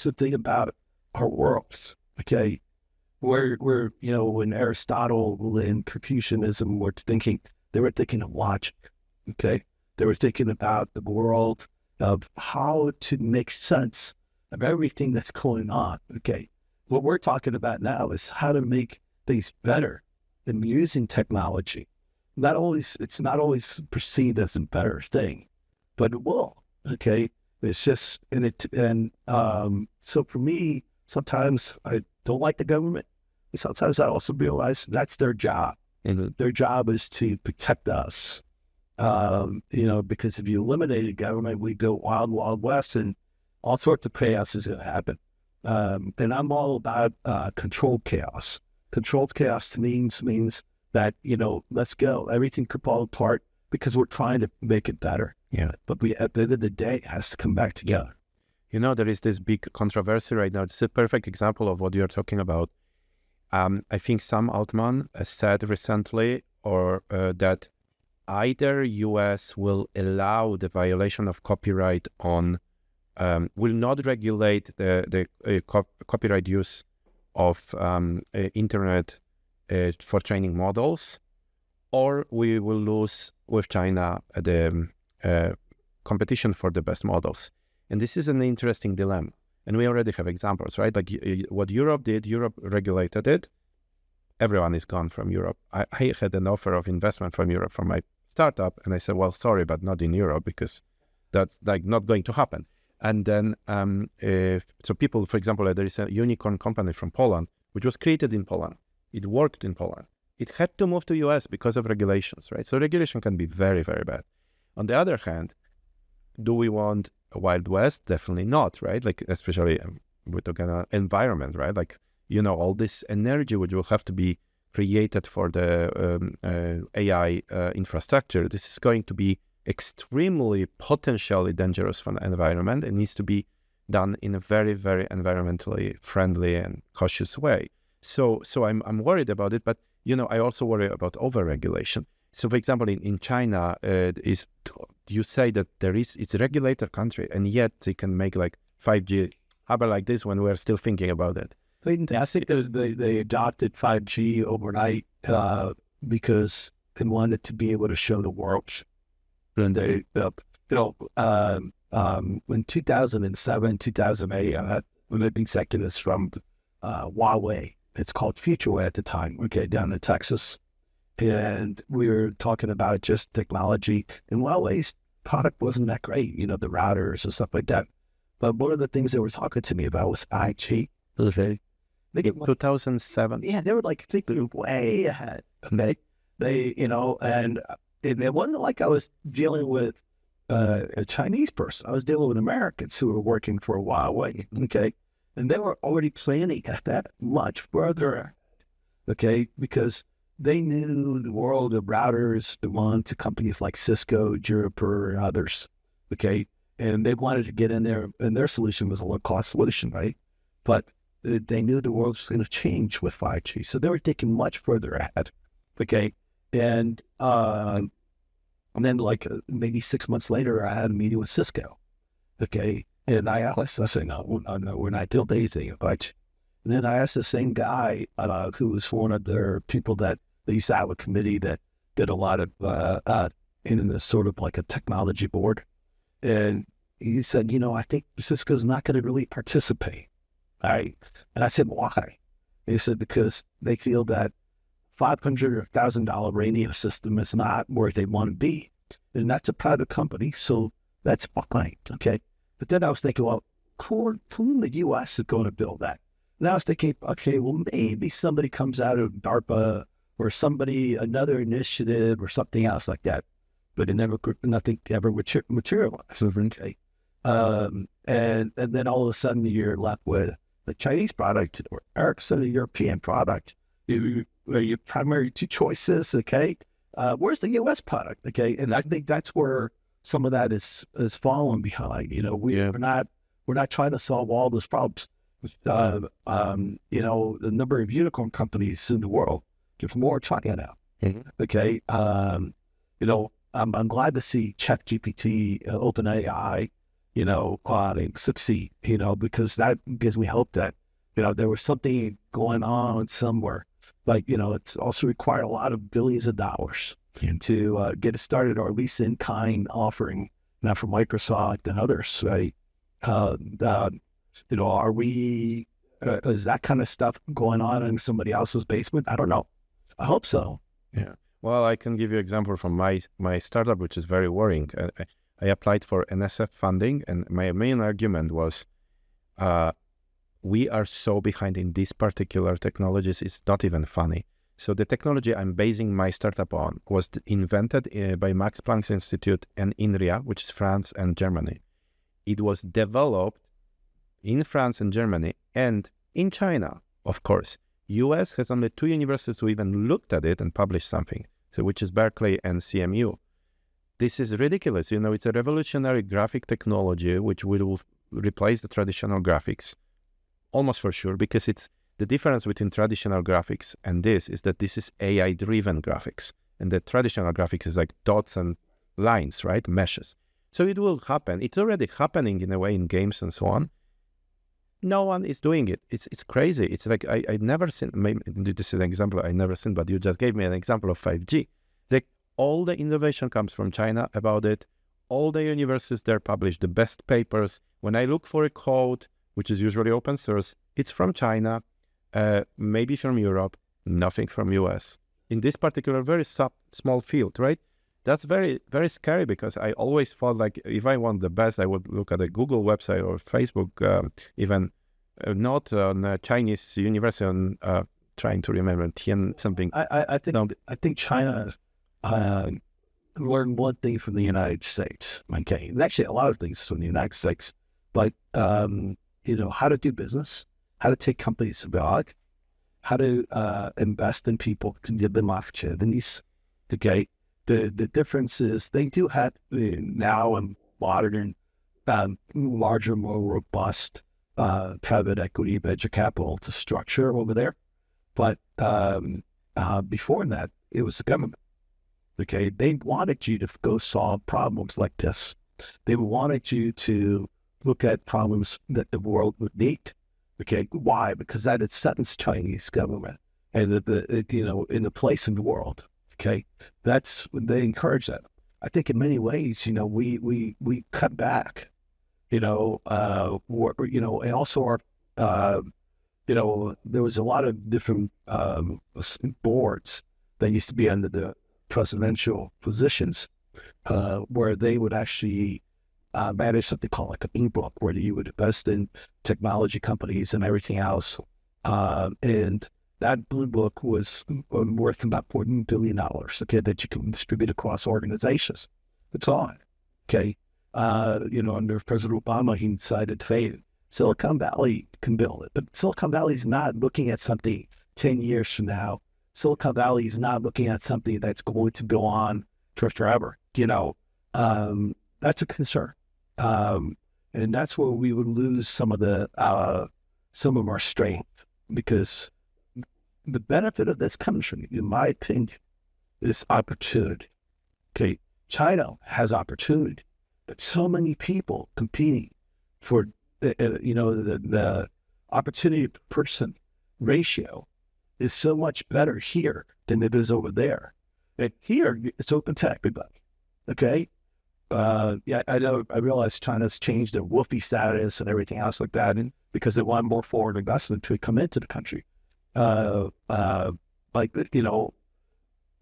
the thing about our worlds, okay? Where when Aristotle and Confucianism they were thinking of logic, okay? They were thinking about the world of how to make sense of everything that's going on, okay? What we're talking about now is how to make things better and using technology. It's not always perceived as a better thing, but it will, okay? It's just, so for me, sometimes I don't like the government. Sometimes I also realize that's their job. Mm-hmm. Their job is to protect us. Because if you eliminate the government, we go wild, wild west, and all sorts of chaos is going to happen. And I'm all about controlled chaos. Controlled chaos to means that, let's go. Everything could fall apart because we're trying to make it better. Yeah. But at the end of the day, it has to come back together. There is this big controversy right now. It's a perfect example of what you're talking about. I think Sam Altman said recently that either US will allow the violation of copyright on, will not regulate the copyright use of internet for training models, or we will lose with China the competition for the best models. And this is an interesting dilemma. And we already have examples, right? Like what Europe did, Europe regulated it. Everyone is gone from Europe. I had an offer of investment from Europe for my startup. And I said, well, sorry, but not in Europe, because that's like not going to happen. And then, so people, for example, there is a unicorn company from Poland, which was created in Poland. It worked in Poland. It had to move to US because of regulations, right? So regulation can be very, very bad. On the other hand, do we want a Wild West? Definitely not, right? Like, especially we're talking about environment, right? Like, all this energy which will have to be created for the AI infrastructure. This is going to be extremely potentially dangerous for the environment. It needs to be done in a very, very environmentally friendly and cautious way. So I'm worried about it, but I also worry about overregulation. So, for example, in China, is you say that it's a regulated country, and yet they can make like 5G happen like this when we're still thinking about it. I think they adopted 5G overnight because they wanted to be able to show the world. And they, in 2007, 2008, I had executives from Huawei. It's called FutureWay at the time, down in Texas. And we were talking about just technology. And Huawei's product wasn't that great, the routers and stuff like that. But one of the things they were talking to me about was 5G. Okay. They get 2007. Yeah, they were like thinking way ahead. Okay. And it wasn't like I was dealing with a Chinese person. I was dealing with Americans who were working for Huawei. Okay. And they were already planning at that much further. Okay. Because they knew the world of routers belonged to companies like Cisco, Juniper, and others. Okay. And they wanted to get in there, and their solution was a low-cost solution, right? But they knew the world was going to change with 5G. So they were thinking much further ahead. Okay. And then like maybe 6 months later, I had a meeting with Cisco. Okay. And I said, no, we're not doing anything. But and then I asked the same guy who was one of their people that they used to have a committee that did a lot of in a sort of like a technology board. And he said, I think Cisco's not going to really participate. All right. And I said, why? He said, because they feel that $500 or $1,000 radio system is not where they want to be. And that's a private company, so that's fine. Okay. But then I was thinking, well, who in the U.S. is going to build that? And I was thinking, okay, well, maybe somebody comes out of DARPA or another initiative or something else like that. But nothing ever materialized. Okay. And then all of a sudden you're left with the Chinese product or Ericsson, a European product. Your primary two choices. Okay. Where's the U.S. product? Okay. And I think that's where some of that is falling behind. We're not trying to solve all those problems. The number of unicorn companies in the world, there's more China now. Mm-hmm. Okay. I'm glad to see ChatGPT, OpenAI, succeed, because that gives me hope that, there was something going on somewhere. But, it's also required a lot of billions of dollars to get it started, or at least in-kind offering, now from Microsoft and others, right? Are we, is that kind of stuff going on in somebody else's basement? I don't know. I hope so. Yeah. Well, I can give you an example from my startup, which is very worrying. I applied for NSF funding, and my main argument was, we are so behind in these particular technologies, it's not even funny. So the technology I'm basing my startup on was invented by Max Planck Institute and INRIA, which is France and Germany. It was developed in France and Germany and in China, of course. US has only 2 universities who even looked at it and published something, so which is Berkeley and CMU. This is ridiculous. It's a revolutionary graphic technology which will replace the traditional graphics, almost for sure, because it's the difference between traditional graphics and this is that this is AI-driven graphics, and the traditional graphics is like dots and lines, right? Meshes. So it will happen. It's already happening in a way in games and so on. No one is doing it. It's crazy. It's like I never seen, maybe this is an example I never seen, but you just gave me an example of 5G. Like all the innovation comes from China about it. All the universities there publish the best papers. When I look for a code, which is usually open source, it's from China, maybe from Europe, nothing from US. In this particular very small field, right? That's very, very scary, because I always thought like if I want the best, I would look at a Google website or Facebook, even not on a Chinese university on trying to remember Tian something. I think China learned one thing from the United States. Okay, and actually a lot of things from the United States, but how to do business, how to take companies abroad, how to invest in people to give them opportunities. Okay. The difference is they do have now a modern, larger, more robust private equity, venture capital to structure over there. But before that, it was the government. Okay, they wanted you to go solve problems like this. They wanted you to look at problems that the world would need. Okay, why? Because that it sets Chinese government and in the place in the world. Okay, that's they encourage that. I think in many ways, we cut back. And also our there was a lot of different boards that used to be under the presidential positions where they would actually manage something called like a blue book, where you would invest in technology companies and everything else. And that blue book was worth about $40 billion, okay, that you can distribute across organizations. That's all. Okay. Under President Obama, he decided, hey, Silicon Valley can build it. But Silicon Valley is not looking at something 10 years from now. Silicon Valley is not looking at something that's going to go on for forever. That's a concern. And that's where we would lose some of our strength, because the benefit of this country, in my opinion, is opportunity. Okay. China has opportunity, but so many people competing for the opportunity per person ratio is so much better here than it is over there. And here, it's open to everybody. Okay? I know, I realize China's changed their WOFI status and everything else like that, and because they want more foreign investment to come into the country.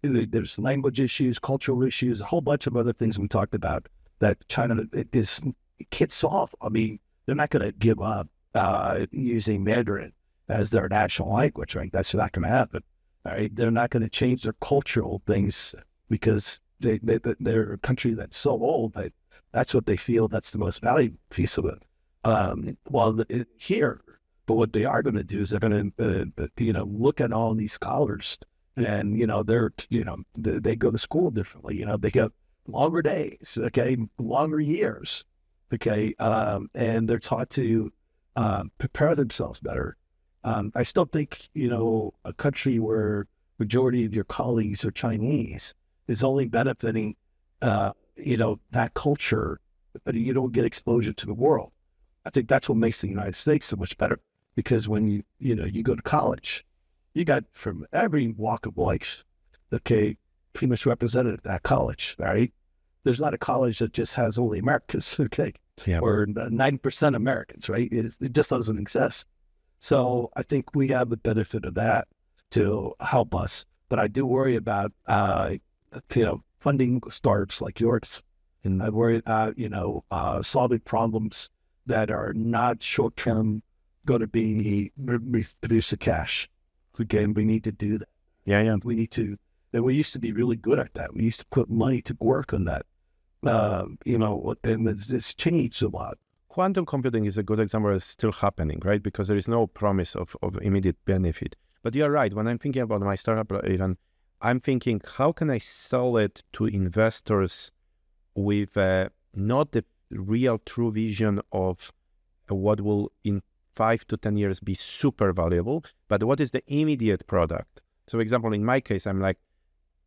There's language issues, cultural issues, a whole bunch of other things we talked about that China can't solve. I mean, they're not going to give up using Mandarin as their national language, right? That's not going to happen. All right, they're not going to change their cultural things because they're a country that's so old that that's what they feel that's the most valuable piece of it. Here, but what they are going to do is they're going to look at all these scholars, and they go to school differently. They get longer days, okay, longer years, okay, and they're taught to prepare themselves better. I still think, a country where majority of your colleagues are Chinese is only benefiting, that culture, but you don't get exposure to the world. I think that's what makes the United States so much better, because when you go to college, you got from every walk of life, okay, pretty much represented at that college, right? There's not a college that just has only Americans, okay, yeah, or 90% Americans, right? It just doesn't exist. So I think we have the benefit of that to help us. But I do worry about, funding startups like yours. And I worry about, solving problems that are not short-term going to be produce the cash. Again, we need to do that. Yeah. We need to, and we used to be really good at that. We used to put money to work on that. And it's changed a lot. Quantum computing is a good example. It's still happening, right? Because there is no promise of immediate benefit. But you're right. When I'm thinking about my startup, even I'm thinking, how can I sell it to investors with not the real true vision of what will in 5 to 10 years be super valuable, but what is the immediate product? So, for example, in my case, I'm like,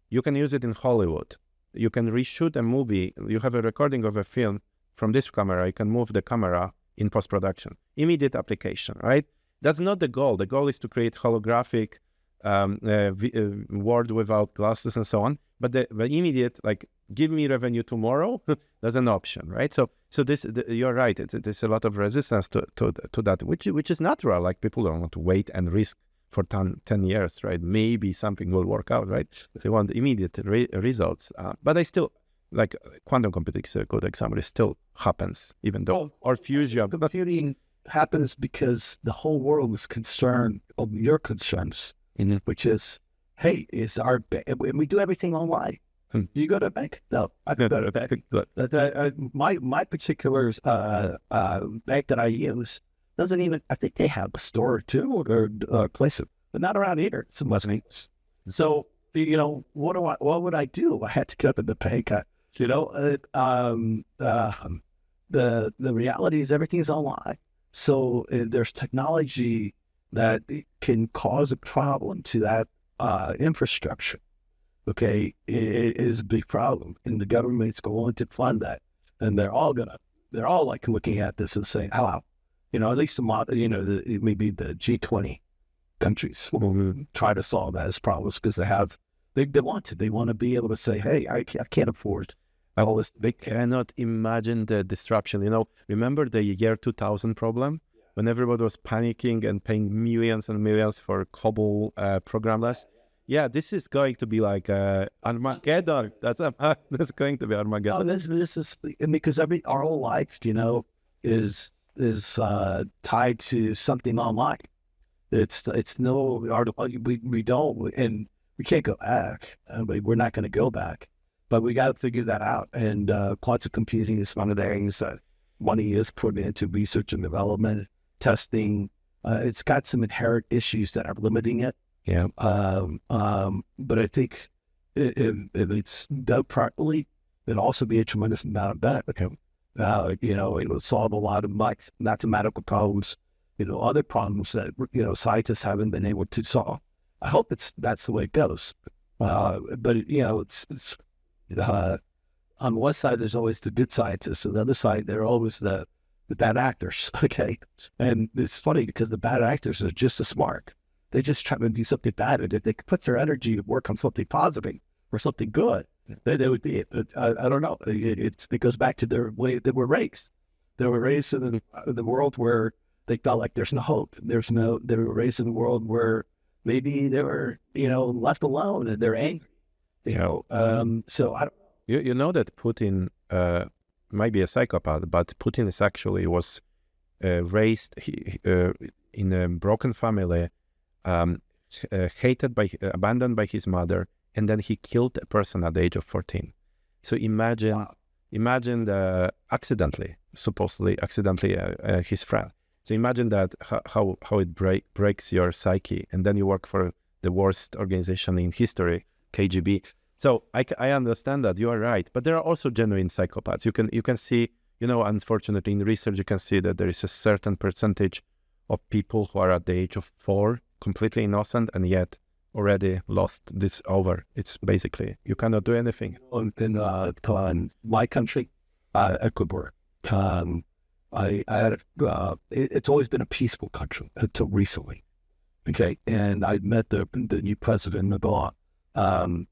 you can use it in Hollywood. You can reshoot a movie. You have a recording of a film from this camera. You can move the camera in post-production. Immediate application, right? That's not the goal. The goal is to create holographic world without glasses and so on. But the immediate, like, give me revenue tomorrow, that's an option, right? So you're right. There's a lot of resistance to that, which is natural. Like, people don't want to wait and risk for 10 years, right? Maybe something will work out, right? They want immediate results. But I still, like, quantum computing is a good example. It still happens, even though, or fusion. Computing happens because the whole world is concerned of your concerns, which is, hey, and we do everything online. Do you go to a bank? No, I don't go to a bank. My particular bank that I use doesn't even, I think they have a store or two or a place, but not around here. It's in West Vegas. So, what would I do? I had to go to the bank. The reality is everything is online. So there's technology that can cause a problem to that infrastructure. okay, it is a big problem, and the government's going to fund that, and they're all like looking at this and saying, "How?" At least maybe the G20 countries will try to solve those problems because they want to be able to say, "Hey, I can't afford all this." They cannot imagine the disruption. Remember the year 2000 problem when everybody was panicking and paying millions and millions for COBOL programmers? Yeah, this is going to be like Armageddon. That's going to be Armageddon. Oh, this is because our whole life, is tied to something online. It's no we don't, and we can't go back. We're not going to go back, but we got to figure that out. And quantum computing is one of the areas that money is put into research and development, testing. It's got some inherent issues that are limiting it. Yeah. But I think if it's done properly, it'll also be a tremendous amount of benefit. It will solve a lot of mathematical problems, other problems that, scientists haven't been able to solve. I hope that's the way it goes. But it's on one side, there's always the good scientists. On the other side, there are always the bad actors. Okay. And it's funny because the bad actors are just as smart. They just try to do something bad. And if they could put their energy to work on something positive or something good, they would be, I don't know. It goes back to their way they were raised. They were raised in the world where they felt like there's no hope. They were raised in a world where maybe they were, left alone and they're angry. So I don't. You know that Putin might be a psychopath, but Putin was raised in a broken family, abandoned by his mother, and then he killed a person at the age of 14. So imagine supposedly accidentally, his friend. So imagine that how it breaks your psyche, and then you work for the worst organization in history, KGB. So I understand that you are right, but there are also genuine psychopaths. You can see, unfortunately in research, you can see that there is a certain percentage of people who are at the age of 4 completely innocent and yet already lost this over. It's basically, you cannot do anything. In my country, Ecuador, it's always been a peaceful country until recently. Okay. And I met the new president about a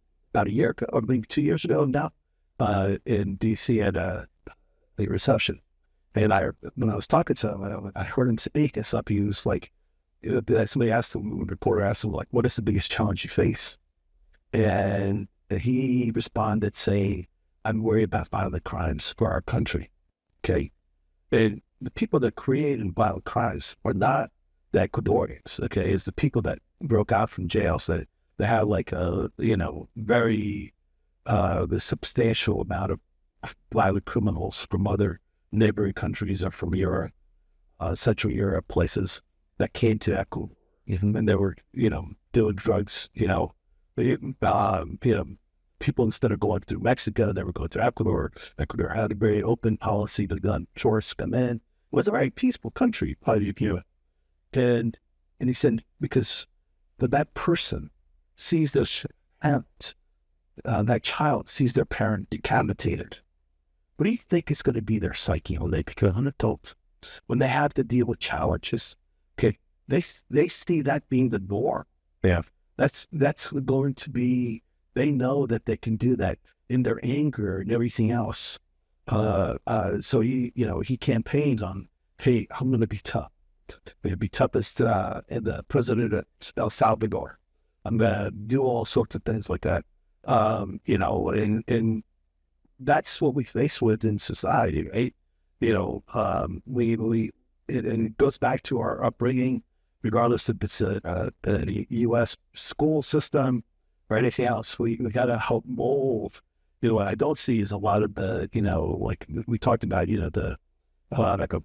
year ago, or maybe 2 years ago now, in DC at a reception. And when I was talking to him, I heard him speak, and he was like, somebody asked him, a reporter asked him, like, what is the biggest challenge you face? And he responded saying, I'm worried about violent crimes for our country. Okay. And the people that created violent crimes are not the Ecuadorians. Okay. It's the people that broke out from jails that have like a, very substantial amount of violent criminals from other neighboring countries or from Europe, Central Europe, places that came to Ecuador, and they were, doing drugs, people, instead of going through Mexico, they were going through Ecuador. Ecuador had a very open policy to let tourists come in. It was a very peaceful country, probably, and he said, because that person sees their parents, that child sees their parent decapitated. What do you think is going to be their psyche when they become adults? When they have to deal with challenges, okay, they see that being the norm. Yeah, that's going to be. They know that they can do that in their anger and everything else. So he campaigns on, hey, I'm going to be tough. I'm going to be toughest in the president of El Salvador. I'm going to do all sorts of things like that. And that's what we face with in society, right? And it goes back to our upbringing, regardless if it's a U.S. school system or anything else. We got to help mold. What I don't see is a lot of the, like we talked about, like a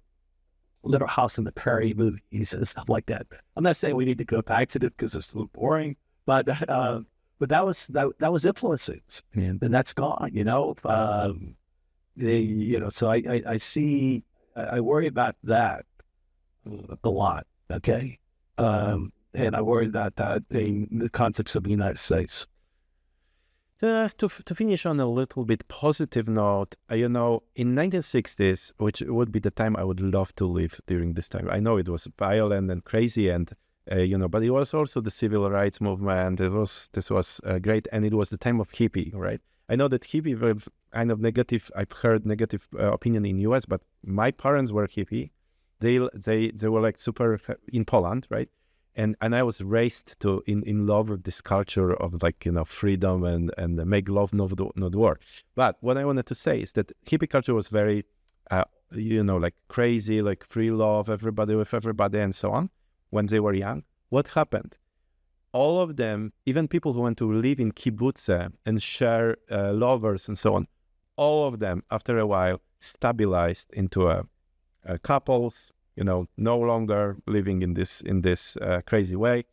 Little House on the Prairie movies and stuff like that. I'm not saying we need to go back to it because it's a little boring, but that was influences, and that's gone. So I worry about that a lot. Okay. And I worry about that in the context of the United States. To finish on a little bit positive note, in 1960s, which would be the time I would love to live during this time. I know it was violent and crazy, and but it was also the civil rights movement. This was great, and it was the time of hippie, right? I know that hippie were kind of negative. I've heard negative opinion in US, but my parents were hippie. They were like super in Poland, right? And I was raised to in love with this culture of like freedom and make love, not war. But what I wanted to say is that hippie culture was very like crazy, like free love, everybody with everybody, and so on. When they were young, what happened? All of them, even people who went to live in kibbutz and share lovers and so on, all of them after a while stabilized into a couples. No longer living in this crazy way.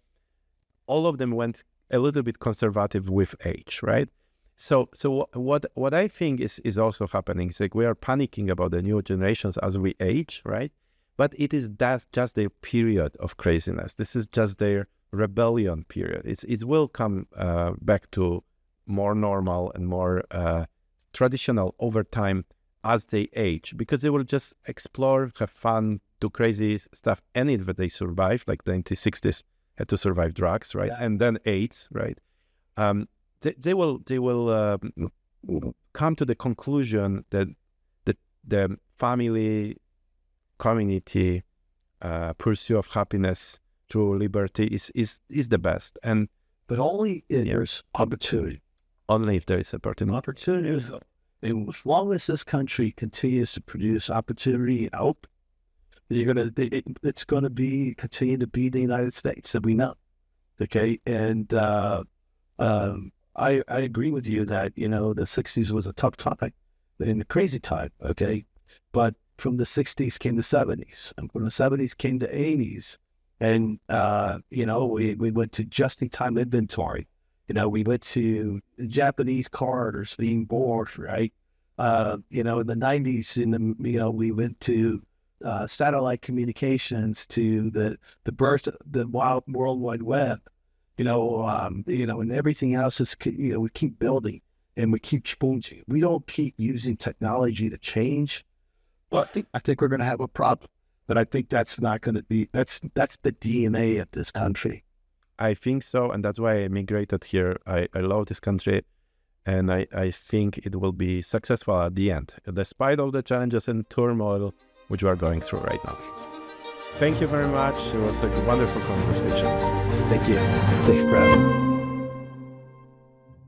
All of them went a little bit conservative with age, right? So what I think is also happening is like we are panicking about the new generations as we age, right? But that's just their period of craziness. This is just their rebellion period. It will come back to more normal and more traditional over time as they age, because they will just explore, have fun, do crazy stuff, and if they survive, like the 1960s had to survive drugs, right? Yeah. And then AIDS, right? They will come to the conclusion that the family, community, pursuit of happiness through liberty is the best. But only if there's opportunity. Only if there is opportunity. Opportunity is, and as long as this country continues to produce opportunity and hope, it's going to continue to be the United States that we know. Okay, and I agree with you that the 60s was a tough time and a crazy time. Okay, but from the 60s came the 70s, and from the 70s came the 80s, and we went to just-in-time inventory. We went to Japanese cars being born, right? In the 90s, we went to satellite communications, to the birth of the World Wide Web, and everything else is, we keep building and we keep changing. We don't keep using technology to change. But I think we're going to have a problem. But I think that's not going to be, that's the DNA of this country. I think so, and that's why I immigrated here. I love this country, and I think it will be successful at the end, despite all the challenges and turmoil which we are going through right now. Thank you very much. It was a wonderful conversation. Thank you. Thanks for having me.